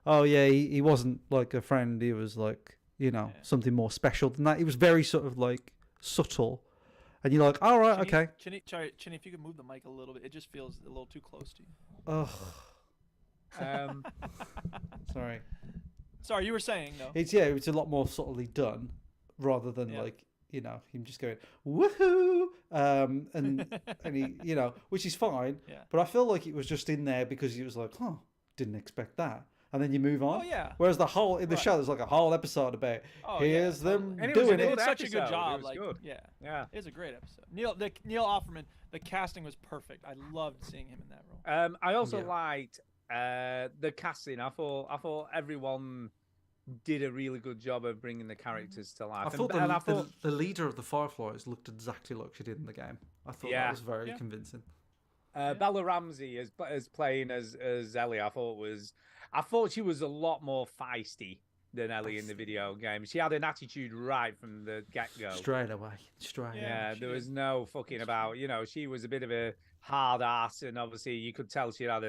oh yeah, he wasn't like a friend. He was like, you know, something more special than that. He was very sort of like subtle, and you're like, all right, okay. Chinny, if you could move the mic a little bit, it just feels a little too close to you. Ugh, Um, sorry. Sorry, you were saying though. It's a lot more subtly done rather than Yeah. like, you know, him just going woohoo, and he, you know, which is fine. Yeah. But I feel like it was just in there because he was like, huh, didn't expect that, and then you move on. Oh yeah. Whereas the whole in the Right. show, there's like a whole episode about Oh, here's yeah, them totally. And it was doing They it. did such a good episode. It job. was Like, good. yeah, yeah. it's a great episode. Neil Offerman, the casting was perfect. I loved seeing him in that role. I also Yeah. liked the casting. I thought everyone did a really good job of bringing the characters to life. I thought, and I the, thought the leader of the Fireflies looked exactly like she did in the game. I thought Yeah. that was very Yeah. convincing. Bella Ramsey as playing as Ellie, I thought she was a lot more feisty than Ellie in the video game. She had an attitude right from the get-go. Straight away. Straight. Yeah, she there did. was no fucking about. You know, she was a bit of a hard ass, and obviously you could tell she had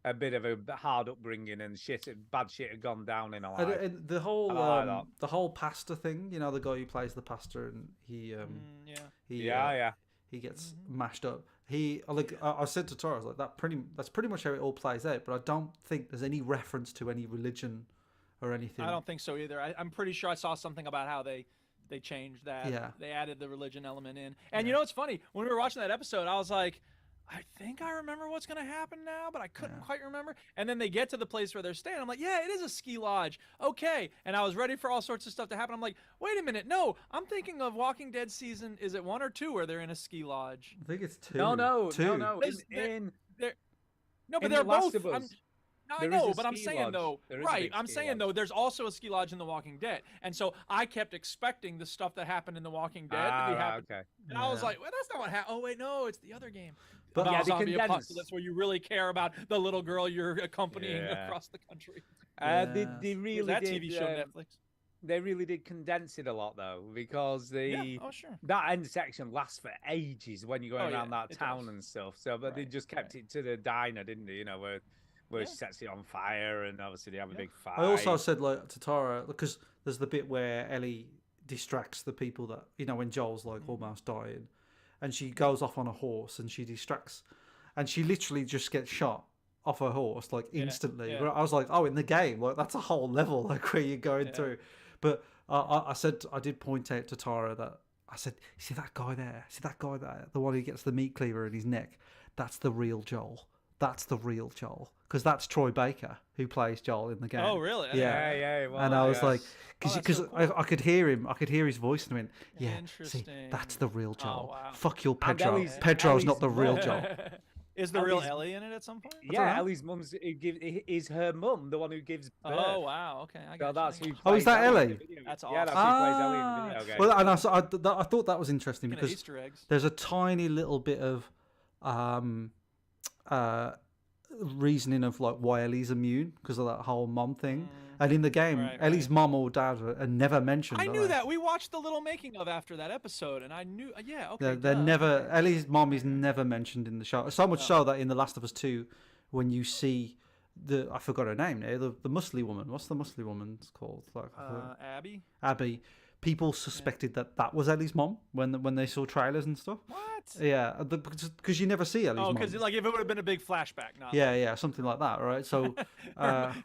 a bit of a hard upbringing, and bad shit had gone down in her life. And the whole I like that. the whole pastor thing, you know, the guy who plays the pastor, and he Yeah. Yeah. he gets mashed up. I said to Tara, I was like, that's pretty much how it all plays out. But I don't think there's any reference to any religion or anything. I don't think so either. I'm pretty sure I saw something about how they changed that. Yeah. They added the religion element in. And you know what's funny? When we were watching that episode, I was like, I think I remember what's going to happen now, but I couldn't quite remember. And then they get to the place where they're staying. I'm like, yeah, it is a ski lodge. Okay. And I was ready for all sorts of stuff to happen. I'm like, wait a minute. No, I'm thinking of Walking Dead season. Is it 1 or 2 where they're in a ski lodge? I think it's two. No. Two. No. There's- In No, but In they're The Last both. of Us, No, I there is know, a but I'm ski saying lodge. though, There is a right? big I'm ski saying lodge. though, there's also a ski lodge in The Walking Dead, and so I kept expecting the stuff that happened in The Walking Dead to be right, happening. okay. And I was Yeah. like, well, that's not what happened. Oh wait, no, it's the other game. But- About Yeah, the zombie condensed- apocalypse, where you really care about the little girl you're accompanying Yeah. across the country. They Yeah. really Was that did, TV show Netflix? They really did condense it a lot though, because Yeah. Oh sure. that end section lasts for ages when you're going Oh, around yeah, that it town does. and stuff. So, but they Right, just kept it to the diner, didn't they? You know, where Yeah. she sets it on fire, and obviously they have a big fight. I also said like to Tara, because there's the bit where Ellie distracts the people that, you know, when Joel's like almost dying, and she goes off on a horse and she distracts, and she literally just gets shot off her horse like instantly. yeah. Where I was like, oh, in the game, like that's a whole level like where you're going through. But I said I did point out to Tara that I I said, see that guy there? See that guy there? The one who gets the meat cleaver in his neck? That's the real Joel. That's the real Joel. Because that's Troy Baker who plays Joel in the game. Oh, really? Yeah. Well, And I was like, that's because so cool. I could hear him. I could hear his voice, and I went, yeah, see, Interesting. that's the real Joel. wow. Fuck your And Pedro. Ellie's- Pedro's not Ellie's the real mum- Joel. Is the real Ellie's- Ellie in it at some point? yeah, Ellie's mum's is her mum, the one who gives birth. Oh, wow. Okay. I So got that's who. Oh, is plays that in the Ellie? video game. That's Yeah, that's awesome. who plays Ellie in the video game. Well, and I thought that was interesting Speaking of because Easter eggs. there's a tiny little bit of reasoning of like why Ellie's immune because of that whole mom thing. And in the game, Right, Ellie's mom or dad are never mentioned. I are knew they? that. We watched the little making of after that episode, and I knew. Yeah, okay. They're duh. never. Ellie's mom is never mentioned in the show. So much so that in The Last of Us 2, when you see I forgot her name now, the muscly woman. What's the muscly woman's called? Like Abby. Abby. People suspected that was Ellie's mom when they saw trailers and stuff. What? Yeah, because you never see Ellie's Oh, mom. because like if it would have been a big flashback, not. Yeah, something like that, right? So,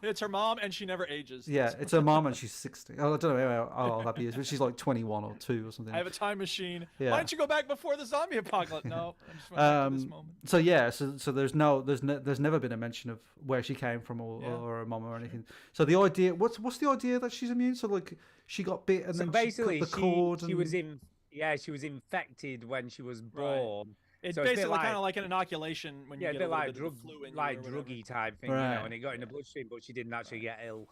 It's her mom, and she never ages. yeah, it's her mom, and she's 60. Oh, I don't know how old Abby is, but she's like 21 or 2 or something. I have a time machine. Yeah. Why don't you go back before the zombie apocalypse? No, I just went back to this moment. So yeah, so there's never been a mention of where she came from or her mom or anything. So the idea, what's the idea that she's immune? So like she got bit and So then basically, she cut the cord. she was she was infected when she was born. It's So it's a bit basically like- kind of like an inoculation when you Yeah, a get bit a little like bit of the flu in you like or whatever. druggy type thing, you Right. know, and it got in the bloodstream, but she didn't actually get ill.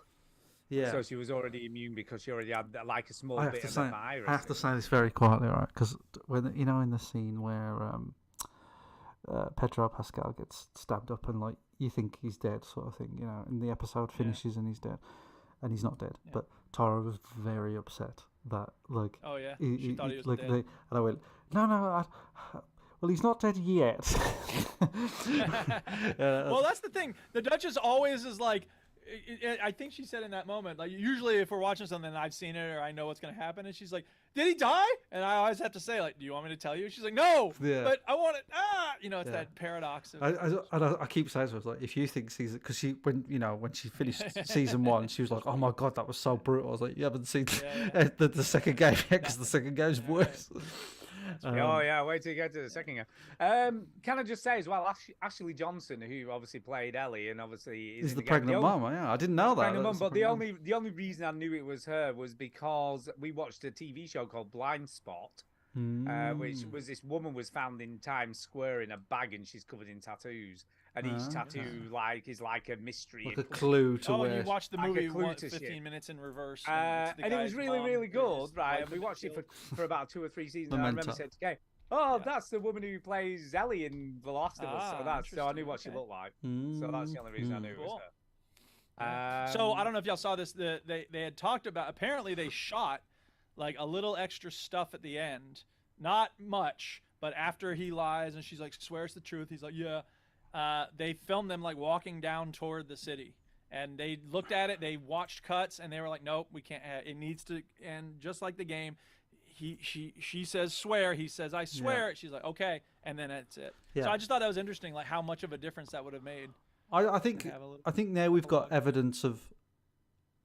Yeah. So she was already immune because she already had like a small I have bit to of say, the virus. I have to say this very quietly, right? Because when in the scene where Pedro Pascal gets stabbed up and like you think he's dead, sort of thing, you know, and the episode finishes and he's dead, and he's not dead. But Tara was very upset that like. Oh yeah, she thought he was like dead. and I went, no. Well, he's not dead yet. Well, that's the thing. The Duchess always is like, I think she said in that moment, like usually if we're watching something and I've seen it or I know what's gonna happen, and she's like, "Did he die?" And I always have to say like, "Do you want me to tell you?" She's like, "No, Yeah. but I want it." You know, it's Yeah. that paradox. Of, I keep saying to her, like, if you think season, because when she finished season 1, she was like, "Oh my god, that was so brutal." I was like, "You haven't seen the second game yet, because the second game's worse." Oh yeah, wait till you get to the second game. Can I just say as well, Ashley Johnson, who obviously played Ellie, and obviously Is in the game, pregnant mum? Yeah, I didn't know that. pregnant mum, That's but the the pregnant only reason I knew it was her was because we watched a TV show called Blind Spot, which was this woman was found in Times Square in a bag and she's covered in tattoos, and each tattoo is like a mystery, like a clue to oh, where. and you watched the like a movie clue 15 to shit. minutes in reverse. and it's the it was guy's really, mom really whose good, right? wife And we had watched it killed. for about 2 or 3 seasons. And I remember Memento. saying to Kay, "Oh, that's the woman who plays Ellie in The Last of Us." So I knew what she interesting, looked like. So that's the only reason I knew it was Cool. her. So I don't know if y'all saw this. They had talked about. Apparently, they shot like a little extra stuff at the end. Not much, but after he lies and she's like swears the truth, he's like, yeah. They filmed them like walking down toward the city, and they looked at it. They watched cuts, and they were like, nope, we can't. It needs to. And just like the game, she says swear. He says I swear. She's like okay, and then that's it. Yeah. So I just thought that was interesting, like how much of a difference that would have made. I think now we've got evidence of.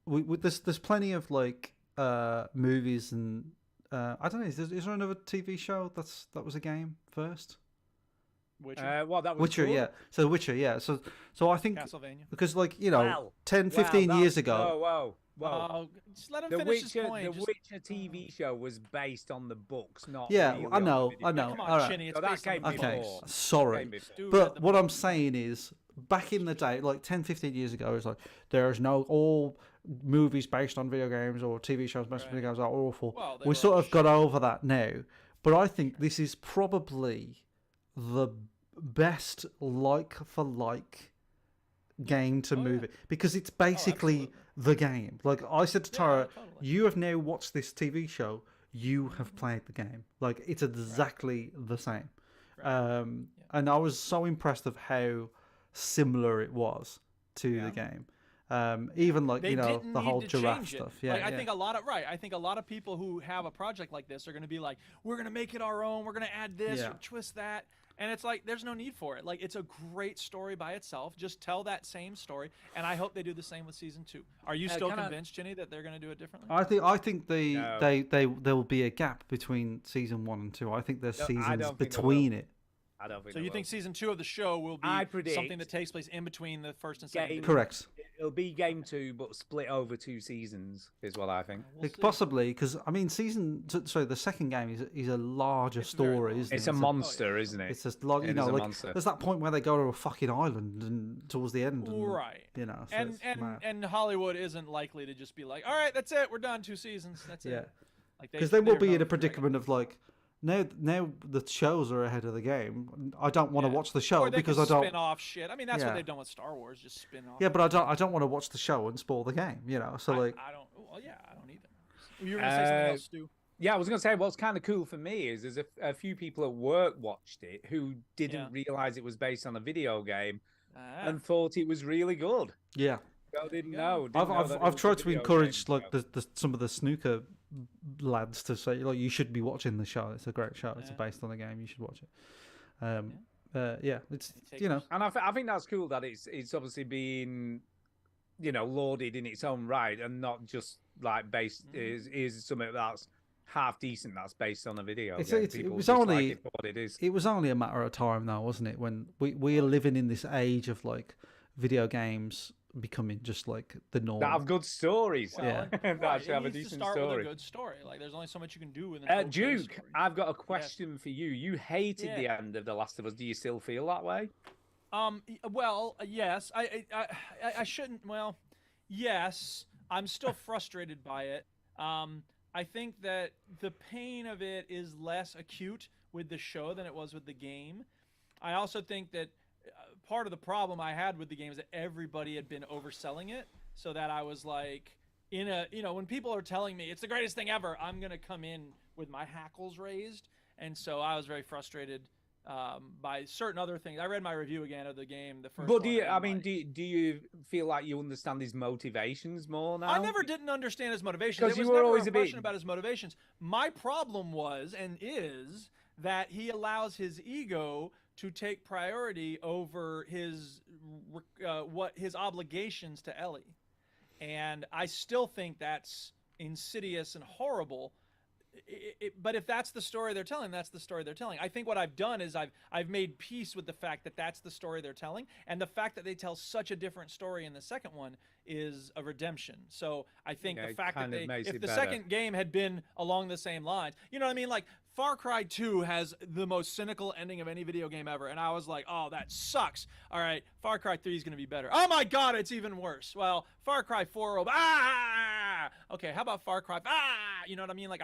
There's plenty of like movies and I don't know. Is there another TV show that was a game first? Witcher. Well, that was Witcher, good. yeah. So The Witcher, yeah. So I think Castlevania. because like 10, 15 years ago. Whoa. Just let him The finish his Witcher, point. the Just- Witcher TV show was based on the books, not. Yeah, really I on the know, video I know. game. Come on, All right. Shinny, it's So that based on came the Okay, books. before. sorry. Came before. Dude, But the what I'm saying is, back in the day, like 10, 15 years ago, it's like there's no all movies based on video games or TV shows based on video games are awful. Well, they we were sort all of got over that now, but I think this is probably the best like for like game to movie because it's basically the game. Like I said to Tara, you have now watched this TV show, you have played the game. Like it's exactly the same. And I was so impressed of how similar it was to the game. Even like they the didn't whole need to giraffe change it. stuff. Yeah, like, I think a lot of I think a lot of people who have a project like this are going to be like, we're going to make it our own. We're going to add this or twist that. And it's like, there's no need for it. Like, it's a great story by itself. Just tell that same story, and I hope they do the same with season 2. Are you still convinced, Ginny, that they're going to do it differently? I think there will be a gap between season 1 and 2. I think there's seasons between it. I don't think so you think season 2 of the show will be something that takes place in between the first and second? Correct. It'll be game 2, but split over 2 seasons, is what I think. Possibly, because I mean, the second game is a larger story, isn't it? It's a monster, isn't it? It's just like there's that point where they go to a fucking island and towards the end, and, right? You know, so and Hollywood isn't likely to just be like, all right, that's it, we're done, 2 seasons, that's it. Because they will be in a predicament of like. Now the shows are ahead of the game. I don't want to watch the show because I don't spin off shit. I mean, that's what they've done with Star Wars, just spin off. Yeah, but I don't want to watch the show and spoil the game. You know, so I don't. Well, yeah, I don't either. You were gonna say something else, Stu? Yeah, I was gonna say what's kind of cool for me is there's a few people at work watched it who didn't realize it was based on a video game and thought it was really good. Yeah. I didn't know. I've tried to encourage like some of the snooker lads to say like you should be watching the show. It's a great show. It's based on a game. You should watch it. It's you know, and I think that's cool that it's obviously being lauded in its own right and not just like based is something that's half decent that's based on a video game. It was only what it is. It was only a matter of time now, wasn't it? When we are living in this age of like video games becoming just like the norm. That have good stories. Well, that actually have a decent story. With a good story. Like there's only so much you can do with an Duke, I've got a question for you. You hated the end of The Last of Us. Do you still feel that way? Well, yes. I shouldn't. Well, yes. I'm still frustrated by it. I think that the pain of it is less acute with the show than it was with the game. I also think that part of the problem I had with the game is that everybody had been overselling it, so that I was like, when people are telling me it's the greatest thing ever, I'm gonna come in with my hackles raised, and so I was very frustrated by certain other things. I read my review again of the game, the first. But do you feel like you understand his motivations more now? I never didn't understand his motivations. Because you were always a question about his motivations. My problem was and is that he allows his ego to take priority over his obligations to Ellie, and I still think that's insidious and horrible. But if that's the story they're telling, that's the story they're telling. I think what I've done is I've made peace with the fact that that's the story they're telling, and the fact that they tell such a different story in the second one is a redemption. So I think the fact that if the second game had been along the same lines, you know what I mean? Like Far Cry 2 has the most cynical ending of any video game ever, and I was like, oh, that sucks. All right, Far Cry 3 is going to be better. Oh my God, it's even worse. Well, Far Cry 4, okay, how about Far Cry, you know what I mean? Like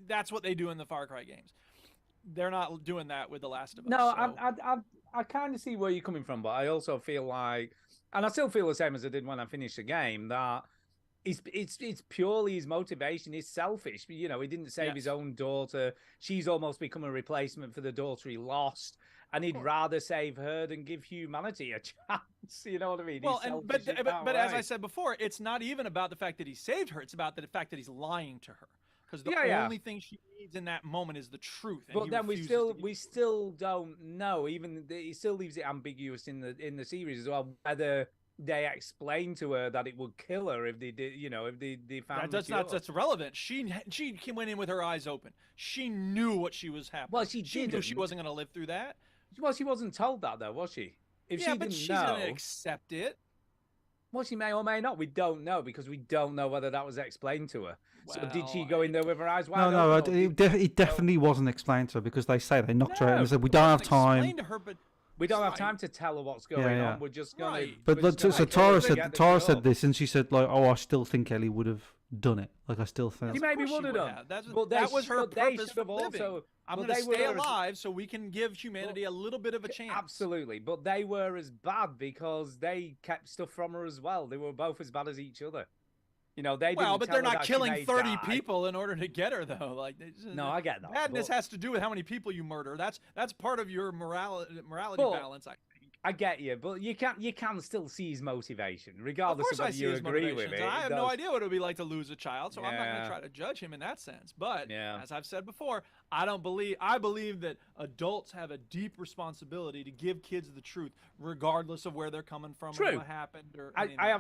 that's what they do in the Far Cry games. They're not doing that with The Last of Us. No, so. I kind of see where you're coming from, but I also feel like, and I still feel the same as I did when I finished the game, that it's purely his motivation. He's selfish. He didn't save his own daughter. She's almost become a replacement for the daughter he lost, and he'd rather save her than give humanity a chance. You know what I mean? Well, but as I said before, it's not even about the fact that he saved her. It's about the fact that he's lying to her. Because the only thing she needs in that moment is the truth. But then we still don't know. Even he still leaves it ambiguous in the series as well, whether they explain to her that it would kill her if they did. If they found that's relevant. She went in with her eyes open. She knew what she was happening. Well, she knew she wasn't going to live through that. Well, she wasn't told that though, was she? If she didn't she's know, going to accept it. Well, she may or may not. We don't know because we don't know whether that was explained to her. Well, so did she go in there with her eyes wide open? No, it definitely wasn't explained to her because they say they knocked her out and said we don't have time. To her, but we don't have time to tell her what's going on. We're just going to. But so Tara said this, and she said like, "Oh, I still think Ellie would have done it. Like I still think." She maybe would have done. That was her purpose for living. Also, I'm going to stay alive so we can give humanity a little bit of a chance. Absolutely, but they were as bad because they kept stuff from her as well. They were both as bad as each other. They didn't. But they're not killing 30 people in order to get her, though. Like, no, I get that. Madness has to do with how many people you murder. That's part of your morality balance, I think. I get you, but you can still see his motivation, Of regardless course, of I whether see you his agree with motivations, it. and I It have no does. idea what it would be like to lose a child, so I'm not going Yeah. to try to judge him in that sense. But Yeah. as I've said before, I believe that adults have a deep responsibility to give kids the truth, regardless of where they're coming from or True. what happened. Or I anything. I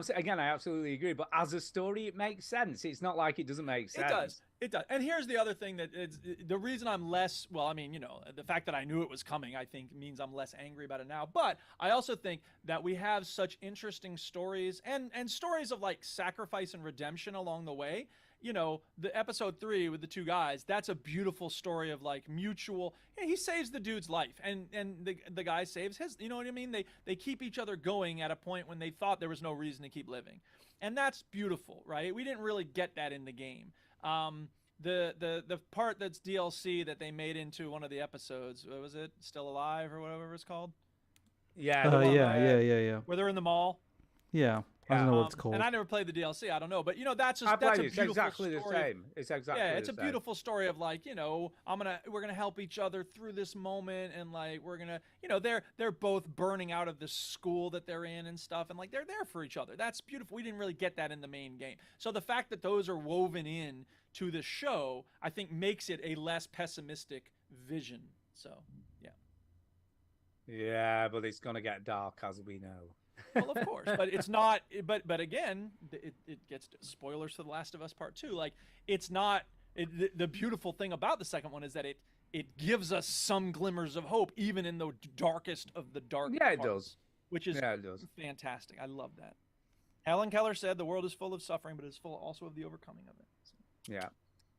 absolutely agree. But as a story, it makes sense. It's not like it doesn't make sense. It does. It does. And here's the other thing the reason I'm less, well, I mean, the fact that I knew it was coming, I think means I'm less angry about it now. But I also think that we have such interesting stories and stories of like sacrifice and redemption along the way. The episode 3 with the 2 guys, that's a beautiful story of like mutual, he saves the dude's life and the guy saves his, you know what I mean? They keep each other going at a point when they thought there was no reason to keep living. And that's beautiful, right? We didn't really get that in the game. The part that's DLC that they made into one of the episodes, what was it? Still Alive or whatever it's called? Yeah. Yeah. Where they're in the mall. Yeah. I don't know what it's called. And I never played the DLC. I don't know, but that's I that's a played it. It's beautiful exactly story. the same. It's exactly Yeah, it's the a same. beautiful story of like, we're gonna help each other through this moment, and like we're gonna, they're both burning out of the school that they're in and stuff, and like they're there for each other. That's beautiful. We didn't really get that in the main game. So the fact that those are woven in to the show, I think makes it a less pessimistic vision. So yeah. Yeah, but it's gonna get dark, as we know. Well, of course, but it's not. But again, it gets to spoilers for The Last of Us Part 2. Like, it's not. The beautiful thing about the second one is that it gives us some glimmers of hope, even in the darkest of the dark. Yeah, it parts, does. Which is it does. fantastic. I love that. Helen Keller said, "The world is full of suffering, but it's full also of the overcoming of it." So. Yeah.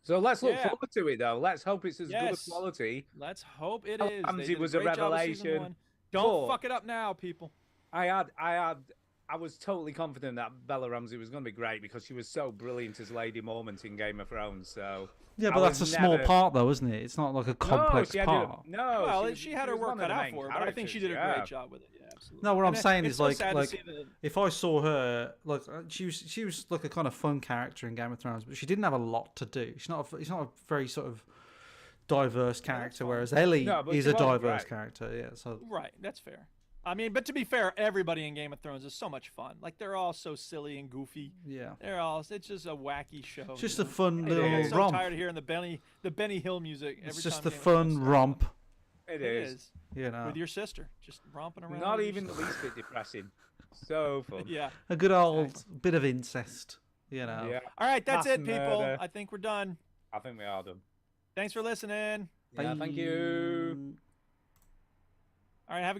So let's look Yeah. forward to it, though. Let's hope it's as good Yes. a quality. Let's hope it Bella is. Ramsey They did was a great job with season revelation. 1. Don't But fuck it up now, people. I was totally confident that Bella Ramsey was going to be great because she was so brilliant as Lady Moment in Game of Thrones. So Yeah, I but that's a was small never- part, though, isn't it? It's not like a complex she had part. Well, was- she had her was work one of cut the out main for her, but I think she did a characters, great job with it. Yeah, absolutely. No, what I'm And saying it's is so like sad to see the- if I saw her, like she was like a kind of fun character in Game of Thrones, but she didn't have a lot to do. She's not a very sort of diverse character, whereas Ellie No, but is she a was diverse great. character. Yeah, so Right, that's fair. I mean, but to be fair, everybody in Game of Thrones is so much fun. Like, they're all so silly and goofy. yeah, It's just a wacky show. it's just you a know? fun I'm little so romp. tired of hearing the Benny Hill music every It's time just a Game of Thrones fun starts. romp, It It is. is. you know, With your sister, just romping around. Not with even your the least bit depressing. So fun. sister. Yeah. a good old bit of incest, you know. Yeah. All right, that's Mass it, people. murder. I think we're done. I think we are done. Thanks for listening. Yeah, thank you. All right, have a